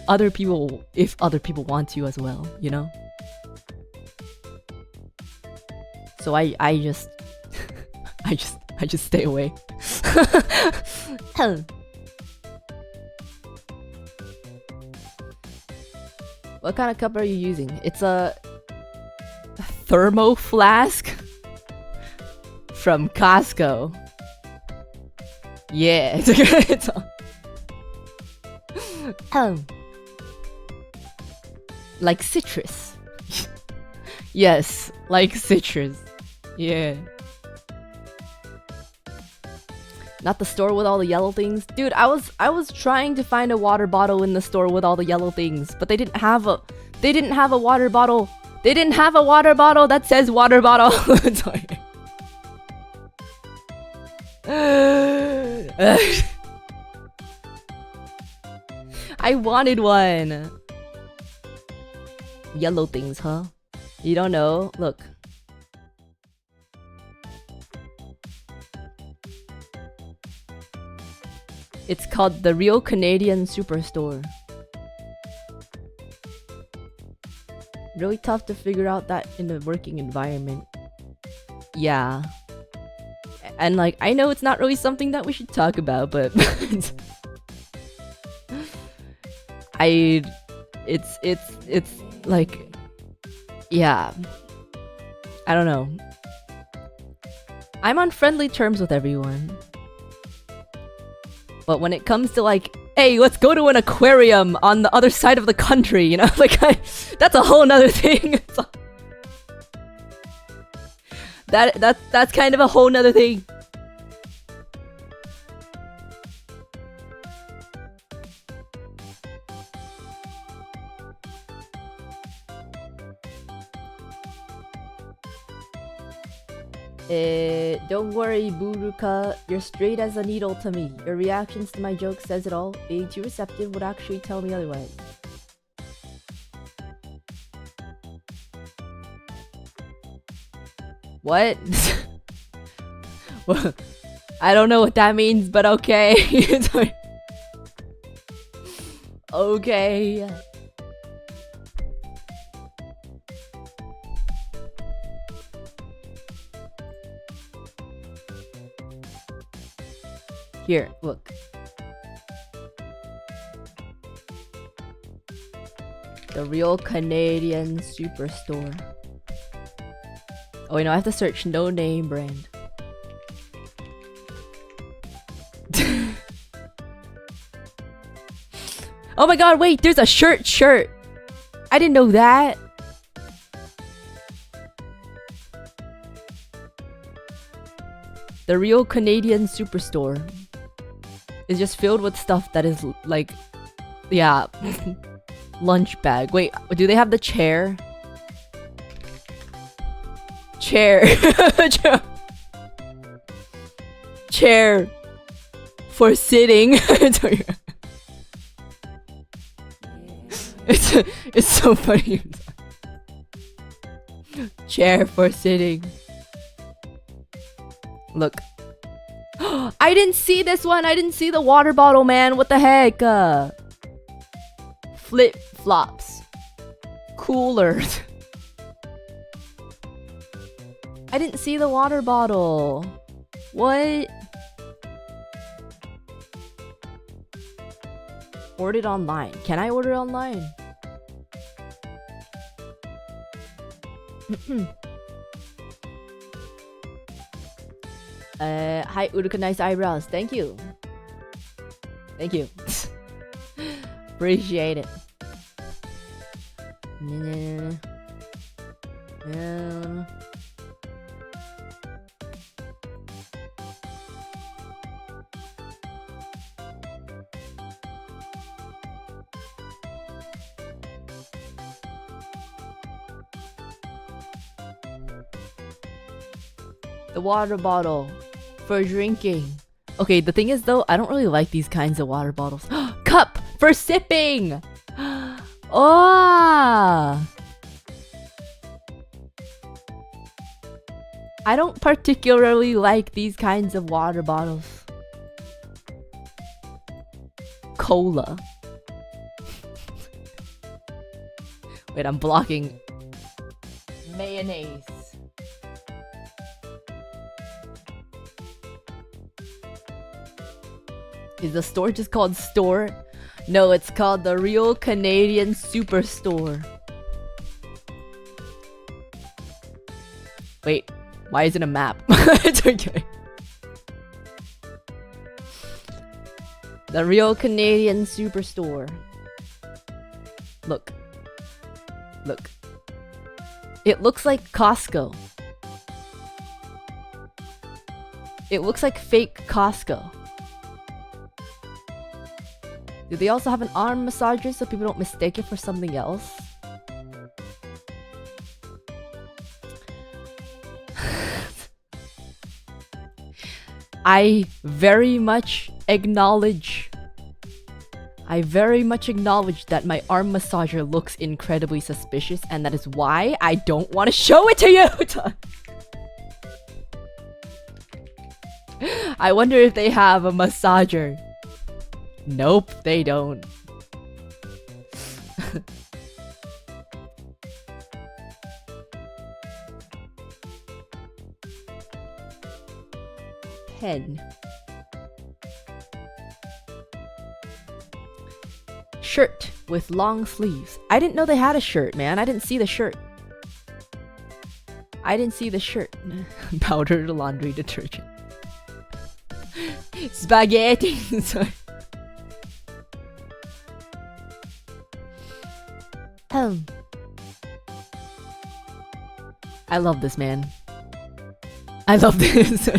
if other people want to as well, you know? So I just I just stay away. What kind of cup are you using? It's a thermo flask from Costco. Yeah, it's like citrus. Yes, like citrus. Yeah. Not the store with all the yellow things. Dude, I was trying to find a water bottle in the store with all the yellow things, but they didn't have a water bottle. They didn't have a water bottle that says water bottle. Sorry. I wanted one. Yellow things, huh? You don't know? Look. It's called the Real Canadian Superstore. Really tough to figure out that in the working environment. Yeah. And like, I know it's not really something that we should talk about, but it's like, yeah, I don't know. I'm on friendly terms with everyone, but when it comes to like, hey, let's go to an aquarium on the other side of the country, you know, like that's a whole nother thing. That's kind of a whole nother thing. Don't worry, Buruka. You're straight as a needle to me. Your reactions to my joke says it all. Being too receptive would actually tell me otherwise. What? Well, I don't know what that means, but okay. Okay. Here, look. The real Canadian superstore. Oh, wait, no, I have to search no name brand. Oh my god, wait, there's a shirt. I didn't know that. The real Canadian superstore is just filled with stuff that is like, yeah, lunch bag. Wait, do they have the chair? Chair. Chair for sitting. It's so funny. Chair for sitting. Look. I didn't see this one. I didn't see the water bottle, man. What the heck? Flip flops. Coolers. I didn't see the water bottle. What? Ordered online. Can I order online? Hi Uruka, nice eyebrows. Thank you. Thank you. Appreciate it. The water bottle for drinking. Okay, the thing is though, I don't really like these kinds of water bottles. Cup for sipping. Oh, I don't particularly like these kinds of water bottles. Cola. Wait, I'm blocking. Mayonnaise. Is the store just called store? No, it's called the Real Canadian Superstore. Wait, why is it a map? It's okay. The Real Canadian Superstore. Look. Look. It looks like Costco. It looks like fake Costco. Do they also have an arm massager so people don't mistake it for something else? I very much acknowledge that my arm massager looks incredibly suspicious, and that is why I don't want to show it to you! I wonder if they have a massager. Nope, they don't. Pen. Shirt with long sleeves. I didn't know they had a shirt, man. I didn't see the shirt. Powdered laundry detergent. Spaghetti. Sorry. I love this, man. I love this.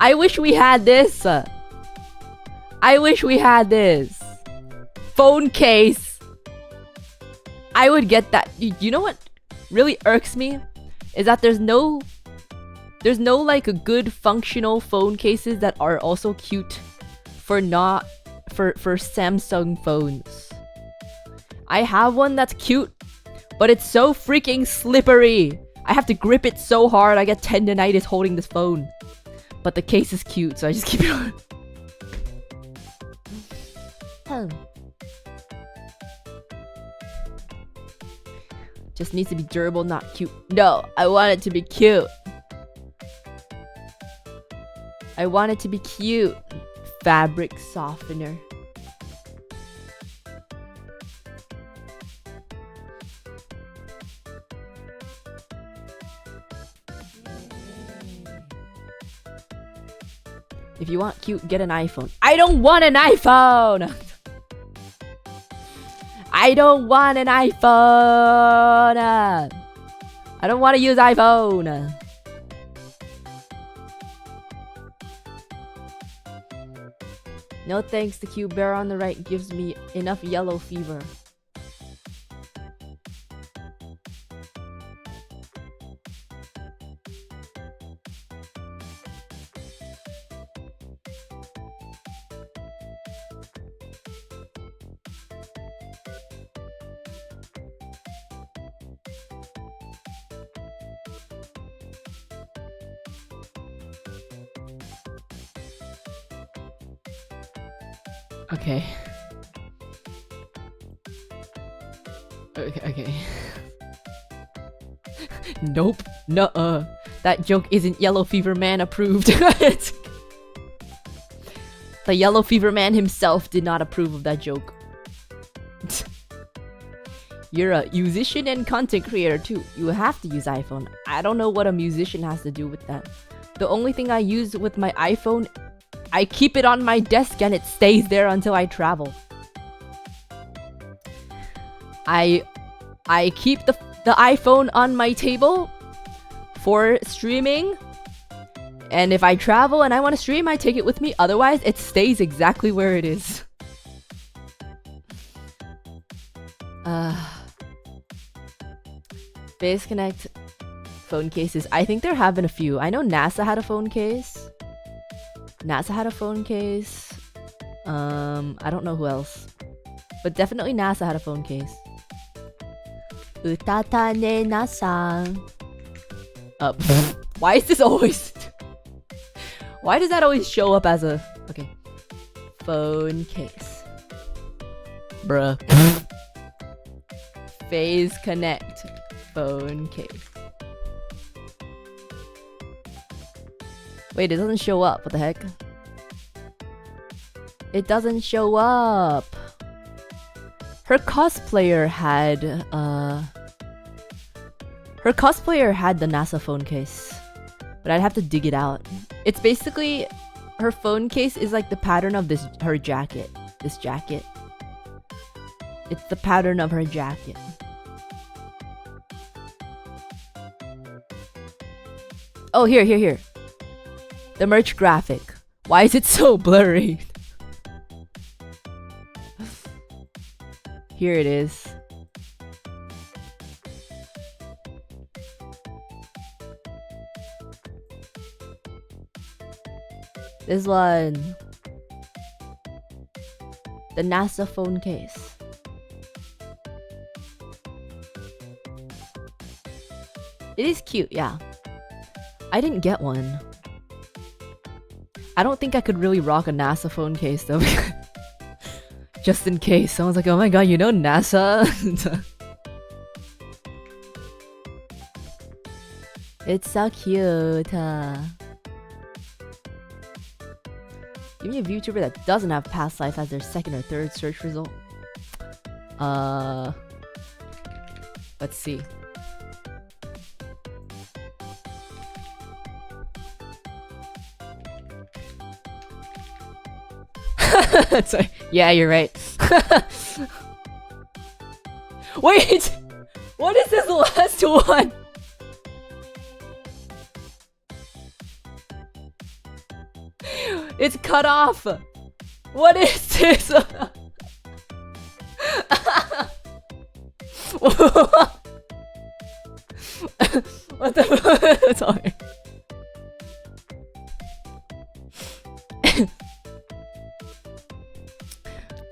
I wish we had this. I wish we had this. Phone case. I would get that. You know what really irks me? Is that there's no like a good functional phone cases that are also cute for Samsung phones. I have one that's cute, but it's so freaking slippery. I have to grip it so hard, I get tendonitis holding this phone. But the case is cute, so I just keep it on. Just needs to be durable, not cute. No, I want it to be cute. I want it to be cute. Fabric softener. If you want cute, get an iPhone. I don't want an iPhone! I don't want an iPhone! I don't want to use iPhone! No thanks, the cute bear on the right gives me enough yellow fever. Okay. Okay. Nope. Nuh-uh. That joke isn't Yellow Fever Man approved. The Yellow Fever Man himself did not approve of that joke. You're a musician and content creator too. You have to use iPhone. I don't know what a musician has to do with that. The only thing I use with my iPhone, I keep it on my desk and it stays there until I travel. I keep the iPhone on my table for streaming, and if I travel and I want to stream, I take it with me. Otherwise, it stays exactly where it is. Face Connect phone cases. I think there have been a few. I know NASA had a phone case. I don't know who else. But definitely NASA had a phone case. Utatane nasan. Why is this always... Why does that always show up as a... Okay. Phone case. Bruh. Phase Connect. Phone case. Wait, it doesn't show up. What the heck? It doesn't show up. Her cosplayer had the NASA phone case, but I'd have to dig it out. It's basically, her phone case is like the pattern of her jacket. This jacket. It's the pattern of her jacket. Oh, here. The merch graphic. Why is it so blurry? Here it is. This one. The NASA phone case. It is cute, yeah. I didn't get one. I don't think I could really rock a NASA phone case though. Just in case. Someone's like, oh my god, you know NASA? It's so cute. Give me a VTuber that doesn't have past life as their second or third search result. Let's see. Sorry. Yeah, you're right. Wait! What is this last one? It's cut off! What is this? What the Sorry.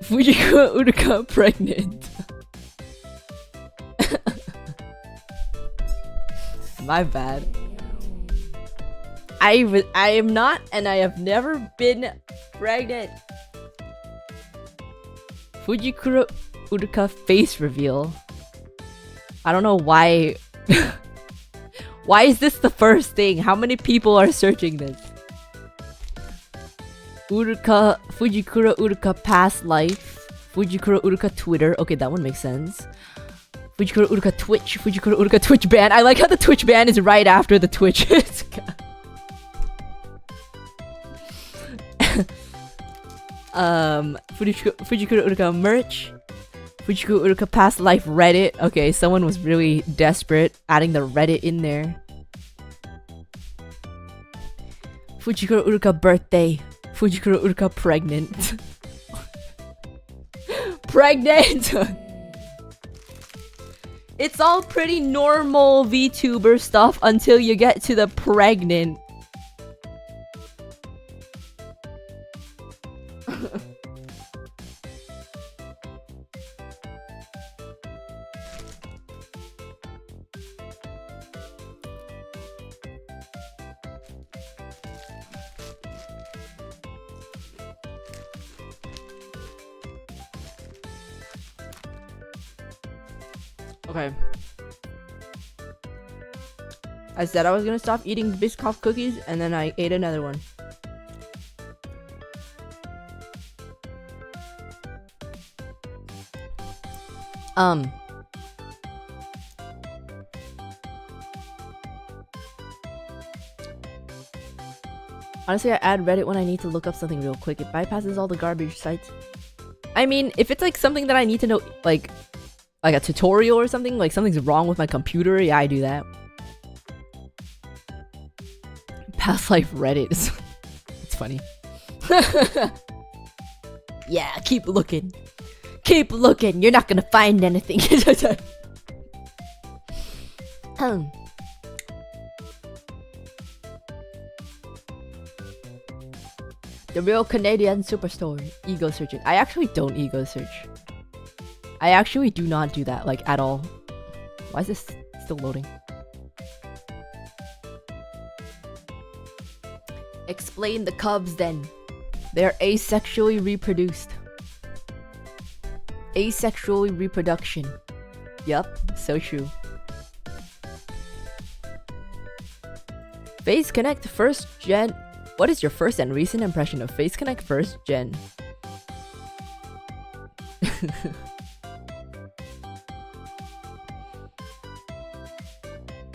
Fujikura Uruka pregnant. My bad. I am not, and I have never been pregnant. Fujikura Uruka face reveal. I don't know why. Why is this the first thing? How many people are searching this? Uruka, Fujikura Uruka past life. Fujikura Uruka Twitter. Okay, that one makes sense. Fujikura Uruka Twitch. Fujikura Uruka Twitch ban. I like how the Twitch ban is right after the Twitch. Fujikura Uruka merch. Fujikura Uruka past life Reddit. Okay, someone was really desperate adding the Reddit in there. Fujikura Uruka birthday. Fujikura Uruka pregnant. Pregnant! It's all pretty normal VTuber stuff until you get to the pregnant. Okay. I said I was gonna stop eating Biscoff cookies, and then I ate another one. Honestly, I add Reddit when I need to look up something real quick. It bypasses all the garbage sites. I mean, if it's like something that I need to know, like a tutorial or something, like something's wrong with my computer, yeah, I do that. Past life Reddit. It's funny. Yeah, keep looking. Keep looking. You're not gonna find anything. The real Canadian superstore. Ego searching. I actually don't ego search. I actually do not do that, like, at all. Why is this still loading? Explain the cubs then. They're asexually reproduced. Asexually reproduction. Yup, so true. Face Connect first gen. What is your first and recent impression of Face Connect first gen?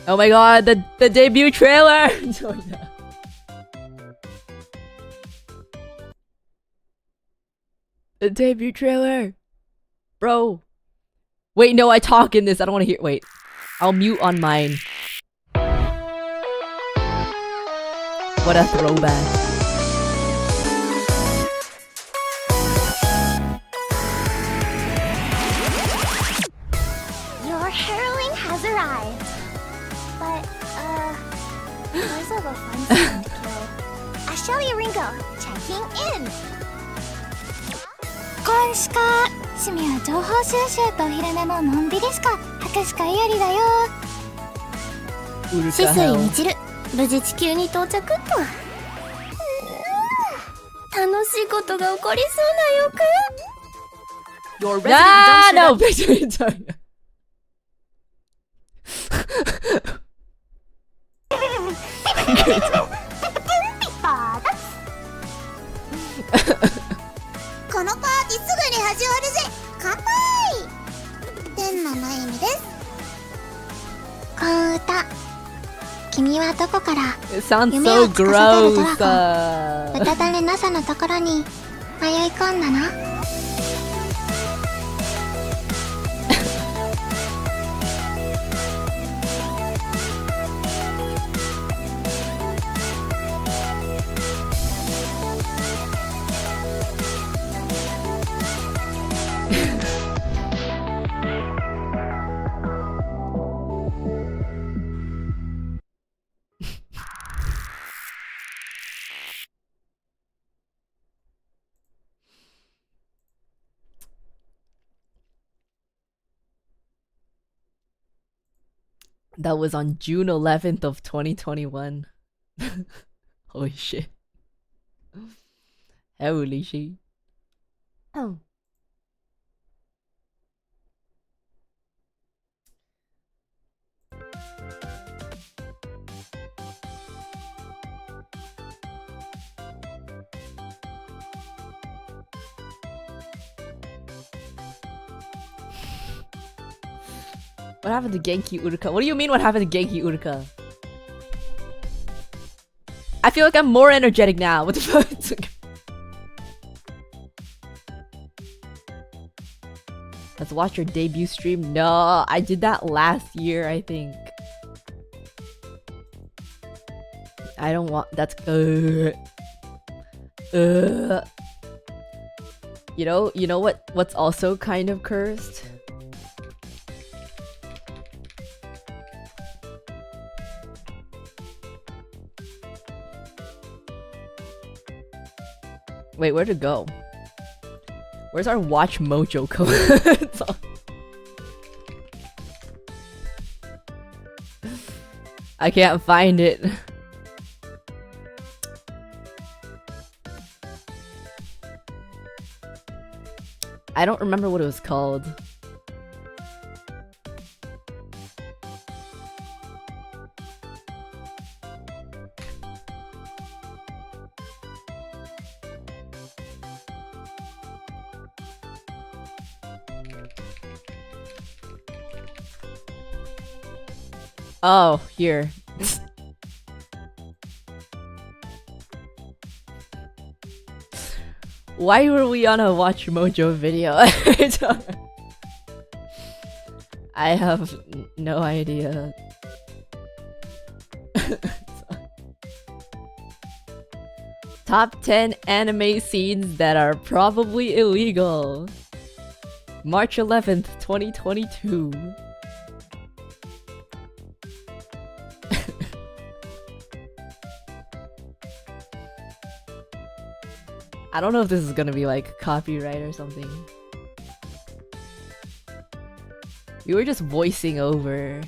Oh my god, the debut trailer! The debut trailer! Bro! Wait, no, I talk in this. I don't want to hear. Wait. I'll mute on mine. What a throwback. Your heroine has arrived. But, there's a fun someone to kill. Ashley Ringo, checking in. 監視課趣味は情報収集とお昼寝ののんびりしか博士会よりだよ。止水みちる無事地球に到着っと。楽しいことが起こりそうな予感。 Ah, no! Sorry.このパーティーすぐに始まるぜ。乾杯。天のの意味です。こん歌。君はどこから It sounds 夢 so を司るドラゴン gross. 歌たれなさのところに迷い込んだな。That was on June 11th of 2021. Holy shit. Holy shit. Oh. What happened to Genki Uruka? What do you mean what happened to Genki Uruka? I feel like I'm more energetic now. What the fuck? Let's watch your debut stream. No, I did that last year, I think. I don't want. That's You know what's also kind of cursed? Wait, where'd it go? Where's our Watch Mojo code? I can't find it. I don't remember what it was called. Oh, here. Why were we on a Watch Mojo video? I have no idea. Top 10 anime scenes that are probably illegal. March 11th, 2022. I don't know if this is gonna be like copyright or something. We were just voicing over.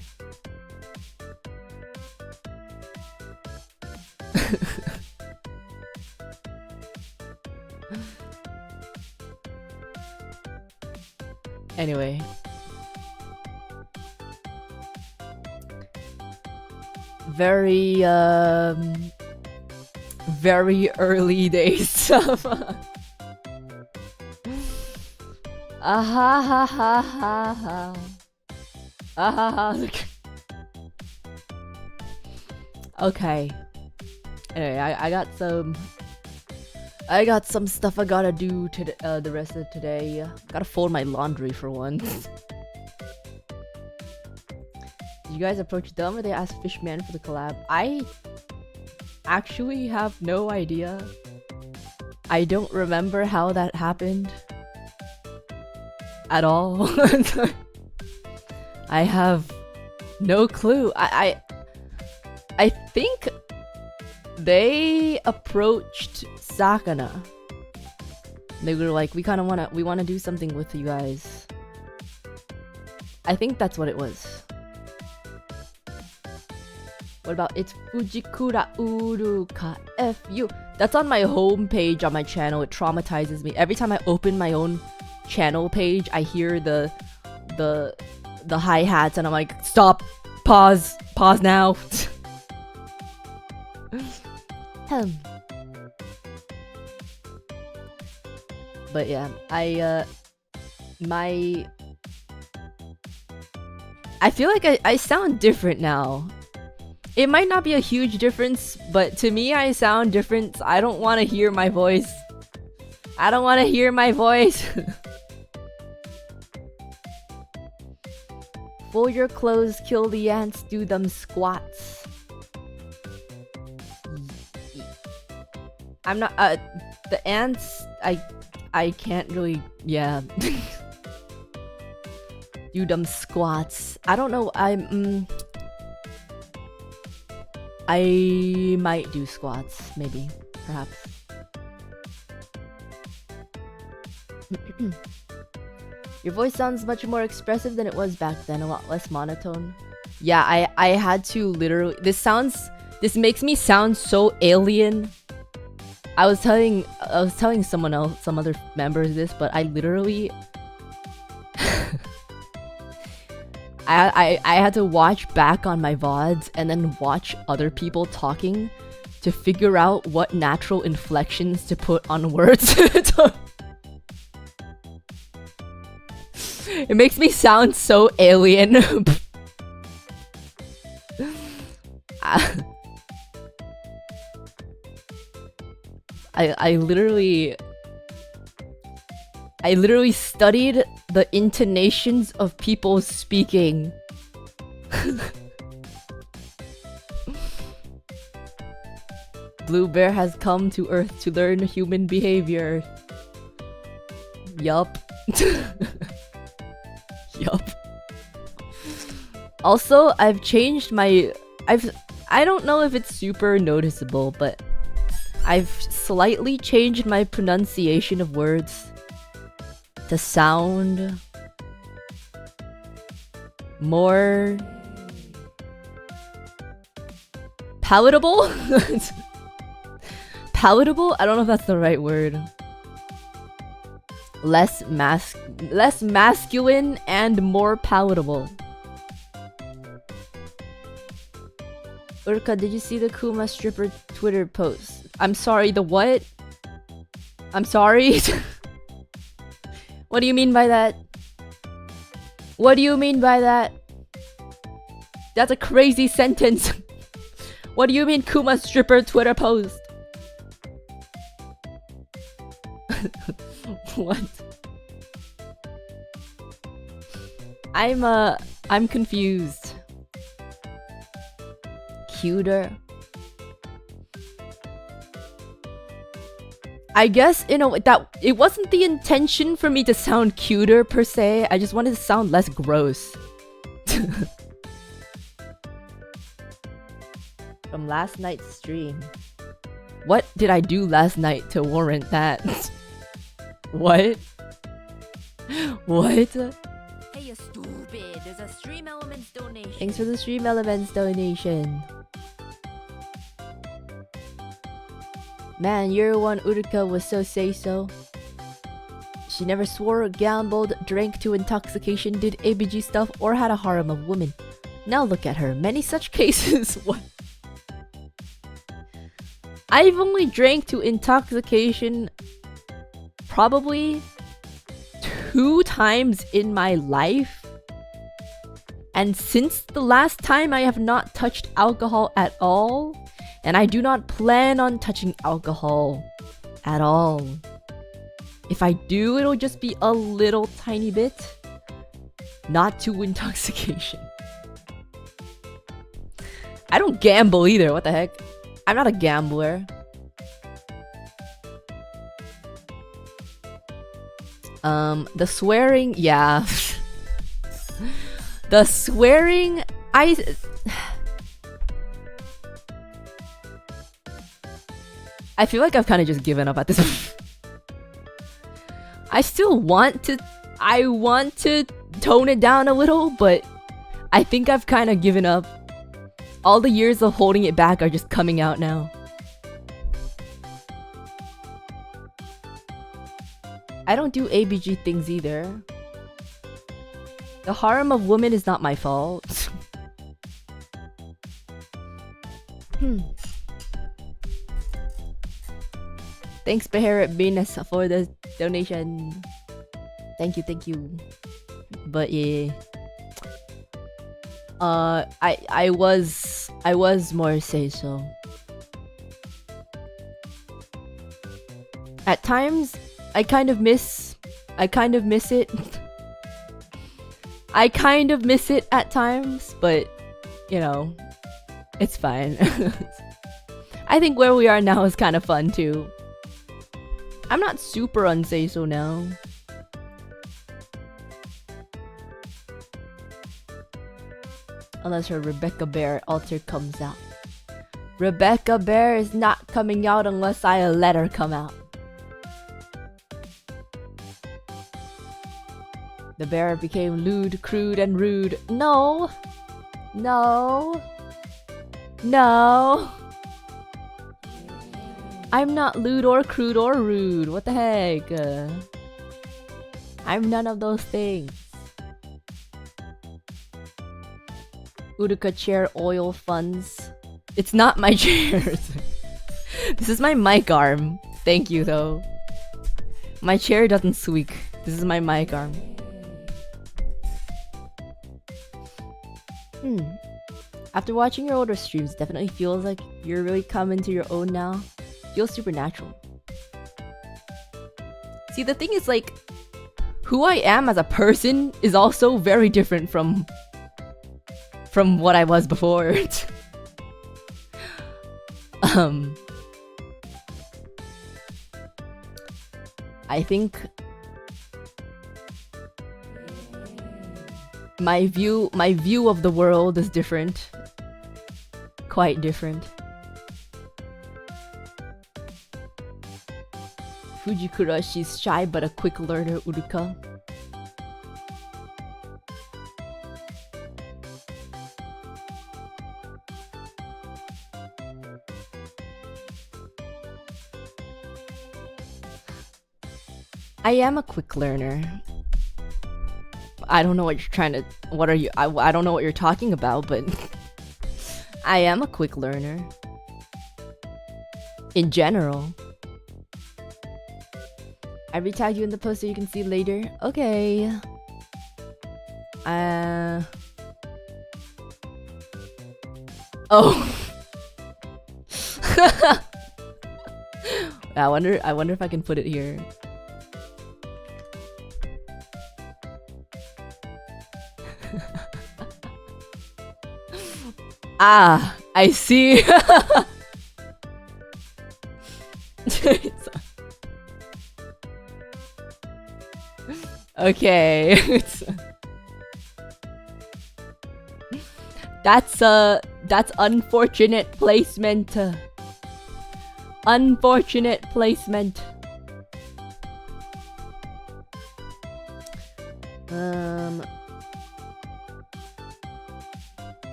Anyway. Very early days of Okay. Anyway, I got some stuff I gotta do to the rest of today. Gotta fold my laundry for once. Did you guys approach them or they asked Fishman for the collab? I actually have no idea. I don't remember how that happened at all. I have no clue. I think they approached Sakana. They were like, we wanna do something with you guys. I think that's what it was. What about it's Fujikura Uruka FU? That's on my home page on my channel. It traumatizes me. Every time I open my own channel page, I hear the hi-hats and I'm like, stop, pause now. But yeah, I feel like I sound different now. It might not be a huge difference, but to me I sound different. I don't want to hear my voice. I don't want to hear my voice. Fold your clothes, kill the ants, do them squats. I'm not the ants, I can't really, yeah. Do them squats. I don't know, I might do squats, maybe, perhaps. Your voice sounds much more expressive than it was back then, a lot less monotone. Yeah, I had to literally, this makes me sound so alien. I was telling someone else, some other members this, but I literally I had to watch back on my VODs and then watch other people talking to figure out what natural inflections to put on words. It makes me sound so alien. I literally studied the intonations of people speaking. Blue Bear has come to Earth to learn human behavior. Yup. Yup. Also, I've changed my... I don't know if it's super noticeable, but I've slightly changed my pronunciation of words to sound more palatable? Palatable? I don't know if that's the right word. Less masculine and more palatable. Uruka, did you see the Kuma stripper Twitter post? I'm sorry, the what? I'm sorry? What do you mean by that? What do you mean by that? That's a crazy sentence. What do you mean Kuma stripper Twitter post? What? I'm confused. Cuter. I guess in a way that it wasn't the intention for me to sound cuter per se. I just wanted to sound less gross. From last night's stream. What did I do last night to warrant that? What? What? Hey, you stupid. There's a Stream Elements donation. Thanks for the Stream Elements donation. Man, year one Uruka was so say-so. She never swore, gambled, drank to intoxication, did ABG stuff, or had a harem of women. Now look at her. Many such cases. What? I've only drank to intoxication probably 2 times in my life. And since the last time I have not touched alcohol at all. And I do not plan on touching alcohol at all. If I do, it'll just be a little tiny bit. Not to intoxication. I don't gamble either, what the heck? I'm not a gambler. The swearing, yeah. The swearing, I feel like I've kind of just given up at this point. I still want to... I want to tone it down a little, but I think I've kind of given up. All the years of holding it back are just coming out now. I don't do ABG things either. The harem of women is not my fault. Thanks, Beharit Venus, for the donation. Thank you. But yeah. I was more say-so. At times, I kind of miss it. I kind of miss it at times, but you know, it's fine. I think where we are now is kind of fun too. I'm not super unsay-so now. Unless her Rebecca Bear alter comes out. Rebecca Bear is not coming out unless I let her come out. The bear became lewd, crude, and rude. No! No! No! I'm not lewd or crude or rude. What the heck? I'm none of those things. Uruka chair oil funds. It's not my chair. This is my mic arm. Thank you though. My chair doesn't squeak. This is my mic arm. After watching your older streams, it definitely feels like you're really coming to your own now. Feels supernatural. See, the thing is, like, who I am as a person is also very different from what I was before. I think my view of the world is different. Quite different. Fujikura, she's shy but a quick learner, Uruka. I am a quick learner. I don't know what you're trying to... What are you... I don't know what you're talking about, but... I am a quick learner. In general. I retagged you in the post so you can see later. Okay. Oh. I wonder if I can put it here. Ah, I see. Okay. That's unfortunate placement. Unfortunate placement.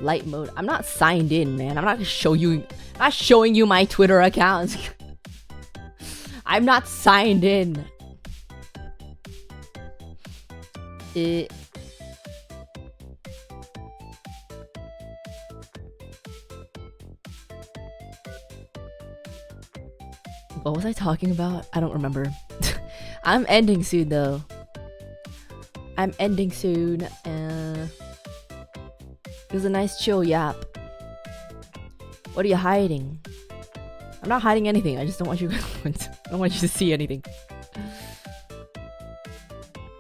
Light mode. I'm not signed in, man. I'm not showing you my Twitter account. I'm not signed in. What was I talking about? I don't remember. I'm ending soon though. I'm ending soon. It was a nice chill yap. What are you hiding? I'm not hiding anything. I just don't want you. I don't want you to see anything.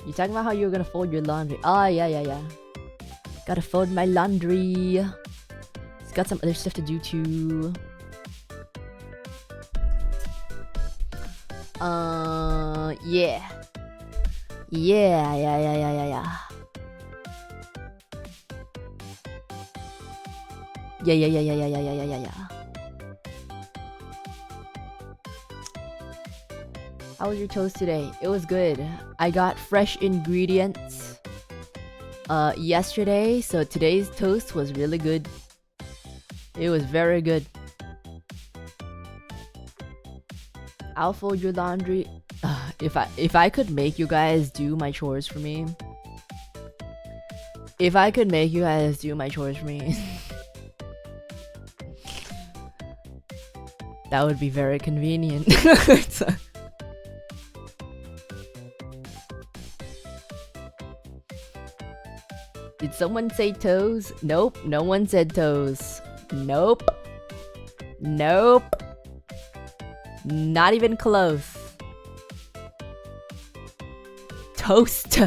You talking about how you were gonna fold your laundry? Oh yeah. Gotta fold my laundry. It's got some other stuff to do too. Yeah. Yeah. How was your toast today? It was good. I got fresh ingredients yesterday, so today's toast was really good. It was very good. I'll fold your laundry. If I could make you guys do my chores for me. If I could make you guys do my chores for me. That would be very convenient. Did someone say toes? Nope, no one said toes. Nope. Not even close. Toast.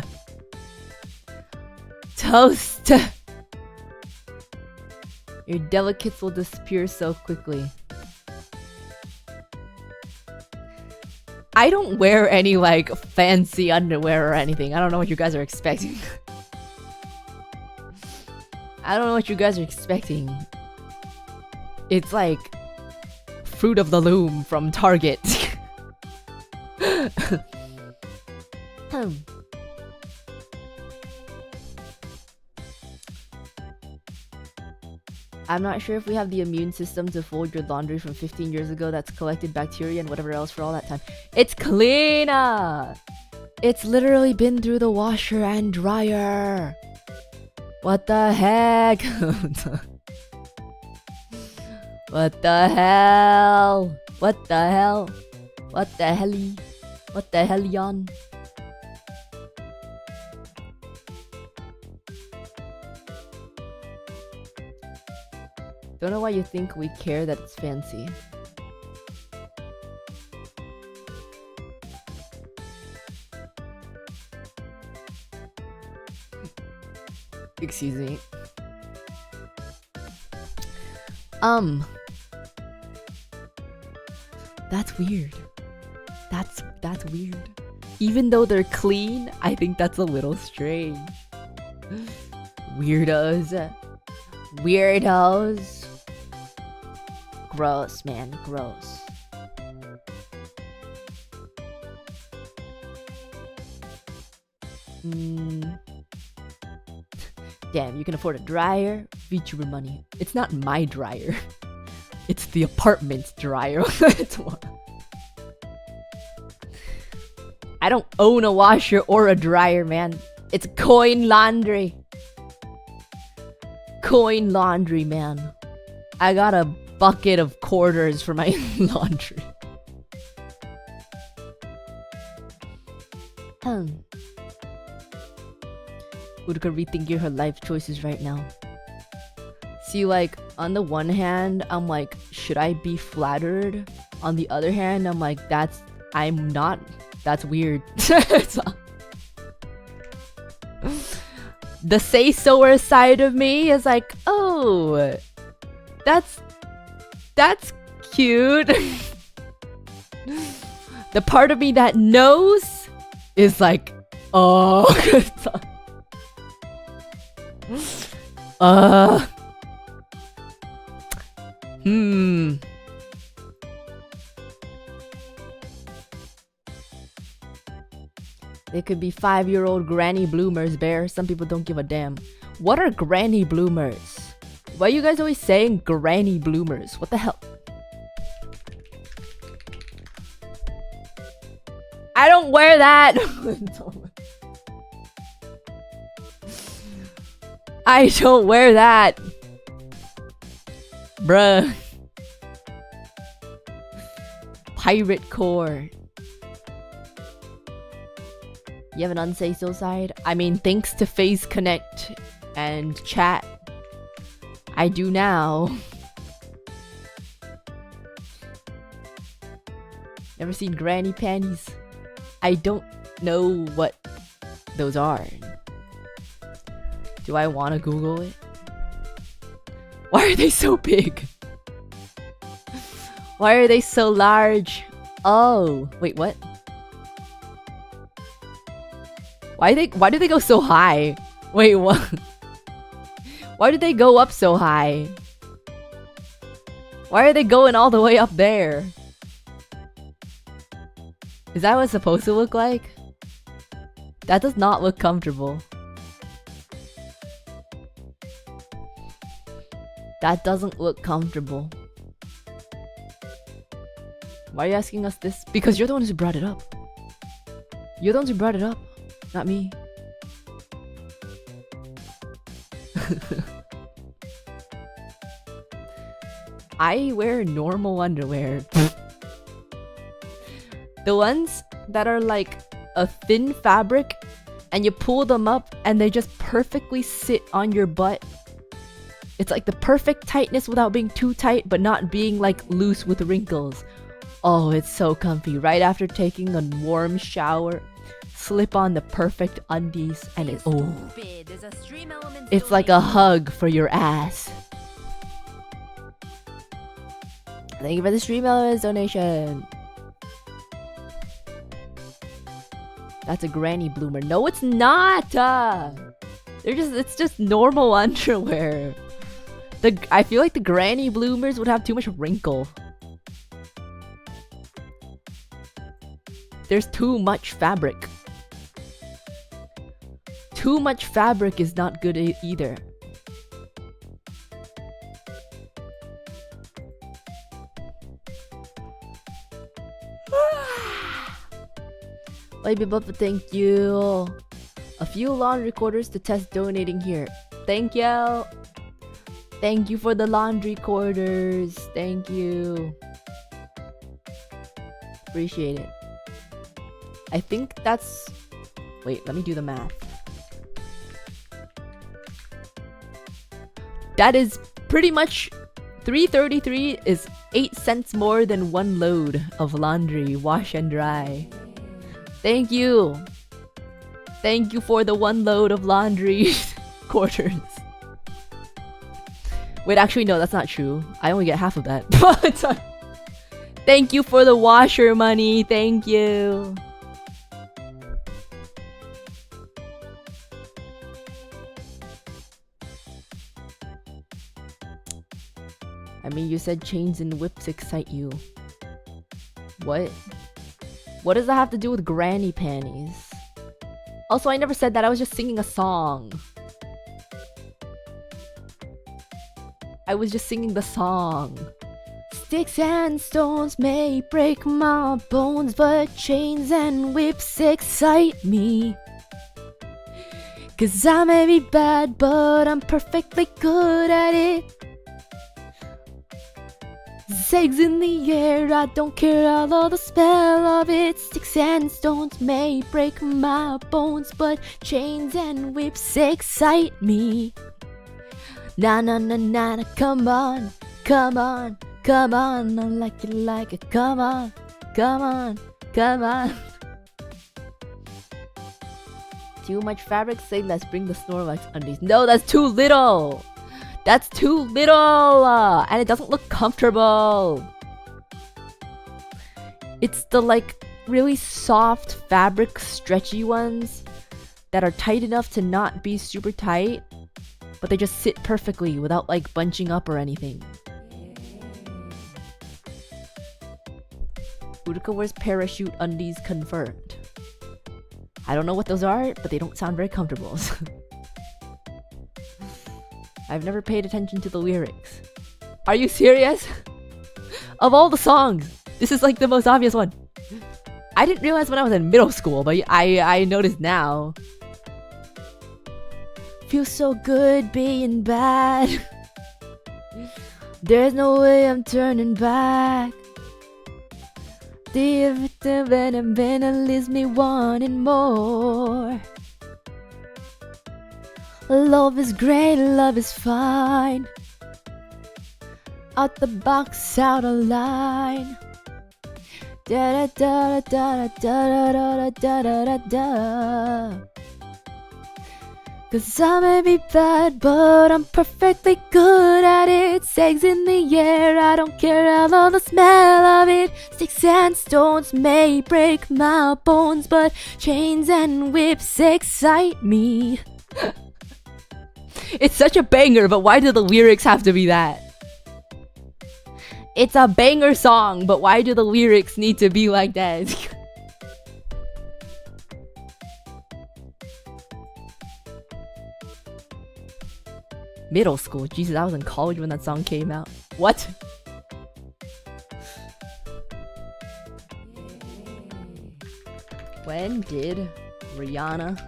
Your delicates will disappear so quickly. I don't wear any like fancy underwear or anything. I don't know what you guys are expecting. I don't know what you guys are expecting. It's like Fruit of the Loom from Target. I'm not sure if we have the immune system to fold your laundry from 15 years ago that's collected bacteria and whatever else for all that time. It's cleaner! It's literally been through the washer and dryer. What the heck? What the hell? What the hell? What the helly? What the hellion? Don't know why you think we care that it's fancy. Excuse me. That's weird. That's weird. Even though they're clean, I think that's a little strange. Weirdos. Weirdos. Gross, man. Gross. Damn, you can afford a dryer? Vtuber money. It's not my dryer. It's the apartment's dryer. It's what? I don't own a washer or a dryer, man. It's coin laundry. Coin laundry, man. I got a bucket of quarters for my laundry. Uruka rethinking her life choices right now. See, like, on the one hand, I'm like, should I be flattered? On the other hand, I'm like, I'm not. That's weird. The say-soer side of me is like, oh, that's cute. The part of me that knows is like, oh. They could be 5-year-old granny bloomers, Bear. Some people don't give a damn. What are granny bloomers? Why are you guys always saying granny bloomers? What the hell? I don't wear that. I don't wear that. Bruh. Pirate core. You have an unsay-so side? I mean, thanks to Phase Connect and chat, I do now. Never seen granny panties? I don't know what those are. Do I want to Google it? Why are they so big? Why are they so large? Oh, wait, what? Why do they go so high? Wait, what? Why did they go up so high? Why are they going all the way up there? Is that what it's supposed to look like? That does not look comfortable. That doesn't look comfortable. Why are you asking us this? Because you're the ones who brought it up. You're the ones who brought it up. Not me. I wear normal underwear. The ones that are like a thin fabric and you pull them up and they just perfectly sit on your butt. It's like the perfect tightness without being too tight but not being like loose with wrinkles. Oh, it's so comfy. Right after taking a warm shower, slip on the perfect undies and it's like a hug for your ass. Thank you for the Stream Elements donation. That's a granny bloomer. No, it's not. It's just normal underwear. I feel like the granny bloomers would have too much wrinkle. There's too much fabric. Too much fabric is not good either. Baby Bubba, thank you. A few laundry quarters to test donating here. Thank you. Thank you for the laundry quarters. Thank you. Appreciate it. I think that's... Wait, let me do the math. That is pretty much $3.33 is 8 cents more than one load of laundry, wash and dry. Thank you. Thank you for the one load of laundry quarters. Wait, actually no, that's not true. I only get half of that. But thank you for the washer money. Thank you. I mean, you said chains and whips excite you. What? What does that have to do with granny panties? Also, I never said that. I was just singing a song. I was just singing the song. Sticks and stones may break my bones, but chains and whips excite me. 'Cause I may be bad, but I'm perfectly good at it. Eggs in the air, I don't care, I love the smell of it. Sticks and stones may break my bones, but chains and whips excite me. Na na na na na, come on, come on, come on, I like it, come on, come on, come on. Too much fabric, say let's bring the Snorlax undies. No, that's too little! That's too little! And it doesn't look comfortable! It's the like really soft fabric stretchy ones that are tight enough to not be super tight, but they just sit perfectly without like bunching up or anything. Uruka wears parachute undies confirmed. I don't know what those are, but they don't sound very comfortable. I've never paid attention to the lyrics. Are you serious? Of all the songs, this is like the most obvious one. I didn't realize when I was in middle school, but I noticed now. Feels so good being bad. There's no way I'm turning back. The venom leaves me wanting more. Love is great, love is fine. Out the box, out of line. Da da da da da da da da da da da. 'Cause I may be bad, but I'm perfectly good at it. Eggs in the air, I don't care, I love the smell of it. Sticks and stones may break my bones, but chains and whips excite me. It's such a banger, but why do the lyrics have to be that? It's a banger song, but why do the lyrics need to be like that? Middle school, Jesus, I was in college when that song came out. What? When did Rihanna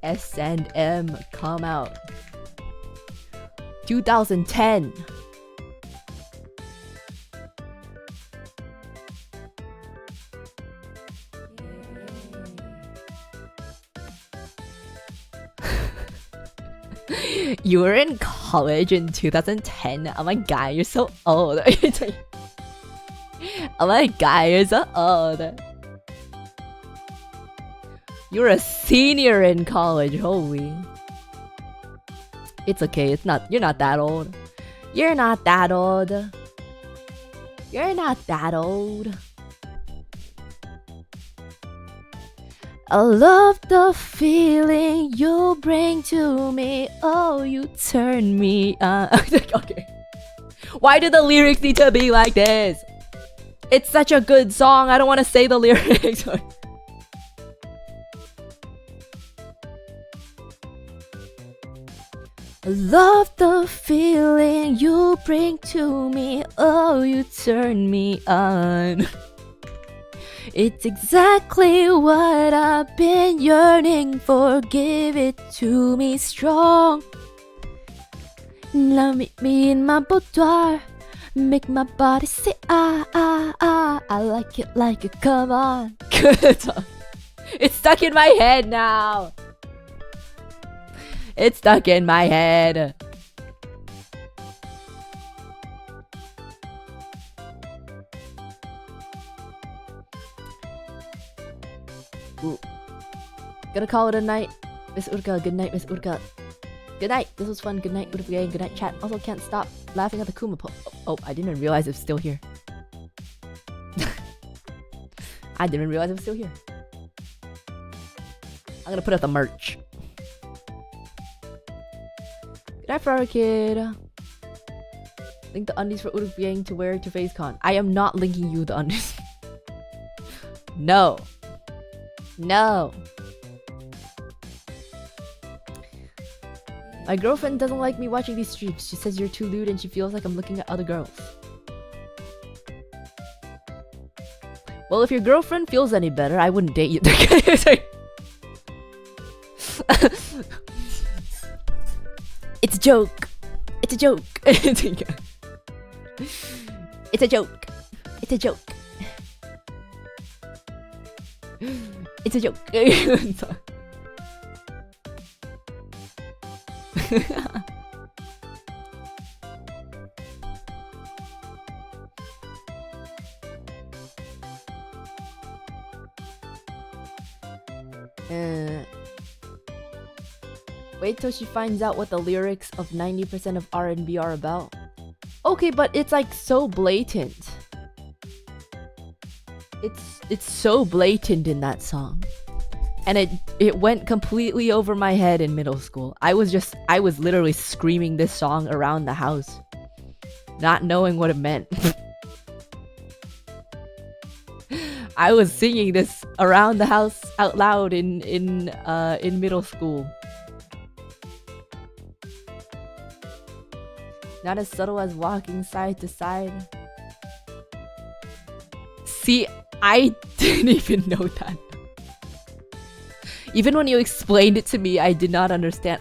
S&M come out? 2010. You were in college in 2010. Oh my god, you're so old. Oh my god, you're so old. You're a senior in college, holy. It's okay, you're not that old. You're not that old. You're not that old. I love the feeling you bring to me. Oh, you turn me on. Okay. Why do the lyrics need to be like this? It's such a good song. I don't want to say the lyrics. I love the feeling you bring to me. Oh, you turn me on. It's exactly what I've been yearning for. Give it to me strong. Love me in my boudoir. Make my body say ah ah ah. I like it, come on. It's stuck in my head now. It's stuck in my head. Ooh. Gonna call it a night. Miss Uruka, good night, Miss Uruka. Good night. This was fun. Good night, Uruka gang. Good night, chat. Also, can't stop laughing at the Kuma po. Oh, I didn't realize it's still here. I didn't realize it was still here. I'm gonna put out the merch. Good night, Flower Kid. Link the undies for Uruka gang to wear to FaceCon. I am not linking you the undies. No. No. My girlfriend doesn't like me watching these streams. She says you're too lewd and she feels like I'm looking at other girls. Well, if your girlfriend feels any better, I wouldn't date you. It's a joke. It's a joke. It's a joke. It's a joke. It's a joke. It's a joke. Wait till she finds out what the lyrics of 90% of R&B are about. Okay, but it's like so blatant. It's so blatant in that song. And it went completely over my head in middle school. I was literally screaming this song around the house, not knowing what it meant. I was singing this around the house out loud in middle school. Not as subtle as walking side to side. See, I didn't even know that. Even when you explained it to me, I did not understand.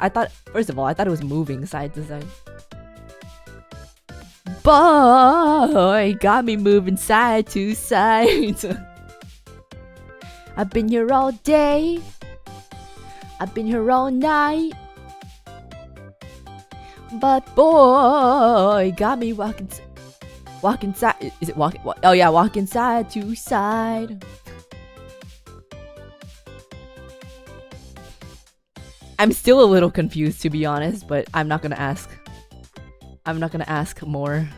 First of all, I thought it was moving side to side. Boy, got me moving side to side. I've been here all day. I've been here all night. But boy, got me walking side. Is it walking? Oh yeah, walking side to side. I'm still a little confused, to be honest, but I'm not gonna ask. I'm not gonna ask more.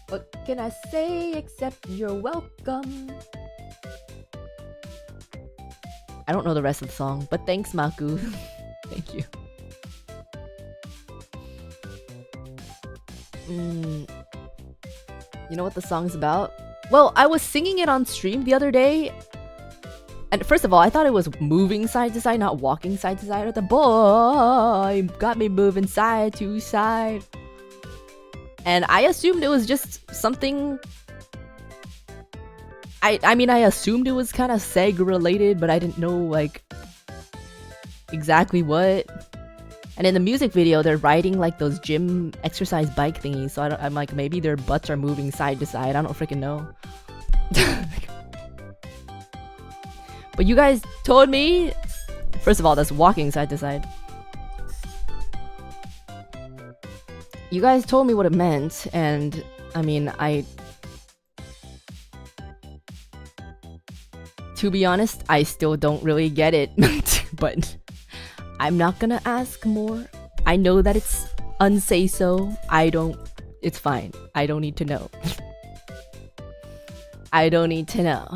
What can I say except you're welcome? I don't know the rest of the song, but thanks, Maku. Thank you. You know what the song's about? Well, I was singing it on stream the other day. And first of all, I thought it was moving side to side, not walking side to side. The boy got me moving side to side. And I assumed it was just something... I mean, I assumed it was kind of seg related, but I didn't know, like, exactly what. And in the music video, they're riding, like, those gym exercise bike thingies. So I'm like, maybe their butts are moving side to side. I don't freaking know. But you guys told me... First of all, that's walking side to side. You guys told me what it meant, and, I mean, to be honest, I still don't really get it, but I'm not gonna ask more. I know that it's unsay so. It's fine. I don't need to know. I don't need to know.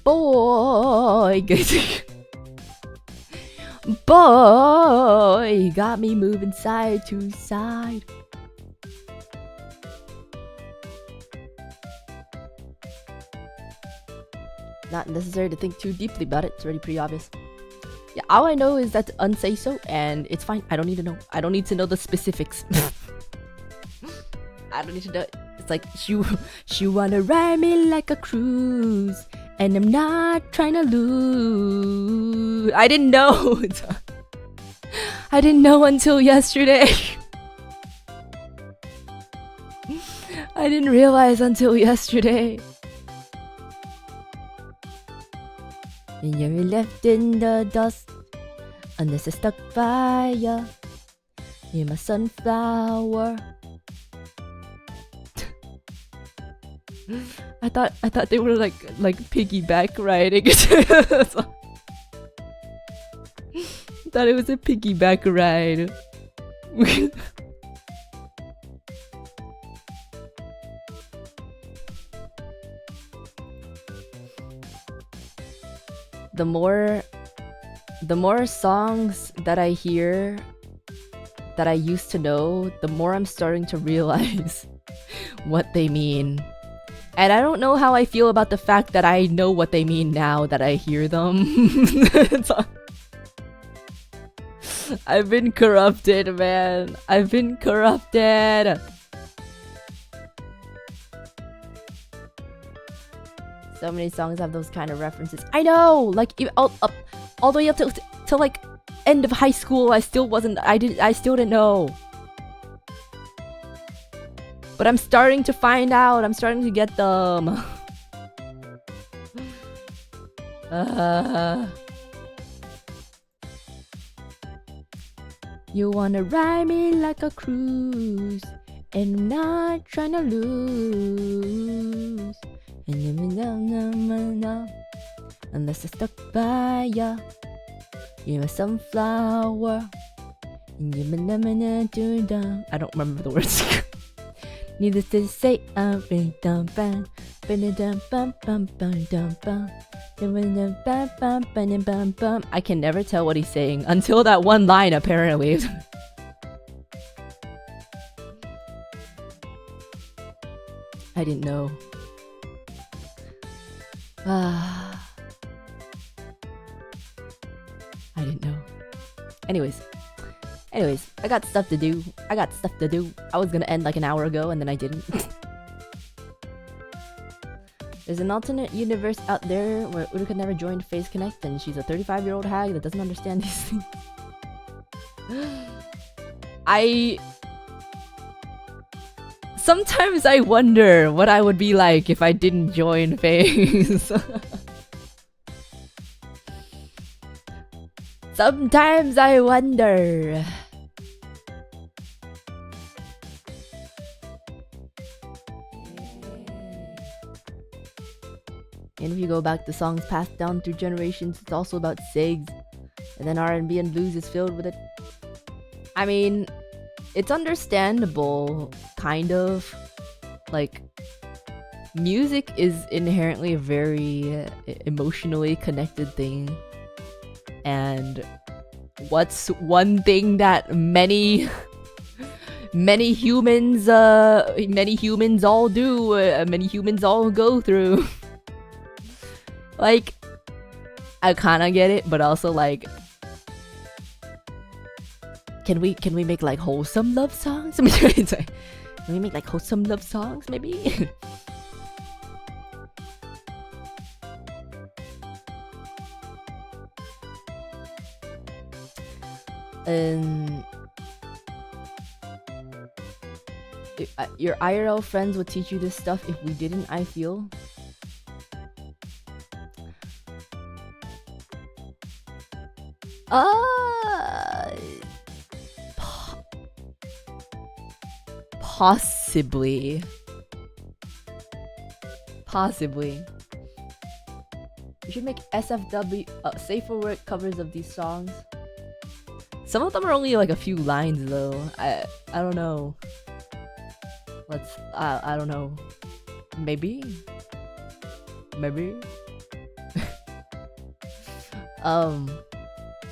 Boy, boy, got me moving side to side. Not necessary to think too deeply about it. It's already pretty obvious. Yeah, all I know is that's unsay so, and it's fine. I don't need to know. I don't need to know the specifics. I don't need to know. It's like she wanna ride me like a cruise, and I'm not trying to lose. I didn't know. I didn't know until yesterday. I didn't realize until yesterday. And you're left in the dust unless it's stuck by ya. You're my sunflower. I thought they were like piggyback riding. Thought it was a piggyback ride. The more songs that I hear that I used to know, the more I'm starting to realize what they mean. And I don't know how I feel about the fact that I know what they mean now that I hear them. I've been corrupted, man. I've been corrupted. So many songs have those kind of references. I know, like all the way up to like end of high school, I still didn't know. But I'm starting to find out. I'm starting to get them. You wanna ride me like a cruise, and I'm not trying to lose. Unless I stuck by ya, you're a sunflower. I don't remember the words. Needless to say, I'm I can never tell what he's saying until that one line, apparently. I didn't know. I didn't know. Anyways, I got stuff to do. I was gonna end like an hour ago and then I didn't. There's an alternate universe out there where Uruka never joined Face Connect and she's a 35-year-old hag that doesn't understand these things. Sometimes I wonder what I would be like if I didn't join Face. Sometimes I wonder. And if you go back to songs passed down through generations, it's also about SIGs. And then R&B and blues is filled with it. I mean, it's understandable, kind of. Like, music is inherently a very emotionally connected thing. And what's one thing that many humans all do, many humans all go through. Like, I kind of get it, but also like, can we make like wholesome love songs? Can we make like wholesome love songs, maybe? Your IRL friends would teach you this stuff if we didn't, I feel. Possibly. You should make SFW safe for work covers of these songs. Some of them are only like a few lines though. I don't know. I don't know. Maybe.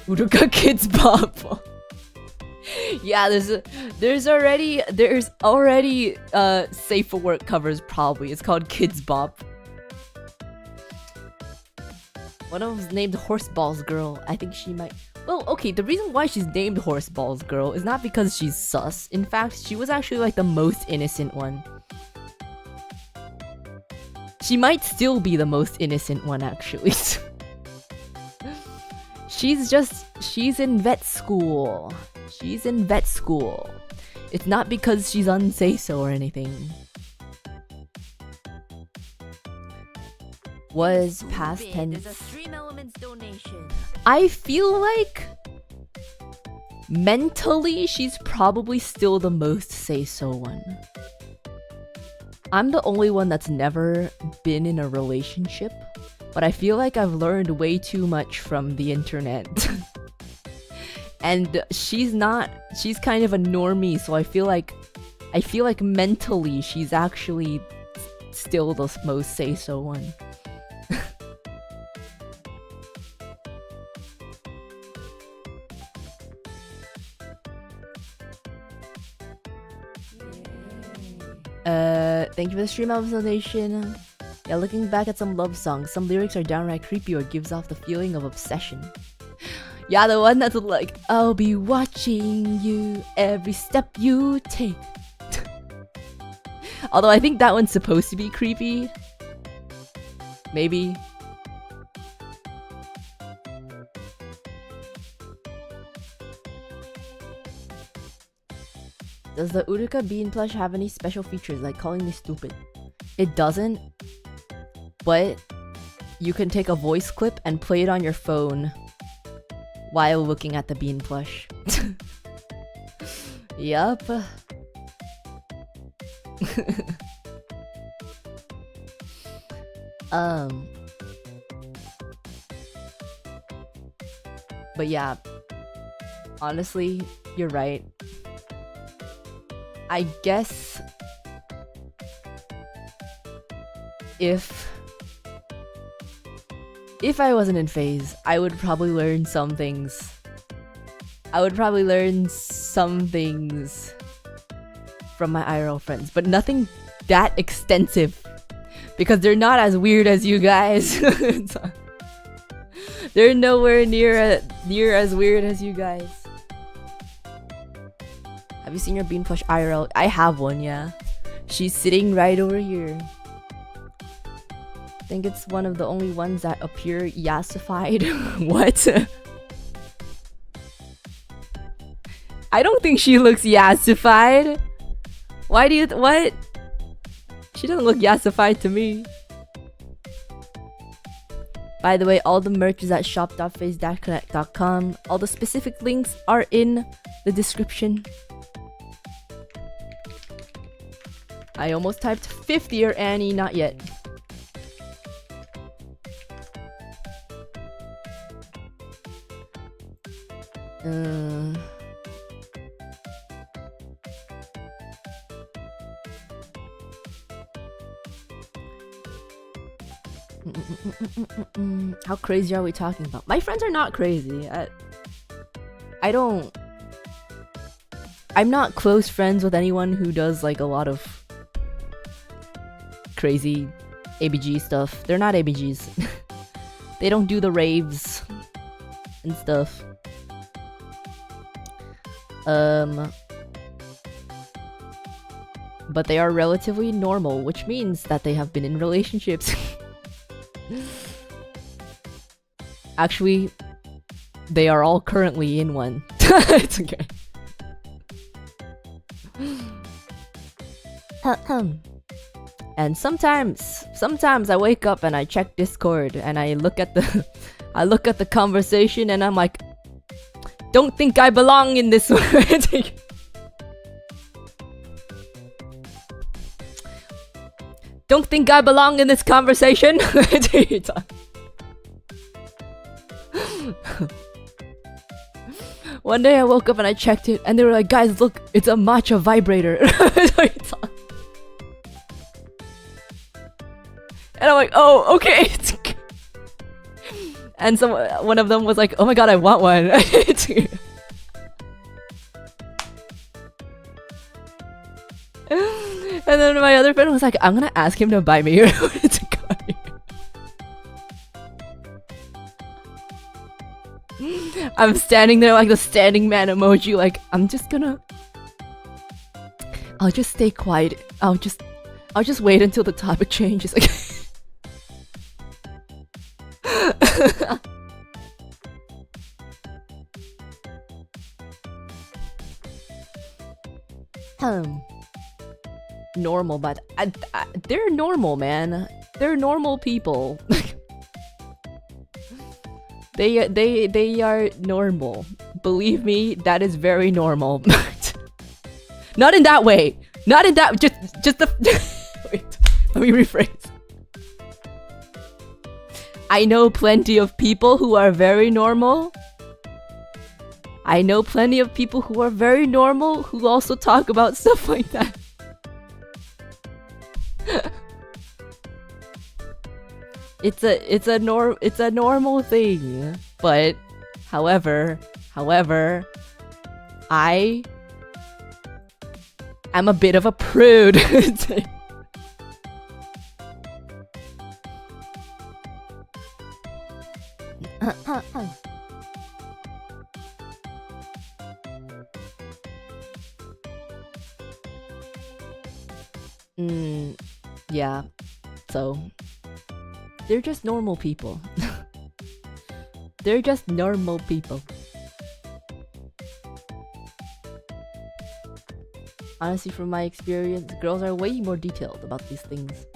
Uruka Kids Bop. Yeah, there's already safe for work covers probably. It's called Kids Bop. One of them's named Horseballs Girl. I think she might. Well, okay, the reason why she's named Horseballs Girl is not because she's sus. In fact, she was actually like the most innocent one. She might still be the most innocent one, actually. She's in vet school. It's not because she's unsay-so or anything. Was past tense. There's a Stream Elements donation. I feel like mentally she's probably still the most say-so one. I'm the only one that's never been in a relationship, but I feel like I've learned way too much from the internet. And she's kind of a normie, so I feel like mentally she's actually still the most say-so one. Thank you for the stream donation. Yeah, looking back at some love songs, some lyrics are downright creepy or gives off the feeling of obsession. Yeah, the one that's like, I'll be watching you every step you take. Although I think that one's supposed to be creepy. Maybe. Does the Uruka bean plush have any special features like calling me stupid? It doesn't, but you can take a voice clip and play it on your phone while looking at the bean plush. Yup. But yeah, honestly, you're right. I guess if I wasn't in phase, I would probably learn some things. From my IRL friends, but nothing that extensive because they're not as weird as you guys. They're nowhere near as weird as you guys. Have you seen your bean plush IRL? I have one, yeah. She's sitting right over here. I think it's one of the only ones that appear yassified. What? I don't think she looks yassified. Why do you what? She doesn't look yassified to me. By the way, all the merch is at shop.phase-connect.com. All the specific links are in the description. I almost typed 50er Annie, not yet. How crazy are we talking about? My friends are not crazy. I'm not close friends with anyone who does like a lot of crazy ABG stuff. They're not ABGs. They don't do the raves and stuff. But they are relatively normal, which means that they have been in relationships. Actually, they are all currently in one. It's okay. And sometimes I wake up and I check Discord and I look at the conversation and I'm like, don't think I belong in this one. Don't think I belong in this conversation. One day I woke up and I checked it and they were like, guys, look, it's a matcha vibrator. And I'm like, oh, okay. And one of them was like, oh my god, I want one. And then my other friend was like, I'm gonna ask him to buy me. I'm standing there like the standing man emoji, like, I'll just stay quiet. I'll just wait until the topic changes. Like normal, but they're normal, man. They're normal people. They are normal. Believe me, that is very normal. Not in that way. Not in that. Just the. Wait. me rephrase. I know plenty of people who are very normal. I know plenty of people who are very normal who also talk about stuff like that. It's a normal thing. But however, I am a bit of a prude. Yeah. So they're just normal people. They're just normal people. Honestly, from my experience, girls are way more detailed about these things.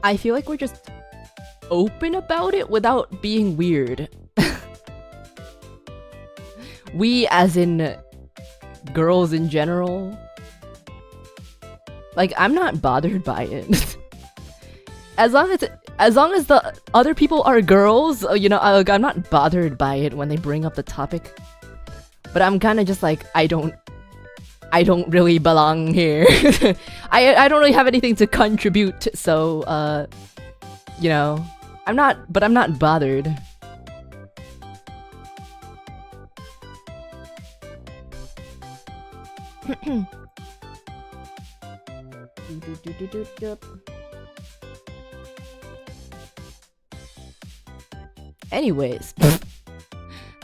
I feel like we're just open about it without being weird. We, as in girls in general. Like, I'm not bothered by it. As long as the other people are girls, you know, I'm not bothered by it when they bring up the topic. But I'm kind of just like, I don't really belong here. I don't really have anything to contribute, so you know, I'm not bothered. Anyways,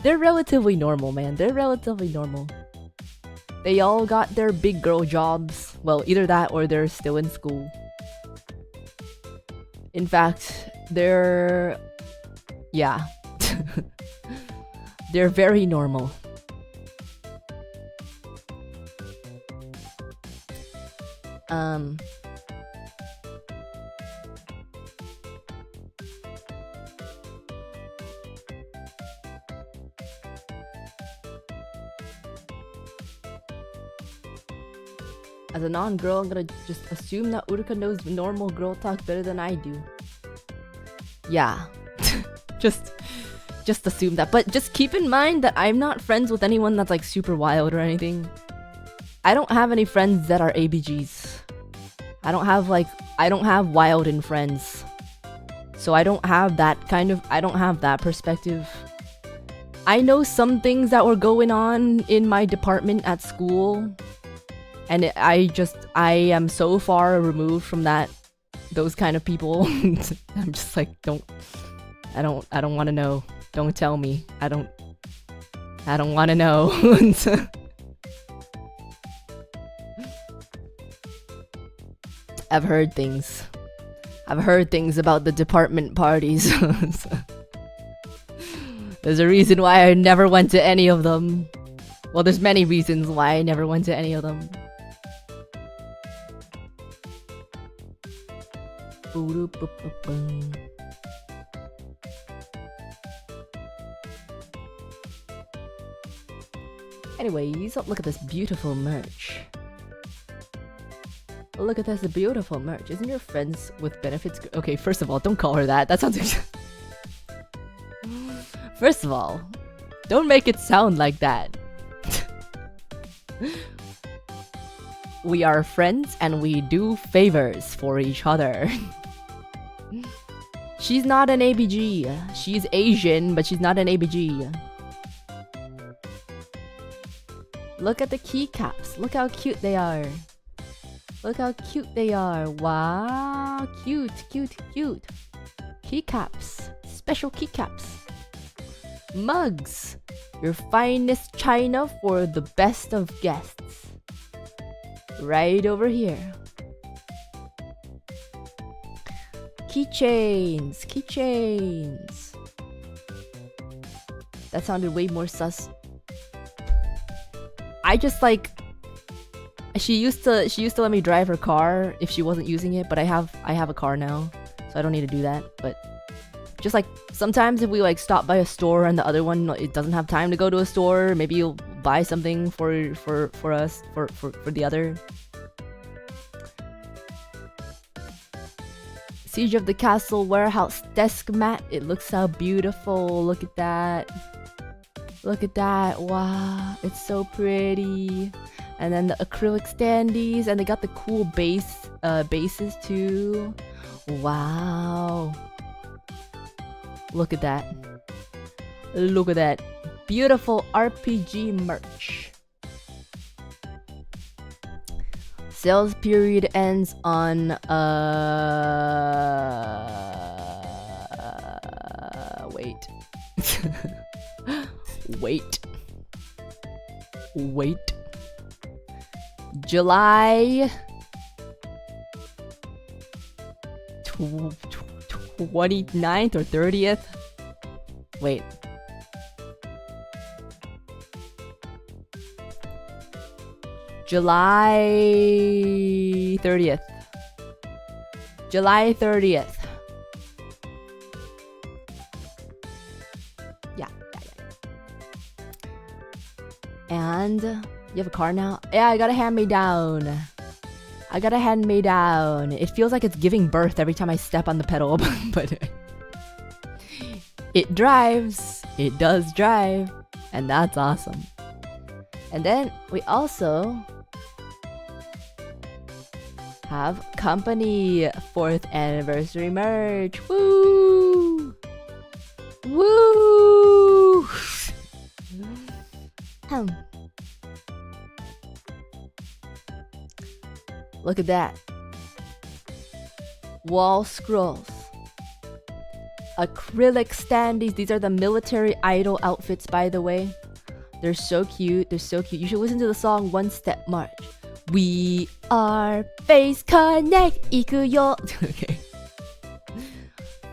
they're relatively normal, man. They're relatively normal. They all got their big girl jobs. Well, either that or they're still in school. In fact, they're... yeah. They're very normal. As a non-girl, I'm gonna just assume that Uruka knows normal girl talk better than I do. Yeah. just assume that. But just keep in mind that I'm not friends with anyone that's like super wild or anything. I don't have any friends that are ABGs. I don't have wild in friends. So I don't have that perspective. I know some things that were going on in my department at school. And I am so far removed from those kind of people. I'm just like, I don't want to know. Don't tell me. I don't want to know. I've heard things. I've heard things about the department parties. There's a reason why I never went to any of them. Well, there's many reasons why I never went to any of them. Anyways, look at this beautiful merch. Look at this beautiful merch. Isn't your friends with benefits? Okay, first of all, don't call her that. That sounds... First of all, don't make it sound like that. We are friends and we do favors for each other. She's not an ABG. She's Asian, but she's not an ABG. Look at the keycaps. Look how cute they are. Look how cute they are. Wow. Cute, cute, cute. Keycaps. Special keycaps. Mugs. Your finest china for the best of guests. Right over here. Keychains. Keychains. That sounded way more sus. I just like... She used to let me drive her car if she wasn't using it, but I have a car now, so I don't need to do that. But Just like sometimes if we like stop by a store and the other one it doesn't have time to go to a store, maybe you'll buy something for us for the other. Siege of the Castle Warehouse desk mat. It looks so beautiful. Look at that. Look at that. Wow, it's so pretty. And then the acrylic standees, and they got the cool bases too. Wow. Look at that. Look at that. Beautiful RPG merch. Sales period ends on wait. Wait. July 29th or 30th. Wait. July 30th. July 30th. Yeah. And you have a car now? Yeah, I got a hand-me-down. It feels like it's giving birth every time I step on the pedal, but it drives. It does drive. And that's awesome. And then we also have company 4th anniversary merch. Woo! Woo! Look at that. Wall scrolls. Acrylic standees. These are the military idol outfits, by the way. They're so cute. You should listen to the song One Step March. We are Phase Connect. Ikuyo. Okay.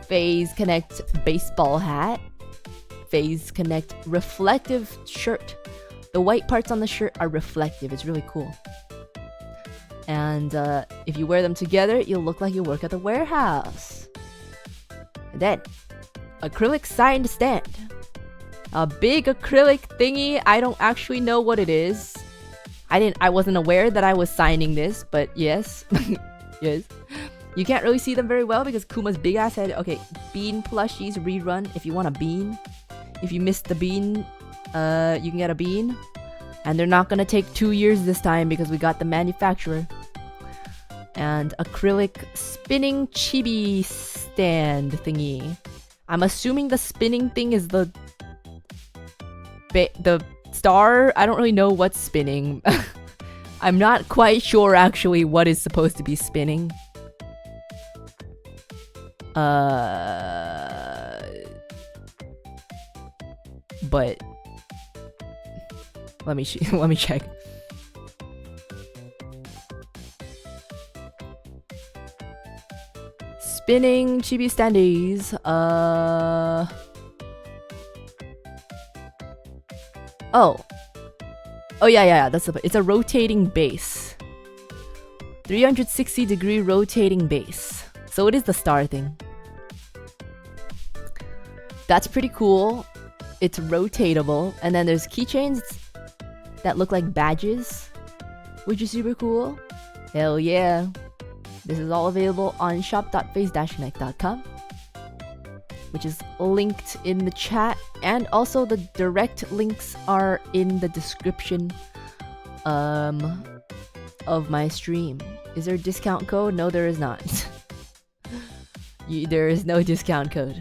Phase Connect baseball hat. Phase Connect reflective shirt. The white parts on the shirt are reflective. It's really cool. And if you wear them together, you'll look like you work at the warehouse. And then, acrylic signed stand. A big acrylic thingy. I don't actually know what it is. I wasn't aware that I was signing this, but yes. Yes. You can't really see them very well because Kuma's big ass head. Okay, bean plushies rerun. If you want a bean. If you missed the bean, you can get a bean. And they're not gonna take 2 years this time because we got the manufacturer. And acrylic spinning chibi stand thingy. I'm assuming the spinning thing is the star. I don't really know what's spinning. I'm not quite sure actually what is supposed to be spinning. But let me check. Spinning chibi standees. Oh yeah. It's a rotating base. 360-degree rotating base. So it is the star thing. That's pretty cool. It's rotatable, and then there's keychains that look like badges, which is super cool. Hell yeah. This is all available on shop.phase-connect.com, which is linked in the chat, and also the direct links are in the description of my stream. Is there a discount code? No, there is not. There is no discount code.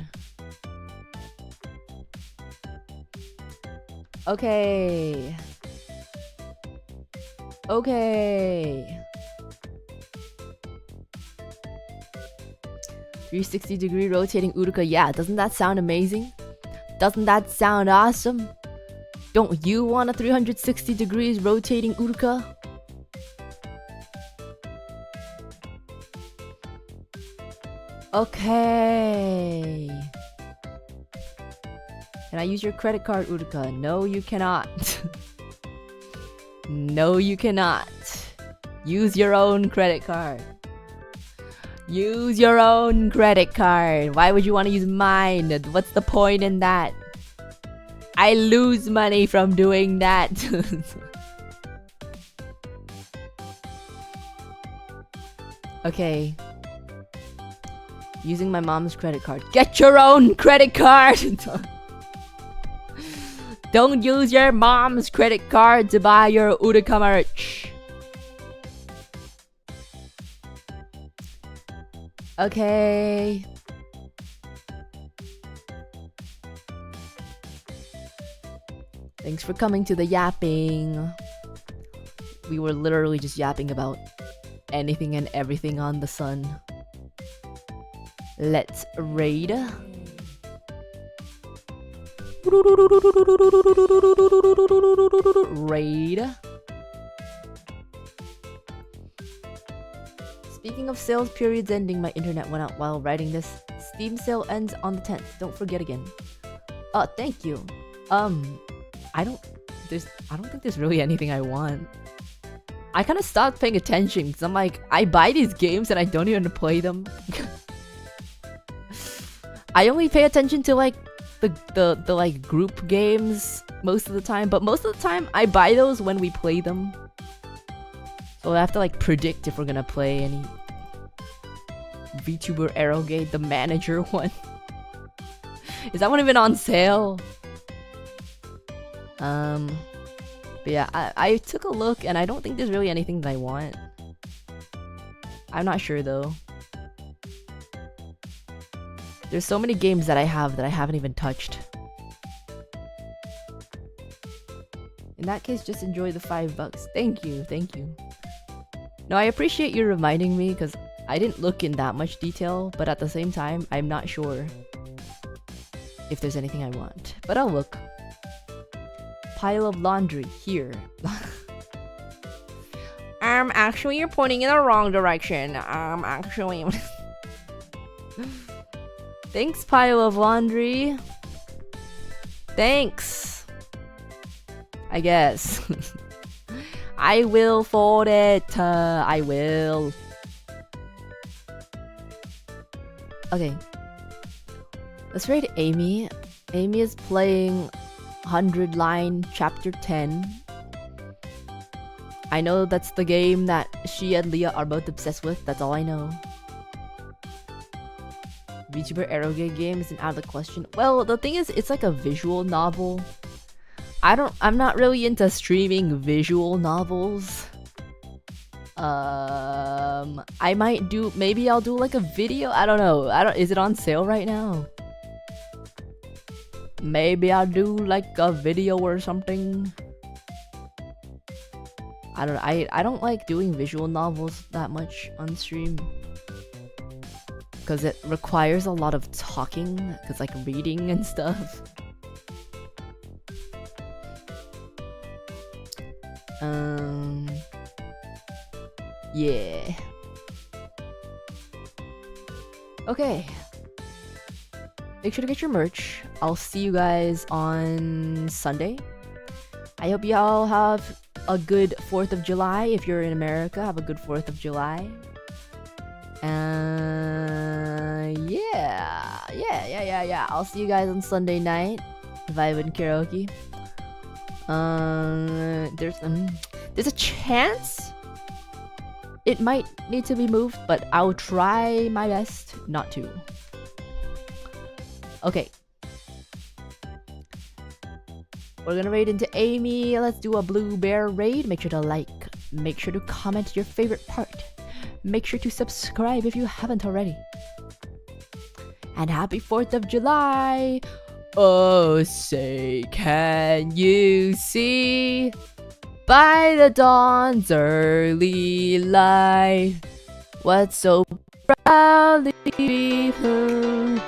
Okay. 360-degree rotating Uruka. Yeah, doesn't that sound amazing? Doesn't that sound awesome? Don't you want a 360 degrees rotating Uruka? Okay. Can I use your credit card, Uruka? No, you cannot. No, you cannot. Use your own credit card. Use your own credit card. Why would you want to use mine? What's the point in that? I lose money from doing that. Okay. Using my mom's credit card. Get your own credit card! Don't use your mom's credit card to buy your Uruka merch. Okay. Thanks for coming to the yapping. We were literally just yapping about anything and everything on the sun. Let's raid. Raid. Speaking of sales periods ending, my internet went out while writing this. Steam sale ends on the 10th. Don't forget again. Thank you. I don't think there's really anything I want. I kind of stopped paying attention because I'm like, I buy these games and I don't even play them. I only pay attention to like the like group games most of the time, but most of the time I buy those when we play them. So I have to like predict if we're gonna play any Vtuber Arrowgate, the manager one. Is that one even on sale? But yeah, I took a look and I don't think there's really anything that I want. I'm not sure though. There's so many games that I have that I haven't even touched. In that case, just enjoy the $5. Thank you, thank you. No, I appreciate you reminding me because I didn't look in that much detail, but at the same time, I'm not sure if there's anything I want. But I'll look. Pile of laundry here. Actually, you're pointing in the wrong direction. Actually. Thanks, pile of laundry. Thanks. I guess. I will fold it. I will. Okay. Let's raid Amy. Amy is playing 100 Line Chapter 10. I know that's the game that she and Leah are both obsessed with. That's all I know. Vtuber Arrowgate game isn't out of the question. Well, the thing is, it's like a visual novel. I'm not really into streaming visual novels. I might do, maybe I'll do like a video. I don't know. Is it on sale right now? Maybe I'll do like a video or something. I don't like doing visual novels that much on stream. Because it requires a lot of talking, because like reading and stuff. Yeah. Okay. Make sure to get your merch. I'll see you guys on Sunday. I hope y'all have a good 4th of July. If you're in America, have a good 4th of July. Yeah. I'll see you guys on Sunday night. Vibe and karaoke. There's a chance it might need to be moved, but I'll try my best not to. Okay. We're gonna raid into Amy. Let's do a blue bear raid. Make sure to like. Make sure to comment your favorite part. Make sure to subscribe if you haven't already. And happy 4th of July! Oh, say, can you see? By the dawn's early light, what so proudly we heard?